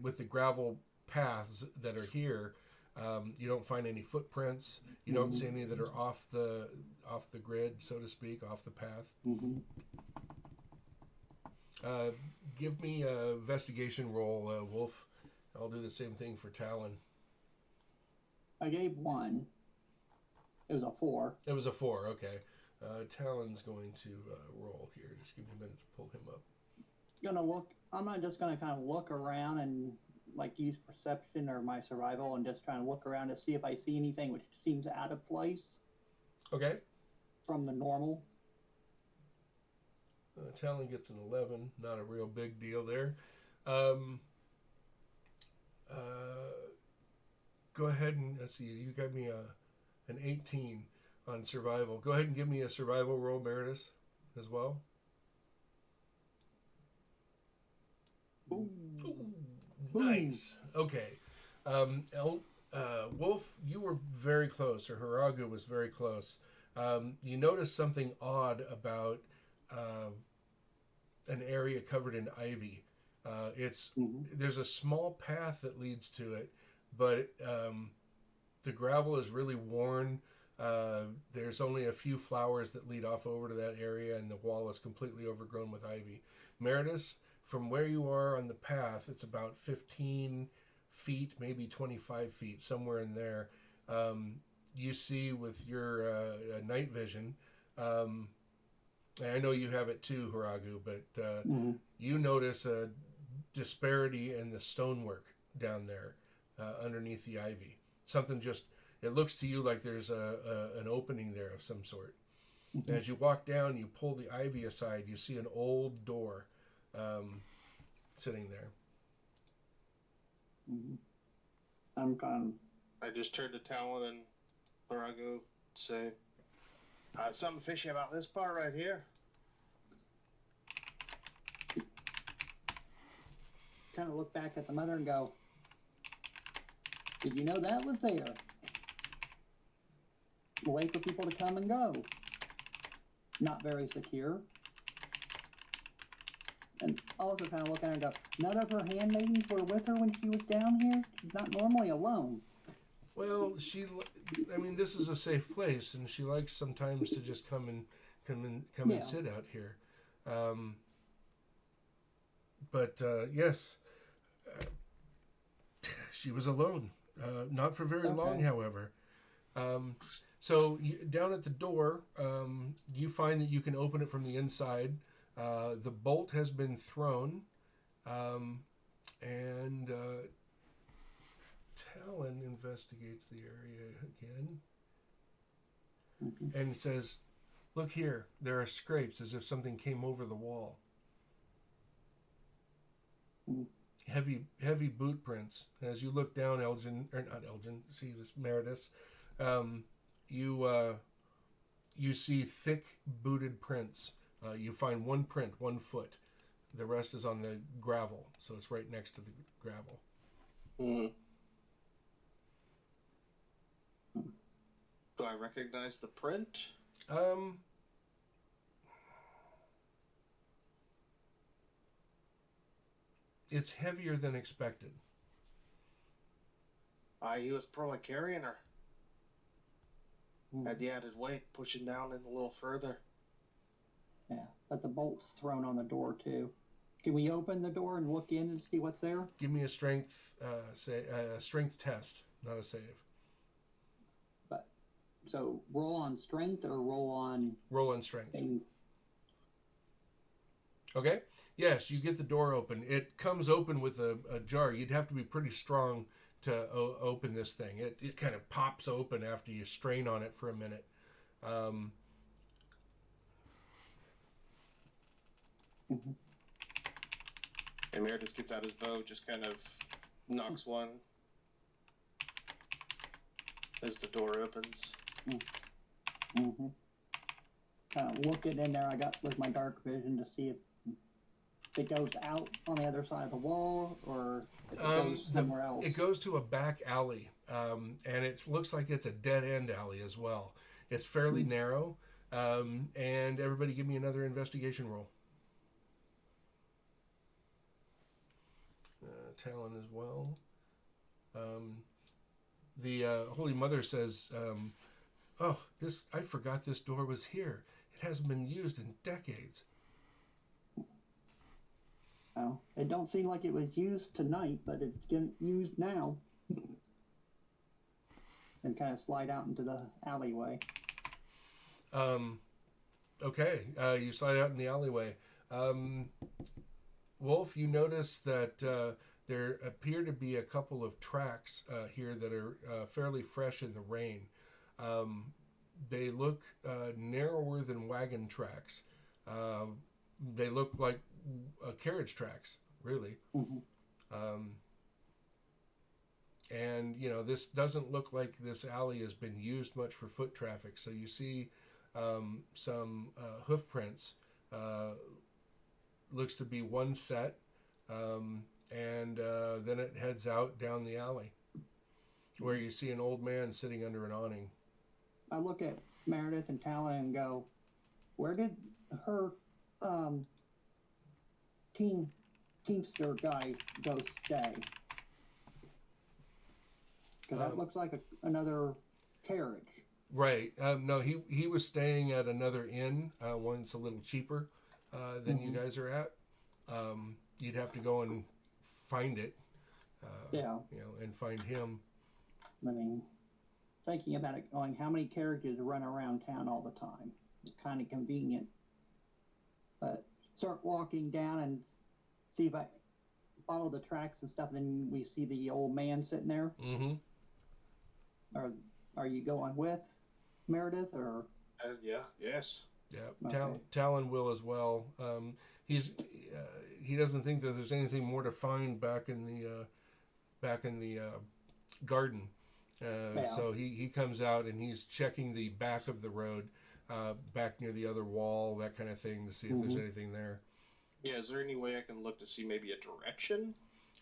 with the gravel paths that are here, you don't find any footprints. You don't see any that are off the grid, so to speak, off the path. Give me a investigation roll, Wolf. I'll do the same thing for Talon. I gave 1. It was a 4. It was a 4, okay. Talon's going to roll here. Just give me a minute to pull him up. I'm not just gonna kind of look around and use perception or my survival and just trying to look around to see if I see anything which seems out of place. Okay. From the normal. Talon gets an 11. Not a real big deal there. Go ahead and let's see. You got me an 18 on survival. Go ahead and give me a survival roll, Meredith, as well. Ooh. Nice. Okay. Wolf, you were very close, or Haragu was very close. You noticed something odd about an area covered in ivy. There's a small path that leads to it, but the gravel is really worn. There's only a few flowers that lead off over to that area, and the wall is completely overgrown with ivy. Meredith, from where you are on the path, it's about 15 feet, maybe 25 feet, somewhere in there. You see with your night vision, and I know you have it too, Hiragu, but you notice a disparity in the stonework down there underneath the ivy. Something just, it looks to you like there's an opening there of some sort. And as you walk down, you pull the ivy aside, you see an old door sitting there. I'm kind I just turned to Talon and Larago, say, something fishy about this part right here. of look back at the mother and go, did you know that was there? A way for people to come and go. Not very secure. And also kind of look at her and go, none of her handmaidens were with her when she was down here? She's not normally alone. Well, this is a safe place, and she likes sometimes to just come and sit out here. Yes, she was alone. Not for very long, however. So down at the door, you find that you can open it from the inside. The bolt has been thrown, and Talon investigates the area again and says, look here, there are scrapes as if something came over the wall. Heavy boot prints. As you look down, Meredith, you see thick booted prints. You find one print, 1 foot. The rest is on the gravel, so it's right next to the gravel. Do I recognize the print? It's heavier than expected. He was probably carrying her. Had the added weight, pushing down in a little further. Yeah, but the bolt's thrown on the door too. Can we open the door and look in and see what's there? Give me a strength strength test, not a save. So roll on strength or roll on strength. thing? Okay. Yes, you get the door open. It comes open with a jar. You'd have to be pretty strong to open this thing. It kind of pops open after you strain on it for a minute. And Meredith gets out his bow, just kind of knocks one as the door opens. Kind of looking in there, I got with my dark vision to see if it goes out on the other side of the wall or if it goes somewhere else. It goes to a back alley, and it looks like it's a dead-end alley as well. It's fairly narrow, and everybody give me another investigation roll. Talon as well. The Holy Mother says, I forgot this door was here. It hasn't been used in decades. Well, it don't seem like it was used tonight, but it's getting used now. And kind of slide out into the alleyway. Okay, you slide out in the alleyway. Wolf, you notice that there appear to be a couple of tracks here that are fairly fresh in the rain. They look narrower than wagon tracks. They look like carriage tracks, really. And, this doesn't look like this alley has been used much for foot traffic. So you see some hoof prints. Looks to be one set. And then it heads out down the alley where you see an old man sitting under an awning. I look at Meredith and Talon and go, where did her teamster guy go stay? Because that looks like another carriage. Right. No, he was staying at another inn, one that's a little cheaper than you guys are at. You'd have to go and find it. Yeah. And find him. I mean, thinking about it, going, how many carriages run around town all the time? It's kind of convenient. But start walking down and see if I follow the tracks and stuff. Then we see the old man sitting there. Mm-hmm. Are you going with Meredith or? Yes. Yeah, Okay. Talon will as well. He doesn't think that there's anything more to find back in the garden. So he comes out and he's checking the back of the road, back near the other wall, that kind of thing, to see if there's anything there. Yeah, is there any way I can look to see maybe a direction?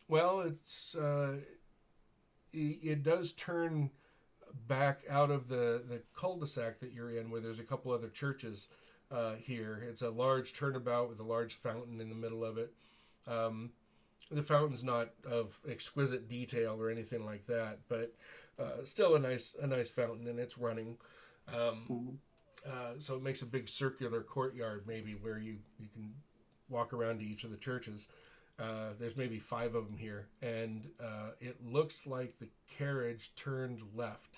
Well, it does turn back out of the cul-de-sac that you're in, where there's a couple other churches here. It's a large turnabout with a large fountain in the middle of it. The fountain's not of exquisite detail or anything like that, but still a nice fountain, and it's running. So it makes a big circular courtyard, maybe, where you can walk around to each of the churches. There's maybe 5 of them here, and it looks like the carriage turned left.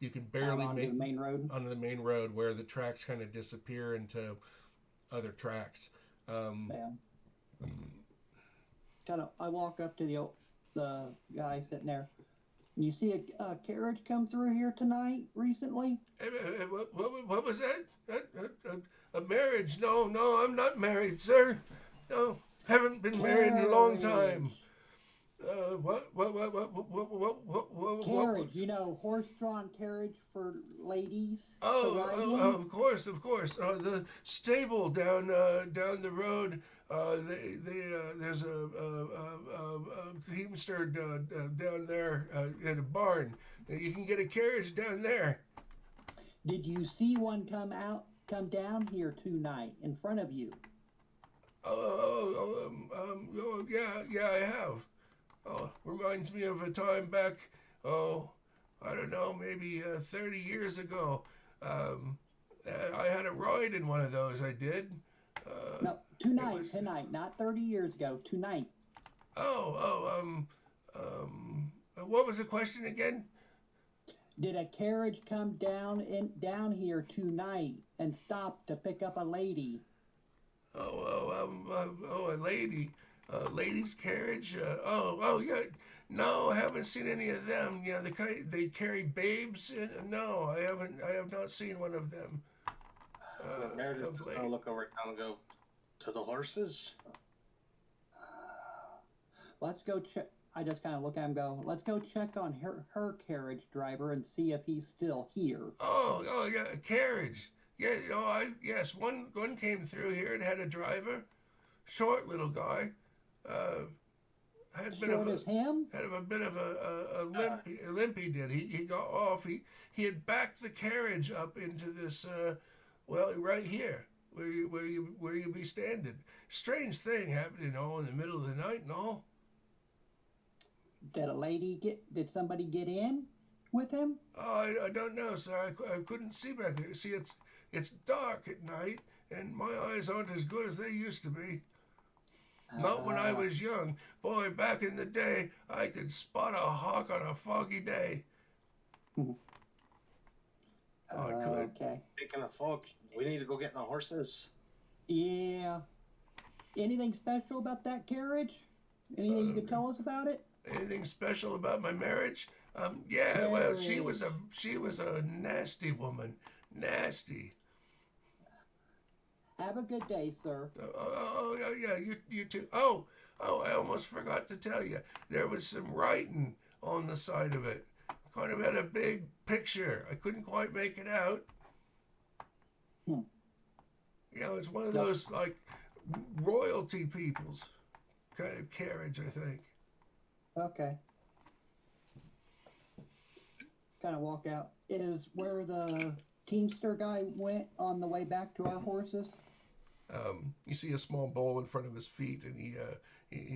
You can barely make the main road. onto the main road, where the tracks kind of disappear into other tracks. I walk up to the guy sitting there. You see a carriage come through here tonight recently? What was that? A marriage? No, I'm not married, sir. No, haven't been married in a long time. What? Carriage, horse-drawn carriage for ladies. Of course. The stable down the road. There's a teamster down there in a barn. You can get a carriage down there. Did you see one come down here tonight in front of you? Yeah, I have. Reminds me of a time back, I don't know, maybe 30 years ago. I had a ride in one of those, I did. No, tonight, not 30 years ago, tonight. What was the question again? Did a carriage come down here tonight and stop to pick up a lady? A lady. Ladies' carriage? Yeah. No, I haven't seen any of them. Yeah, they carry babes. No, I have not seen one of them. Meredith, I'll look over at town and go, to the horses? Let's go check. I just kind of look at him and go, let's go check on her carriage driver and see if he's still here. Oh yeah, a carriage. Yeah, yes, one came through here and had a driver. Short little guy. Had a bit of a limp. He did. He got off. He had backed the carriage up into this. Right here, where you be standing. Strange thing happening all in the middle of the night and all. Did somebody get in with him? Oh, I don't know, sir. I couldn't see back there. See, it's dark at night, and my eyes aren't as good as they used to be. Not when I was young. Boy, back in the day, I could spot a hawk on a foggy day. I could. Okay. Speaking of fog, we need to go get in the horses. Yeah. Anything special about that carriage? Anything you could tell us about it? Anything special about my marriage? Yeah. Well, she was a nasty woman. Nasty. Have a good day, sir. Yeah, you too. Oh, I almost forgot to tell you. There was some writing on the side of it. Kind of had a big picture. I couldn't quite make it out. It's one of those, like, royalty people's kind of carriage, I think. Okay. Kind of walk out. It is where the teamster guy went on the way back to our horses. You see a small bowl in front of his feet, and he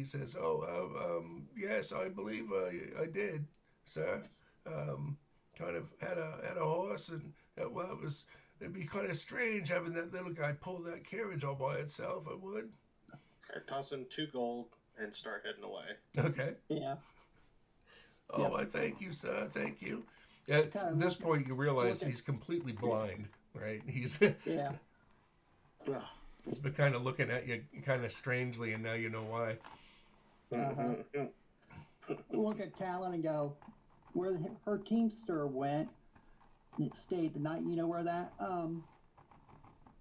says, yes, I believe I did, sir. Kind of had a horse, and it'd be kind of strange having that little guy pull that carriage all by itself. It would. I toss him 2 gold and start heading away. Okay. Yeah. Oh, Yep. I thank you, sir. Thank you. At Kinda this looking- point, you realize looking- he's completely blind, right? He's Yeah. Ugh. he's been kind of looking at you kind of strangely, and now you know why. Uh-huh. Look at Talon and go, where her teamster went, it stayed the night. You know where that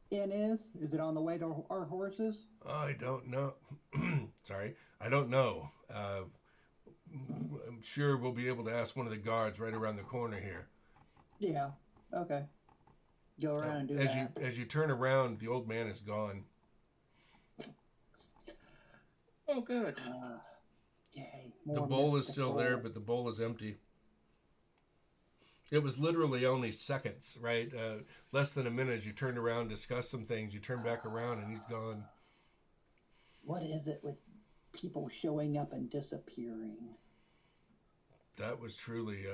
inn is? Is it on the way to our horses? I don't know. Sorry, I don't know. I'm sure we'll be able to ask one of the guards right around the corner here. Yeah. Okay. Go around and do that. As you turn around, the old man is gone. Oh, good. Yay. The More bowl is still mystical. there, but the bowl is empty. It was literally only seconds, right? Less than a minute. You turned around, discussed some things. You turn back around, and he's gone. What is it with people showing up and disappearing? That was truly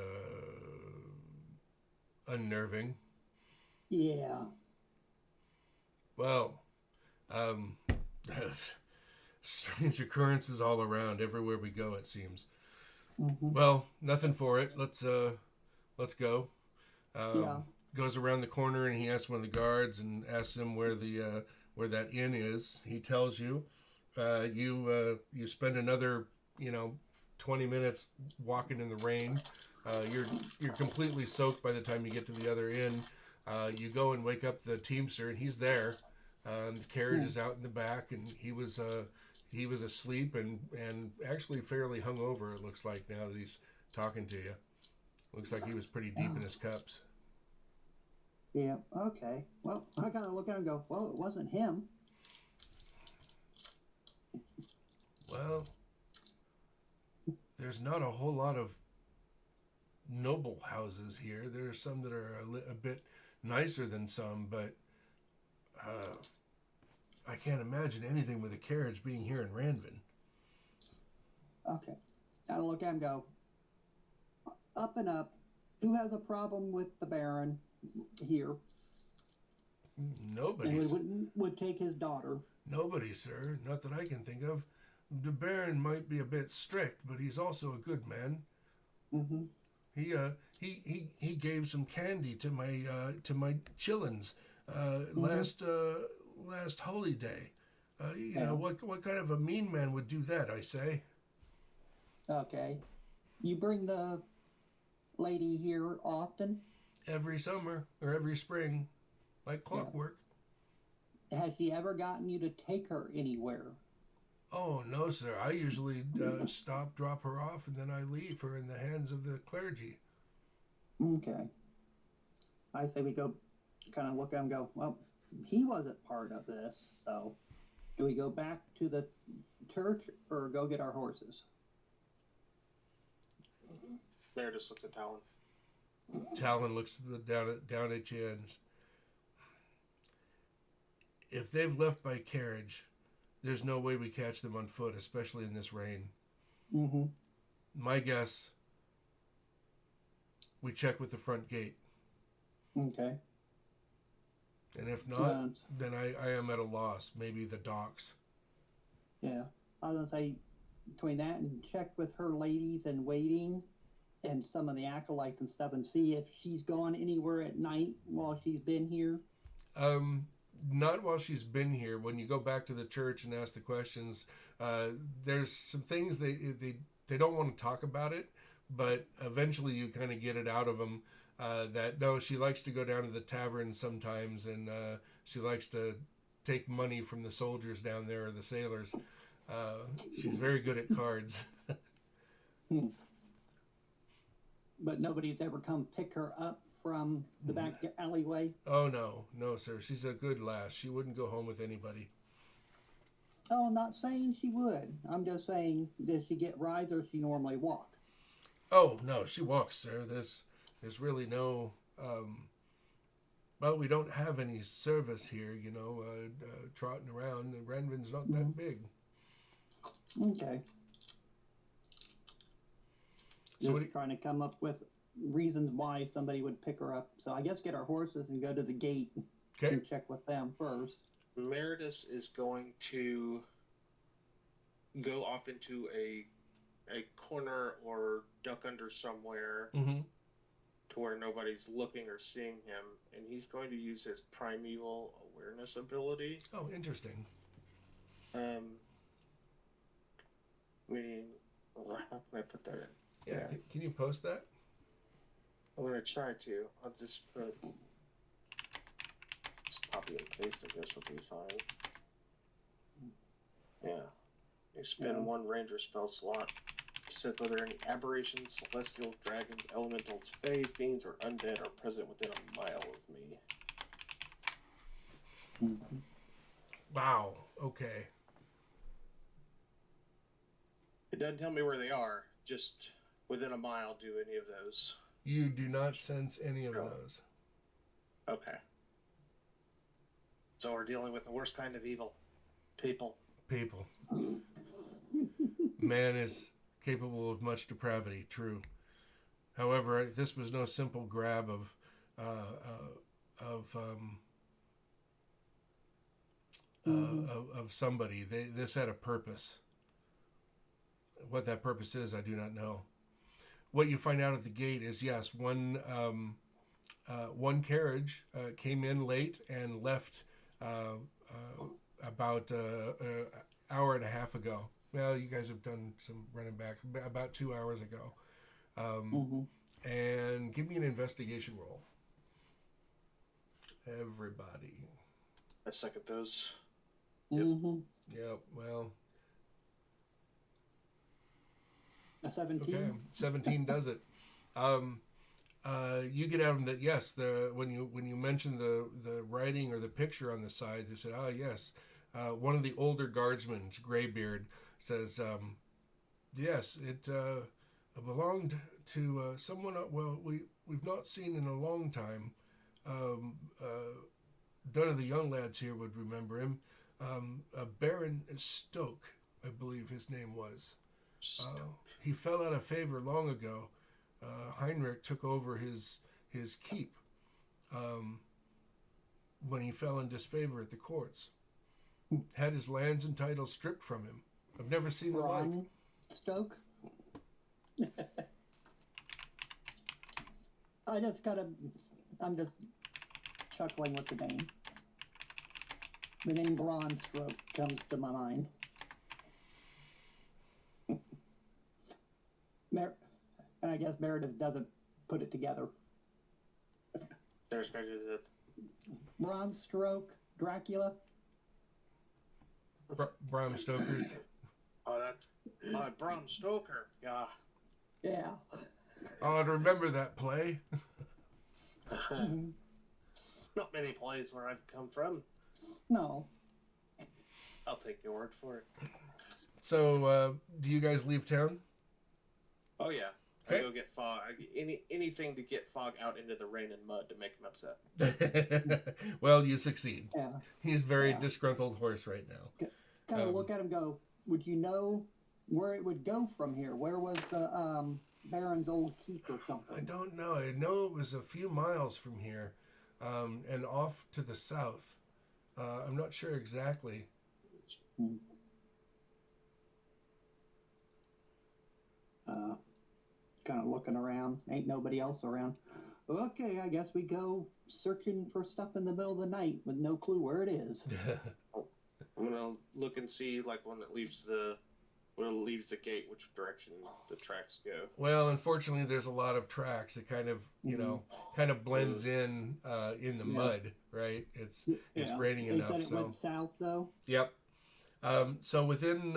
unnerving. Yeah. Well, strange occurrences all around, everywhere we go, it seems. Mm-hmm. Well, nothing for it. Let's go. Yeah. Goes around the corner and he asks one of the guards and asks him where that inn is. He tells you. You spend another 20 minutes walking in the rain. You're completely soaked by the time you get to the other inn. You go and wake up the teamster and he's there. The carriage is out in the back and he was asleep and actually fairly hungover. It looks like now that he's talking to you. Looks like he was pretty deep in his cups. Yeah. Okay. Well, I kind of look at him and go, well, it wasn't him. Well, there's not a whole lot of noble houses here. There are some that are a bit nicer than some, but I can't imagine anything with a carriage being here in Ranvin. Okay. I look at him and go, up and up. Who has a problem with the Baron here? Nobody, And would take his daughter. nobody, sir. Not that I can think of. The Baron might be a bit strict, but he's also a good man. Mm-hmm. He gave some candy to my chillins last holy day. What kind of a mean man would do that? I say. Okay. You bring the lady here often? Every summer or every spring, like clockwork. Has she ever gotten you to take her anywhere? Oh no, sir. I usually stop, drop her off, and then I leave her in the hands of the clergy. Okay. I say we go kind of look at him and go, well, he wasn't part of this, so do we go back to the church or go get our horses? Meredith looks at Talon. Talon looks down at you and if they've left by carriage, there's no way we catch them on foot, especially in this rain. Mm-hmm. My guess, we check with the front gate. Okay. And if not, then I am at a loss. Maybe the docks. Yeah. I was going to say, between that and check with her ladies and waiting and some of the acolytes and stuff and see if she's gone anywhere at night while she's been here. Not while she's been here. When you go back to the church and ask the questions, there's some things they don't want to talk about it, but eventually you kind of get it out of them that no, she likes to go down to the tavern sometimes, and she likes to take money from the soldiers down there or the sailors. She's very good at cards. But nobody's ever come pick her up from the back alleyway? Oh, no, sir. She's a good lass. She wouldn't go home with anybody. Oh, I'm not saying she would. I'm just saying, does she get rides or does she normally walk? Oh, no, she walks, sir. There's really no... well, we don't have any service here, trotting around. Ranvin's not that big. Okay. So Just trying to come up with reasons why somebody would pick her up. So I guess get our horses and go to the gate Okay. and check with them first. Meredith is going to go off into a corner or duck under somewhere Mm-hmm. to where nobody's looking or seeing him, and he's going to use his primeval awareness ability. Oh, interesting. I mean, how can I put that in? Yeah. Can you post that? I'm gonna try to. I'll just copy and paste. I guess will be fine. Yeah. You spend one ranger spell slot. Said whether any aberrations, celestial, dragons, elementals, fae, fiends, or undead are present within a mile of me. Mm-hmm. Wow. Okay. It doesn't tell me where they are. Just within a mile, do any of those. You do not sense any of those. Okay. So we're dealing with the worst kind of evil. People. Man is capable of much depravity, true. However, this was no simple grab of somebody. This had a purpose. What that purpose is, I do not know. What you find out at the gate is, yes, one carriage came in late and left about an hour and a half ago. Well, you guys have done some running back about 2 hours ago. And give me an investigation roll. Everybody. I second those. Mm-hmm. Yep, well. A 17. Okay, 17 does it. You get out of them that yes, when you mentioned the writing or the picture on the side, they said, "Ah, yes." One of the older guardsmen, Graybeard, says, "Yes, it belonged to someone. Well, we've not seen in a long time. None of the young lads here would remember him. Baron Stoke, I believe his name was. He fell out of favor long ago. Heinrich took over his keep when he fell in disfavor at the courts. Had his lands and titles stripped from him. I've never seen the like." Stoke. I'm just chuckling with the name. The name Bronze Stroke comes to my mind. And I guess Meredith doesn't put it together. There's Meredith. Bronze Stroke, Dracula. Bram Stoker's. Oh, that's Bram Stoker. Yeah. Yeah. Oh, I'd remember that play. Not many plays where I've come from. No. I'll take your word for it. So, do you guys leave town? Oh yeah. Okay. I go get fog. Anything to get fog out into the rain and mud to make him upset. Well, you succeed. Yeah. He's a very disgruntled horse right now. Kind of look at him, go. Would you know where it would go from here? Where was the Baron's old keep or something? I don't know. I know it was a few miles from here, and off to the south. I'm not sure exactly. Kind of looking around. Ain't nobody else around. Okay, I guess we go searching for stuff in the middle of the night with no clue where it is. I'm gonna look and see, like, when it leaves the gate, which direction the tracks go. Well, unfortunately, there's a lot of tracks. It kind of, kind of blends in the mud, right? It's raining enough. They said it went south, though? Yep. So within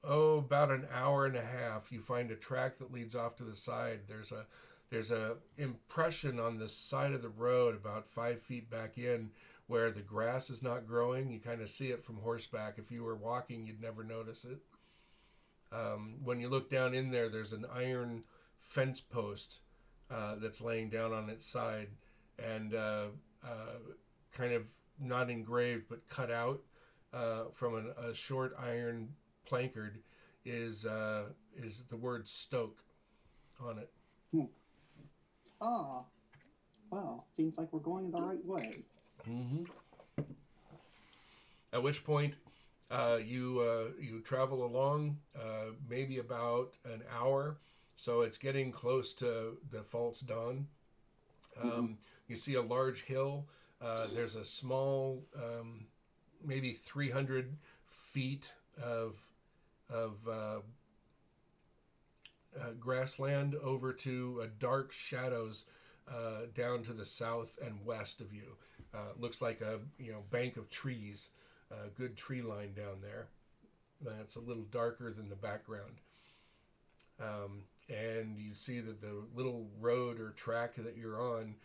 about an hour and a half, you find a track that leads off to the side. There's a impression on the side of the road about 5 feet back in where the grass is not growing. You kind of see it from horseback. If you were walking, you'd never notice it. When you look down in there, there's an iron fence post that's laying down on its side, and kind of not engraved but cut out from a short iron placard is the word Stoke on it. Ah, well, seems like we're going the right way. Mm-hmm. At which point, You travel along maybe about an hour, so it's getting close to the false dawn. You see a large hill. There's a small, maybe 300 feet of grassland over to dark shadows down to the south and west of you. Looks like a bank of trees, good tree line down there. It's a little darker than the background. And you see that the little road or track that you're on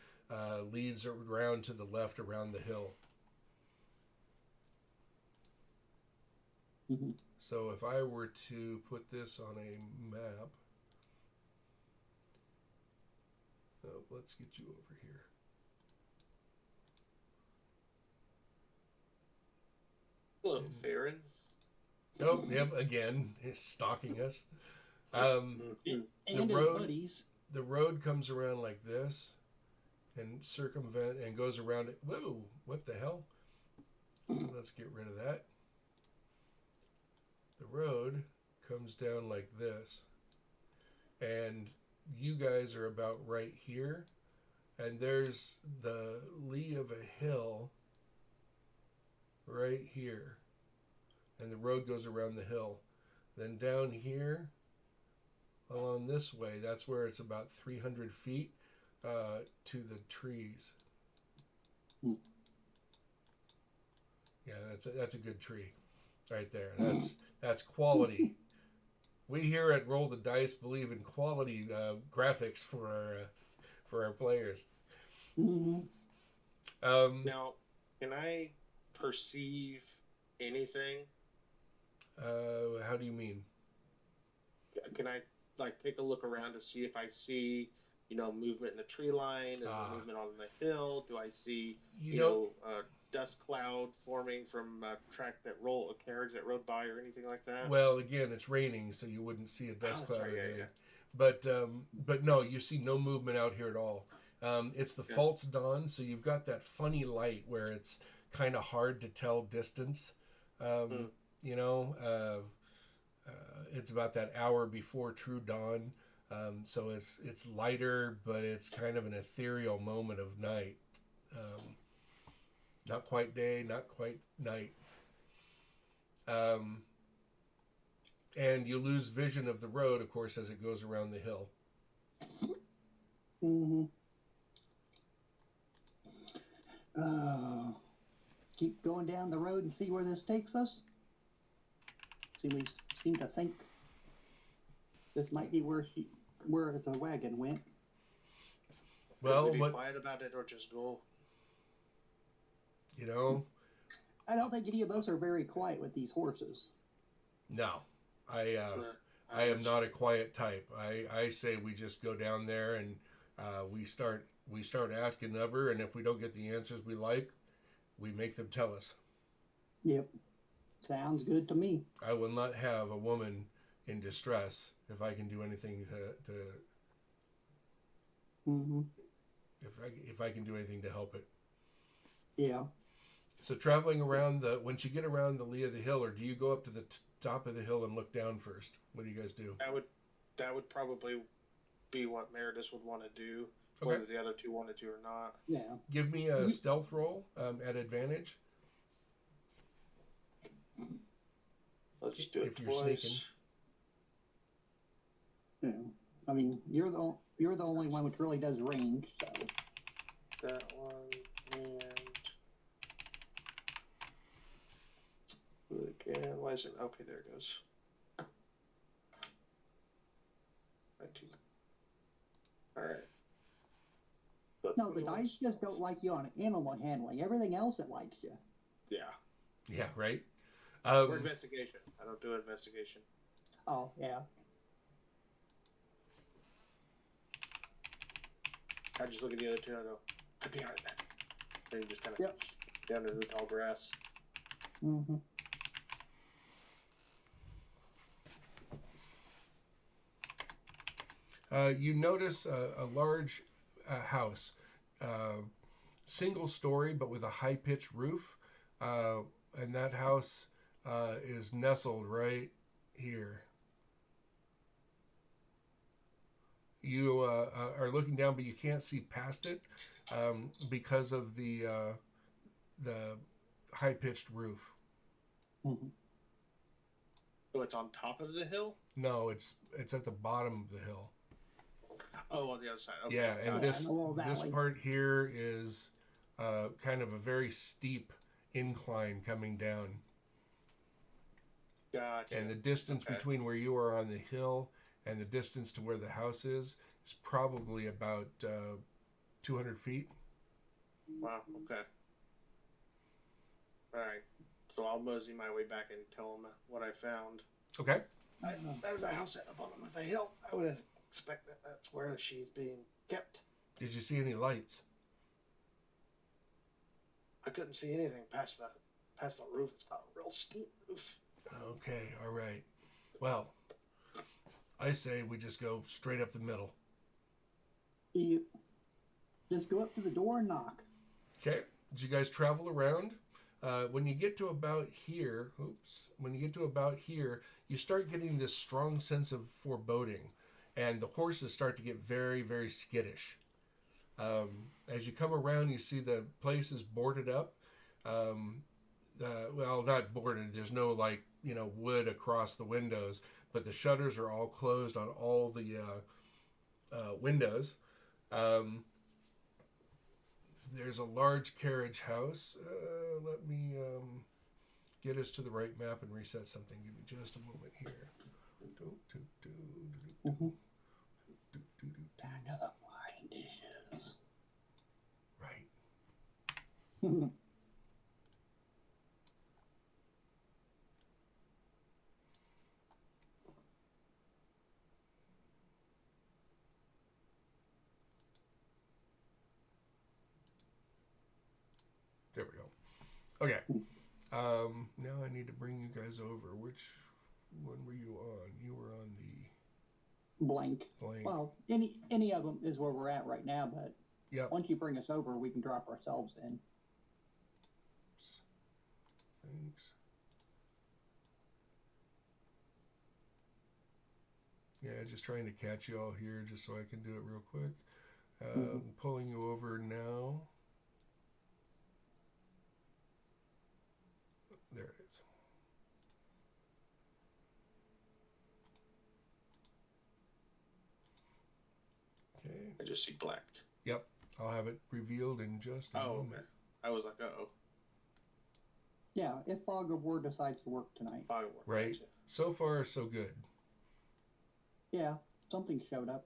leads around to the left around the hill. Mm-hmm. So if I were to put this on a map, let's get you over here. Hello, Farron. Oh, yep, again, he's stalking us. And the his road, buddies. the road comes around like this and circumvent and goes around it. Whoa, what the hell? Let's get rid of that. The road comes down like this. And you guys are about right here. And there's the lee of a hill right here. And the road goes around the hill. Then down here, along this way, that's where it's about 300 feet to the trees. Yeah, that's a good tree right there. That's quality. We here at Roll the Dice believe in quality graphics for our players. Mm-hmm. Now, can I perceive anything? How do you mean? Can I take a look around to see if I see movement in the tree line? Is there movement on the hill? Do I see dust cloud forming from a carriage that rode by or anything like that? Well, again, it's raining, so you wouldn't see a dust cloud or anything. Yeah. But no, you see no movement out here at all. It's the false dawn, so you've got that funny light where it's kind of hard to tell distance. It's about that hour before true dawn, so it's lighter, but it's kind of an ethereal moment of night. Not quite day, not quite night. And you lose vision of the road, of course, as it goes around the hill. Mm-hmm. Keep going down the road and see where this takes us. We seem to think this might be where the wagon went. Well, be quiet about it or just go. I don't think any of us are very quiet with these horses. No, I am not a quiet type. I say we just go down there and we start asking ever, and if we don't get the answers we like, we make them tell us. Yep. Sounds good to me. I will not have a woman in distress if I can do anything to mm-hmm. if I can do anything to help it. Yeah. So traveling around once you get around the lee of the hill, or do you go up to the top of the hill and look down first? What do you guys do? That would probably be what Meredith would want to do, okay. Whether the other two wanted to or not. Yeah. Give me a stealth roll at advantage. Let's just do it if you're twice. sneaking. Yeah. I mean, you're the only one which really does range. So. That one and again. Why is it? Okay, there it goes. 19. All right. But No, the dice just don't like you on animal handling. Everything else it likes you. Yeah. Yeah. Right. Or investigation. I don't do investigation. Oh yeah. I just look at the other two and I go, I'd be all right there. And you just kind of down to the tall grass. Mm-hmm. You notice a large house, single story, but with a high-pitched roof. And that house is nestled right here. You are looking down, but you can't see past it because of the high-pitched roof. Mm-hmm. So it's on top of the hill? No, it's at the bottom of the hill. Oh, on the other side. Okay. Yeah, and this in a little this valley. part here is kind of a very steep incline coming down. Gotcha. And the distance between where you are on the hill and the distance to where the house is probably about 200 feet. Wow, okay. Alright. So I'll mosey my way back and tell them what I found. Okay. There's a house set up on the hill. I would expect that that's where she's being kept. Did you see any lights? I couldn't see anything past the roof. It's got a real steep roof. Okay, all right. Well, I say we just go straight up the middle. You just go up to the door and knock. Okay. Did you guys travel around? When you get to about here, you start getting this strong sense of foreboding, and the horses start to get very, very skittish. As you come around, you see the place is boarded up. Well, not boarded. There's no wood across the windows, but the shutters are all closed on all the windows. There's a large carriage house. Let me get us to the right map and reset something. Give me just a moment here. Back of the wine dishes. Right. There we go. Okay. Now I need to bring you guys over. Which one were you on? You were on the Blank. blank. Well, any of them is where we're at right now, but Yep. once you bring us over, we can drop ourselves in. Thanks. Yeah, just trying to catch you all here just so I can do it real quick. Pulling you over now. There it is. Okay. I just see black. Yep. I'll have it revealed in just a moment. Okay. I was like, uh-oh. Yeah, if Fog of War decides to work tonight. Firework. Right. Gotcha. So far, so good. Yeah, something showed up.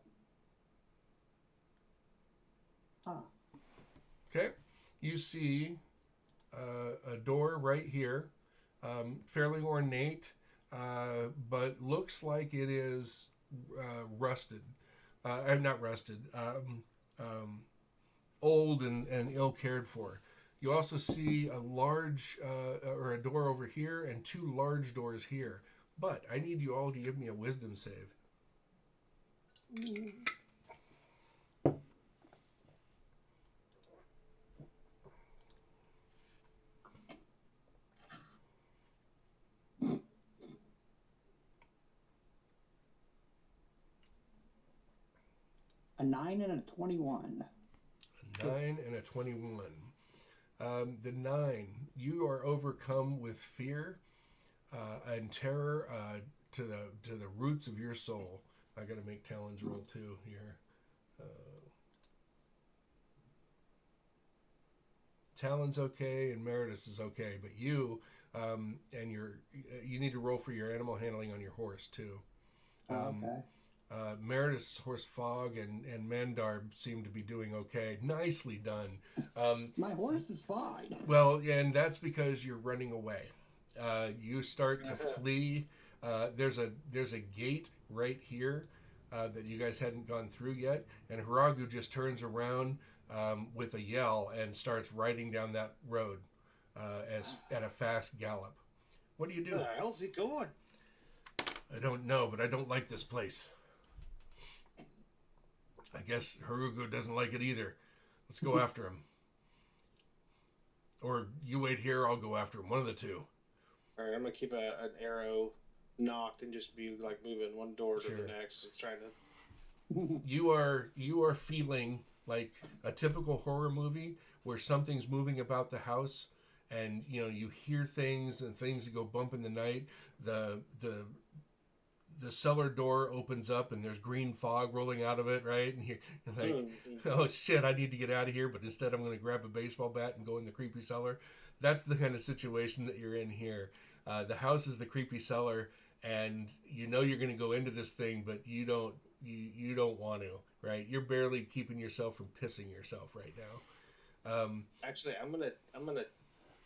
Ah. Okay. You see a door right here, fairly ornate, but looks like it is rusted. Not rusted. Old and ill cared for. You also see a large or a door over here and two large doors here. But I need you all to give me a wisdom save. A 9 and a 21. A 9 and a 21. The 9, you are overcome with fear and terror to the roots of your soul. I got to make Talon's roll too here. Talon's okay and Meredith is okay, but you and you need to roll for your animal handling on your horse too. Okay. Meredith's horse Fog and Mandar seem to be doing okay. Nicely done. My horse is fine. Well, and that's because you're running away. You start to flee. There's a gate right here that you guys hadn't gone through yet, and Hiragu just turns around with a yell and starts riding down that road at a fast gallop. What do you do? Where the hell's he going? I don't know, but I don't like this place. I guess Hiragu doesn't like it either. Let's go after him. Or you wait here, I'll go after him. One of the two. All right, I'm gonna keep an arrow knocked and just be like moving one door to Sure. the next, and trying to. You are feeling like a typical horror movie where something's moving about the house, and you hear things and things that go bump in the night. The cellar door opens up and there's green fog rolling out of it, right? And you're like, oh shit, I need to get out of here. But instead, I'm going to grab a baseball bat and go in the creepy cellar. That's the kind of situation that you're in here. The house is the creepy cellar, and you're going to go into this thing, but you don't want to, right? You're barely keeping yourself from pissing yourself right now. Actually, I'm gonna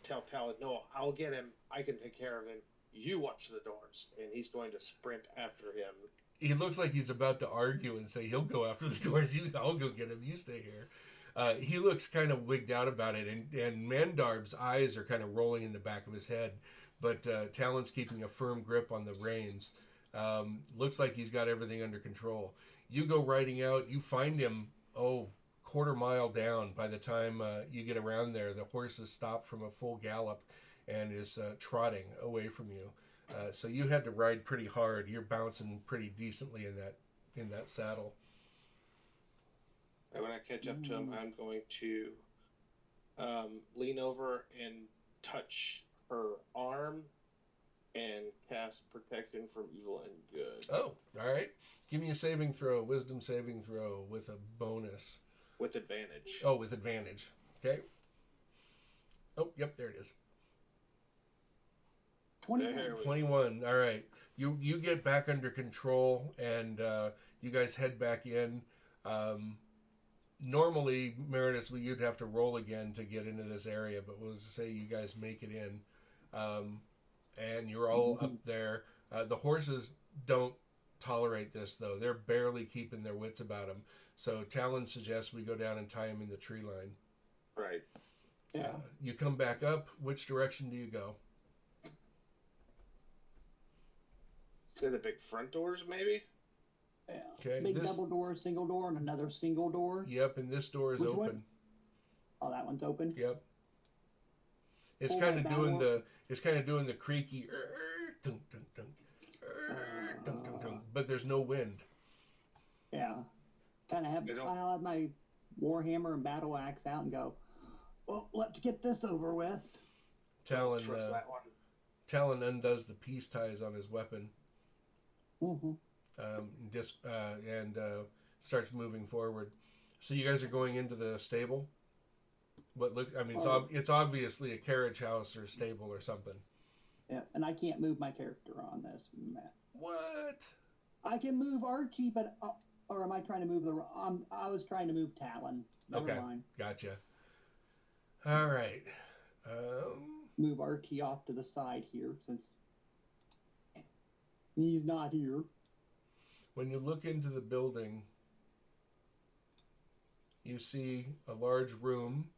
tell Talon, no, I'll get him. I can take care of him. You watch the doors, and he's going to sprint after him. He looks like he's about to argue and say he'll go after the doors. I'll go get him. You stay here. He looks kind of wigged out about it, and Mandarb's eyes are kind of rolling in the back of his head, but Talon's keeping a firm grip on the reins. Looks like he's got everything under control. You go riding out. You find him, quarter mile down. By the time you get around there, the horse has stopped from a full gallop and is trotting away from you. So you had to ride pretty hard. You're bouncing pretty decently in that saddle. And when I catch up to him, I'm going to lean over and touch her arm and cast Protection from Evil and Good. Oh, all right. Give me a wisdom saving throw with a bonus. With advantage. Oh, with advantage. Okay. Oh, yep, there it is. 21. All right. You get back under control, and you guys head back in. Normally, Meredith, you'd have to roll again to get into this area, but we'll say you guys make it in, and you're all up there. The horses don't tolerate this, though. They're barely keeping their wits about them. So Talon suggests we go down and tie them in the tree line. Right. Yeah. You come back up. Which direction do you go? Say the big front doors, maybe? Yeah. Okay, Big double door, single door, and another single door. Yep, and this door is Which open. one? Oh, that one's open. Yep. It's Pull kind that of down doing more. the creaky dunk, dunk, dunk, dunk, dunk, dunk, but there's no wind. Yeah. I'll have my warhammer and battle axe out and go, well, let's get this over with. Talon Trust that one. Talon undoes the peace ties on his weapon. Mm-hmm. And starts moving forward. So you guys are going into the stable. It's obviously a carriage house or stable or something. Yeah, and I can't move my character on this map. What? I can move Archie, but or am I trying to move I was trying to move Talon. Never mind. Gotcha. All right. Move Archie off to the side here since he's not here. When you look into the building, you see a large room,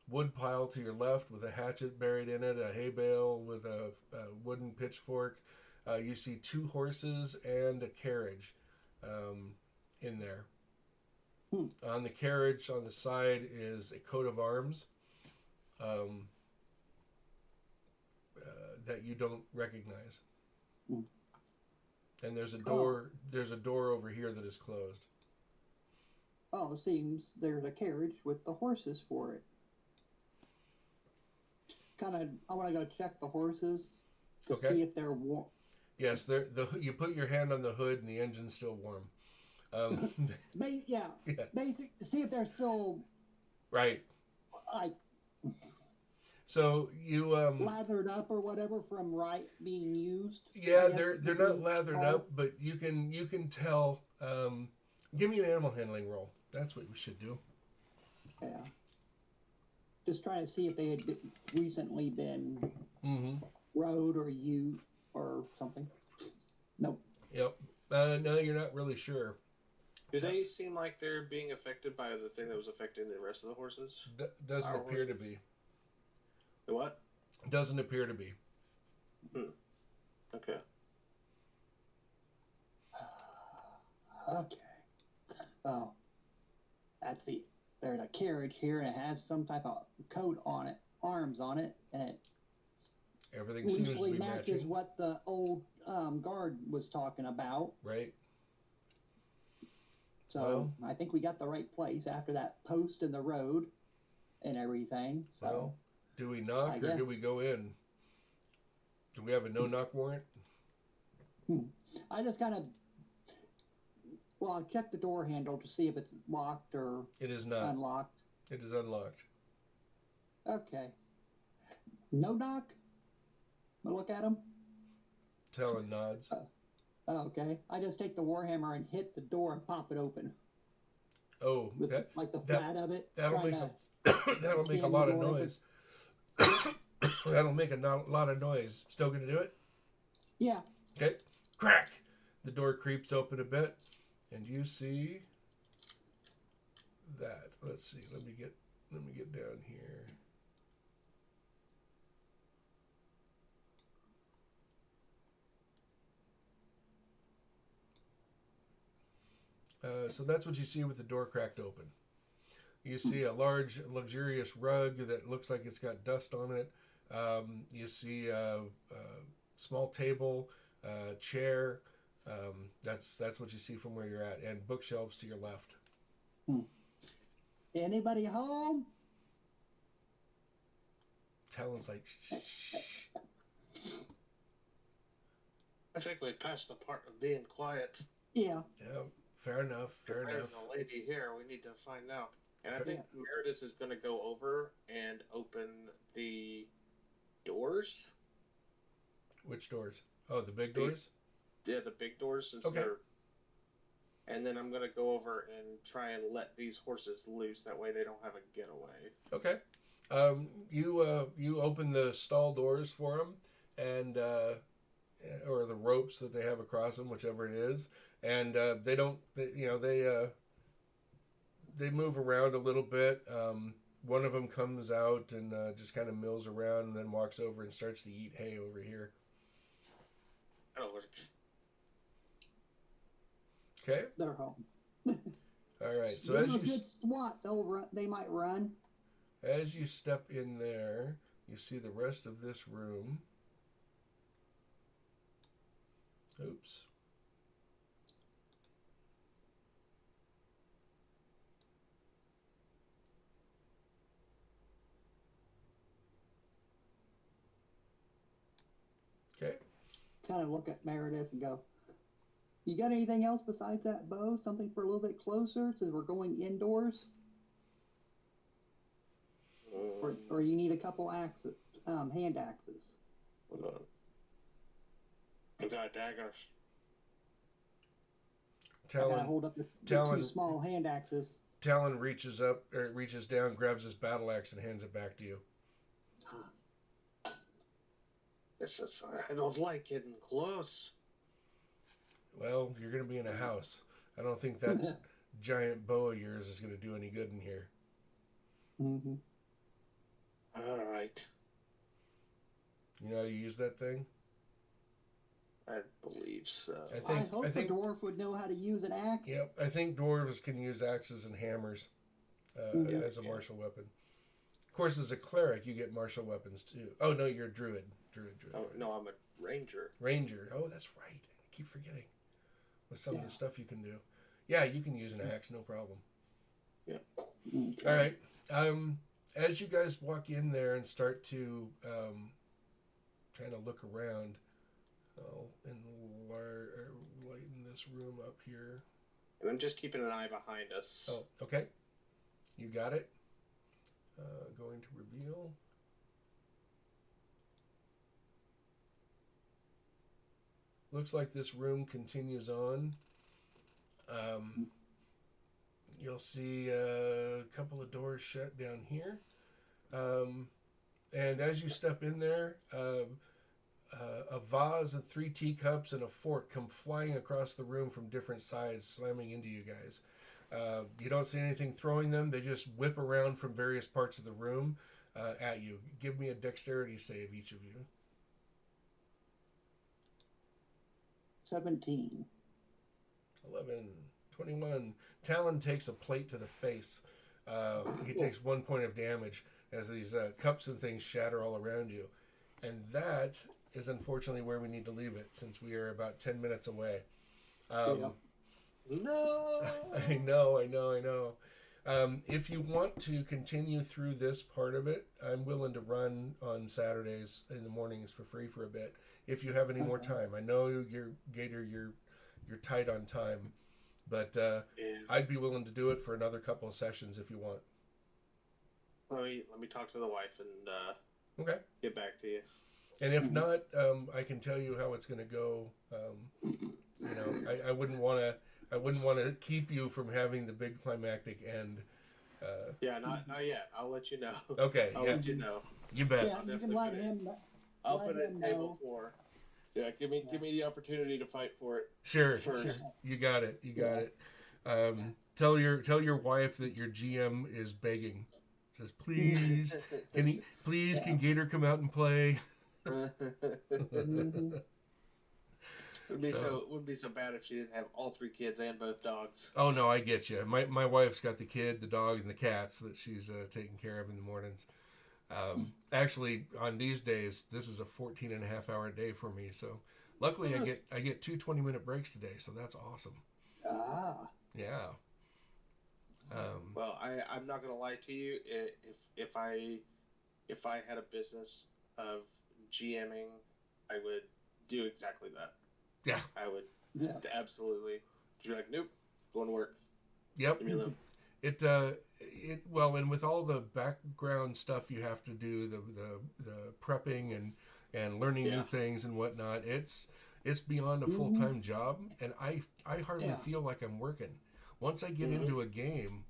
wood pile to your left with a hatchet buried in it, a hay bale with a wooden pitchfork. You see 2 horses and a carriage in there. On the carriage on the side is a coat of arms that you don't recognize. And there's a door. There's a door over here that is closed. Oh, it seems there's a carriage with the horses for it. I want to go check the horses to see if they're warm. Yes, you put your hand on the hood and the engine's still warm. Yeah. Basic. See if they're still right. Like. So you lathered up or whatever from being used. Yeah, they're not lathered up, but you can tell. Give me an animal handling roll. That's what we should do. Yeah. Just trying to see if they had recently been rode or used or something. Nope. Yep. No, you're not really sure. Do they seem like they're being affected by the thing that was affecting the rest of the horses? Doesn't appear to be. The what? Doesn't appear to be. Okay. Okay. Oh. That's there's a carriage here and it has some type of coat on it, arms on it, and Everything seems to loosely be matches matching. what the old guard was talking about. Right. So Well- I think we got the right place after that post in the road and everything. So Well, do we knock I or do guess- we go in? Do we have a no-knock warrant? I just kind of, well, I checked the door handle to see if it's locked or It is not. unlocked. It is unlocked. Okay. No knock? I look at him. Talon nods. Oh, okay. I just take the warhammer and hit the door and pop it open Oh, with that like the that- flat of it. that'll trying make to- that'll make a jam lot the of door open. noise. That'll make a lot of noise. Still gonna do it? Yeah. Okay. Crack. The door creeps open a bit, and you see that. Let's see. Let me get down here. So that's what you see with the door cracked open. You see a large, luxurious rug that looks like it's got dust on it. You see a small table, chair. That's what you see from where you're at, and bookshelves to your left. Anybody home? Talon's like, shh. I think we passed the part of being quiet. Yeah. Yeah, fair enough. Fair There's enough. a lady here. We need to find out. And I think Meredith is going to go over and open the doors. Which doors? Oh, the big The- doors? Yeah, the big doors. Okay. And then I'm going to go over and try and let these horses loose. That way they don't have a getaway. Okay. You open the stall doors for them, and or the ropes that they have across them, whichever it is, and they don't. They move around a little bit. One of them comes out and just kind of mills around, and then walks over and starts to eat hay over here. That'll work. Okay. They're home. All right. So Give as them a you good swat, they'll run. They might run. as you step in there, you see the rest of this room. Oops. Okay. Kind of look at Meredith and go, "You got anything else besides that bow? Something for a little bit closer, since we're going indoors, or you need a couple axes, hand axes." Hold on. We got daggers. I gotta Talon hold up the Talon- two small hand axes. Talon reaches up or reaches down, grabs his battle axe, and hands it back to you. I don't like getting close. Well, you're going to be in a house. I don't think that giant bow of yours is going to do any good in here. Mm-hmm. All right. You know how you use that thing? I believe so. I hope the dwarf would know how to use an axe. Yep. I think dwarves can use axes and hammers as a martial weapon. Of course, as a cleric, you get martial weapons too. Oh no, you're a druid. Druid. Oh, no, I'm a ranger. Ranger. Oh, that's right. I keep forgetting. With some of the stuff you can do. Yeah, you can use an axe, no problem. Yeah. Okay. All right. As you guys walk in there and start to kind of look around, I'll lighten this room up here. And I'm just keeping an eye behind us. Oh, okay. You got it. Going to reveal. Looks like this room continues on. You'll see a couple of doors shut down here. And as you step in there, a vase and 3 teacups and a fork come flying across the room from different sides, slamming into you guys. You don't see anything throwing them. They just whip around from various parts of the room at you. Give me a dexterity save, each of you. 17. 11, 21. Talon takes a plate to the face. He takes 1 point of damage as these cups and things shatter all around you. And that is unfortunately where we need to leave it, since we are about 10 minutes away. Yeah. No. I know. If you want to continue through this part of it, I'm willing to run on Saturdays in the mornings for free for a bit. If you have any more time, I know you're Gator, you're tight on time, but Yeah. I'd be willing to do it for another couple of sessions if you want. Let me talk to the wife and Okay. get back to you. And if not, I can tell you how it's going to go. You know, I wouldn't want to keep you from having the big climactic end. Yeah, not yet. I'll let you know. Okay, I'll yeah, let you know. you bet. Yeah, you can let him. I'll let put it him in table know. 4. Yeah, give me the opportunity to fight for it. Sure, First. sure. You got it. You got it. Tell your wife that your GM is begging. Says, please, can Gator come out and play? Mhm. It would be so bad if she didn't have all 3 kids and both dogs. Oh no, I get you. My wife's got the kid, the dog, and the cats that she's taking care of in the mornings. Actually, on these days, this is a 14 and a half hour day for me. So luckily, I get 2 20-minute breaks today. So that's awesome. Ah. Yeah. Well, I'm not gonna lie to you. If I had a business of GMing, I would do exactly that. Yeah. I would Yeah. absolutely. You're like, nope, going to work. Yep. Leave me alone. Well, and with all the background stuff you have to do, the prepping and learning new things and whatnot, it's beyond a full-time job, and I hardly feel like I'm working. Once I get into a game,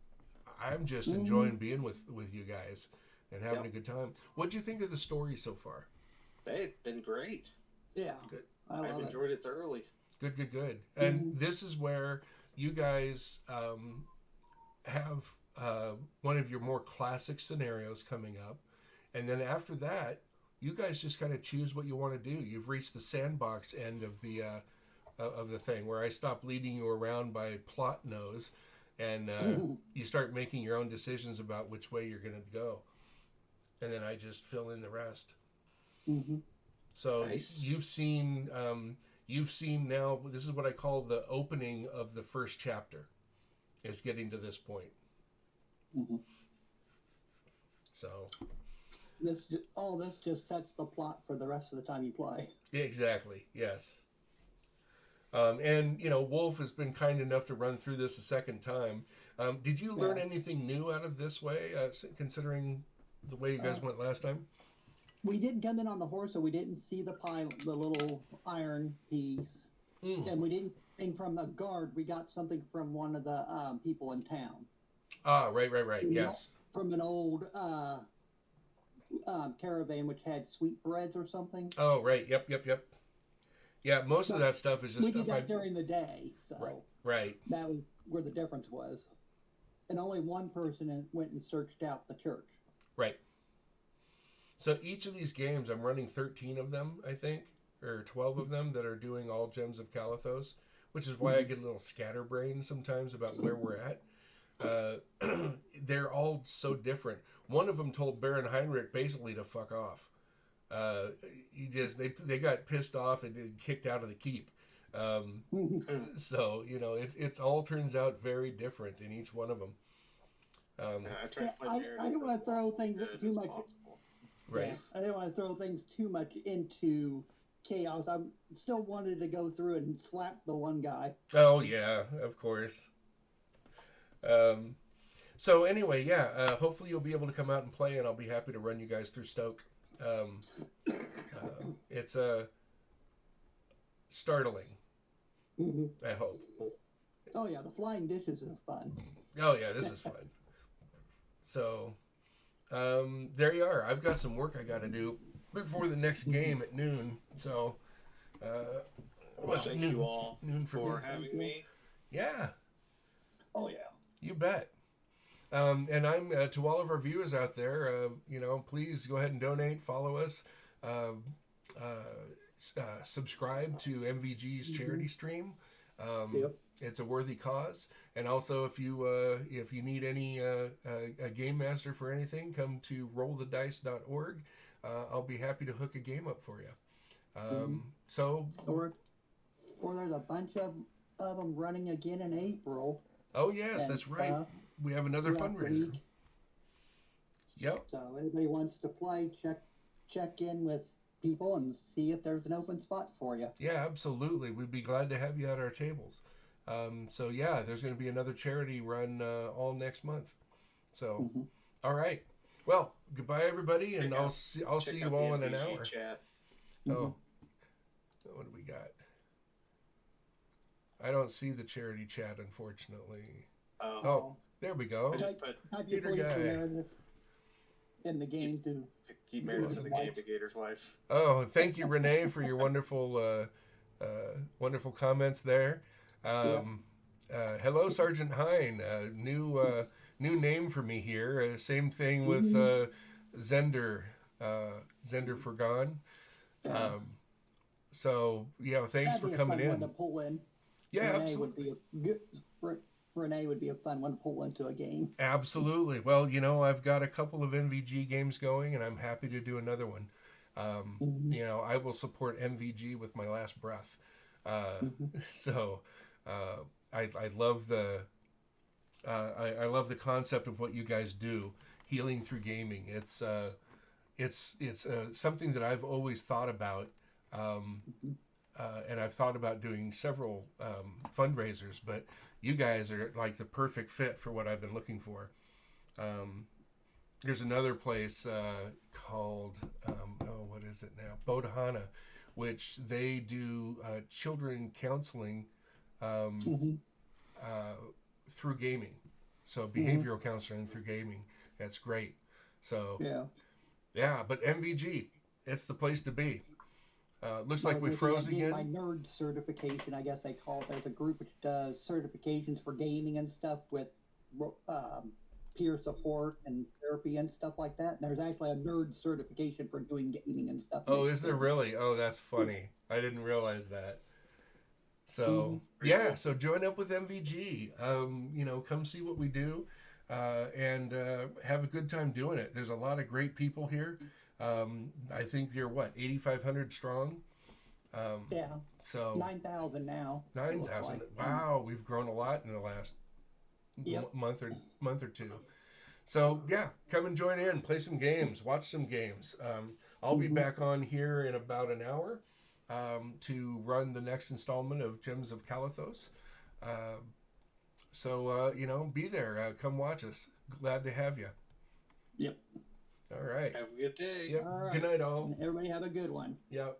I'm just enjoying being with you guys and having a good time. What'd you think of the story so far? They've been great. Yeah. Good. I've enjoyed it thoroughly. Good. And this is where you guys have one of your more classic scenarios coming up, and then after that, you guys just kind of choose what you want to do. You've reached the sandbox end of the thing, where I stop leading you around by plot nose, and you start making your own decisions about which way you're going to go, and then I just fill in the rest. Mm-hmm. So Nice. you've seen now. This is what I call the opening of the first chapter. Is getting to this point. Mm-hmm. So all this just sets the plot for the rest of the time you play. yeah, exactly. Yes. And Wolf has been kind enough to run through this a second time. Did you learn anything new out of this way, considering the way you guys went last time? We didn't come in on the horse, so we didn't see the little iron piece, and we didn't think from the guard. We got something from one of the people in town. Ah, right. Yes. From an old caravan which had sweetbreads or something. Oh, right. Yep. Yeah, most of that stuff is just we stuff did that during the day, so right. that was where the difference was. And only one person went and searched out the church. Right. So each of these games, I'm running 13 of them, I think, or 12 of them that are doing all Gems of Calathos, which is why I get a little scatterbrained sometimes about where we're at. They're all so different. One of them told Baron Heinrich basically to fuck off. They got pissed off and kicked out of the keep. So it's all turns out very different in each one of them. I don't want to throw things too much. Right. Yeah, I didn't want to throw things too much into chaos. I still wanted to go through and slap the one guy. Oh yeah, of course. So anyway, hopefully you'll be able to come out and play, and I'll be happy to run you guys through Stoke. It's startling. Mm-hmm. I hope. Oh yeah, the flying dishes are fun. Oh yeah, this is fun. So, there you are. I've got some work I got to do before the next game at noon. So, thank you all noon for having me. Yeah. Oh yeah. You bet. And I'm to all of our viewers out there. Please go ahead and donate, follow us, subscribe to MVG's charity stream. Yep. It's a worthy cause. And also, if you need any a game master for anything, come to rollthedice.org. I'll be happy to hook a game up for you. Mm-hmm. So, Or there's a bunch of them running again in April. oh yes, that's right. We have another throughout the fundraiser. week. Yep. So anybody wants to play, check in with people and see if there's an open spot for you. Yeah, absolutely. We'd be glad to have you at our tables. So yeah, there's going to be another charity run all next month. So, all right. Well, goodbye everybody, and I'll see you all in an hour. Chat. Oh, what do we got? I don't see the charity chat, unfortunately. Oh, there we go. Type your Peter please Guy. for Meredith in the game to Keep Meredith the Navigator's wife. Oh, thank you, Renee, for your wonderful comments there. Hello, Sergeant Hine. New name for me here. Same thing with Zender Forgone. So yeah, thanks for coming in. To pull in. Yeah, Renee absolutely. Renee would be a fun one to pull into a game. Absolutely. Well, I've got a couple of MVG games going, and I'm happy to do another one. I will support MVG with my last breath. So I love the I love the concept of what you guys do, healing through gaming. It's something that I've always thought about. And I've thought about doing several fundraisers, but you guys are like the perfect fit for what I've been looking for. There's another place called, what is it now? Bodhana, which they do children counseling through gaming. So behavioral counseling through gaming. That's great. So, yeah, but MVG, it's the place to be. Looks like we froze again. My nerd certification, I guess they call it. There's a group which does certifications for gaming and stuff with peer support and therapy and stuff like that. And there's actually a nerd certification for doing gaming and stuff. Oh, is there really? Oh, that's funny. I didn't realize that. So, so join up with MVG. Come see what we do and have a good time doing it. There's a lot of great people here. I think you're 8,500 strong. So 9,000 now. 9,000. Wow, we've grown a lot in the last month or two. So yeah, come and join in, play some games, watch some games. I'll be back on here in about an hour to run the next installment of Gems of Calathos. Be there. Come watch us. Glad to have you. Yep. All right. Have a good day. Yep. All right. Good night, all. Everybody have a good one. Yep.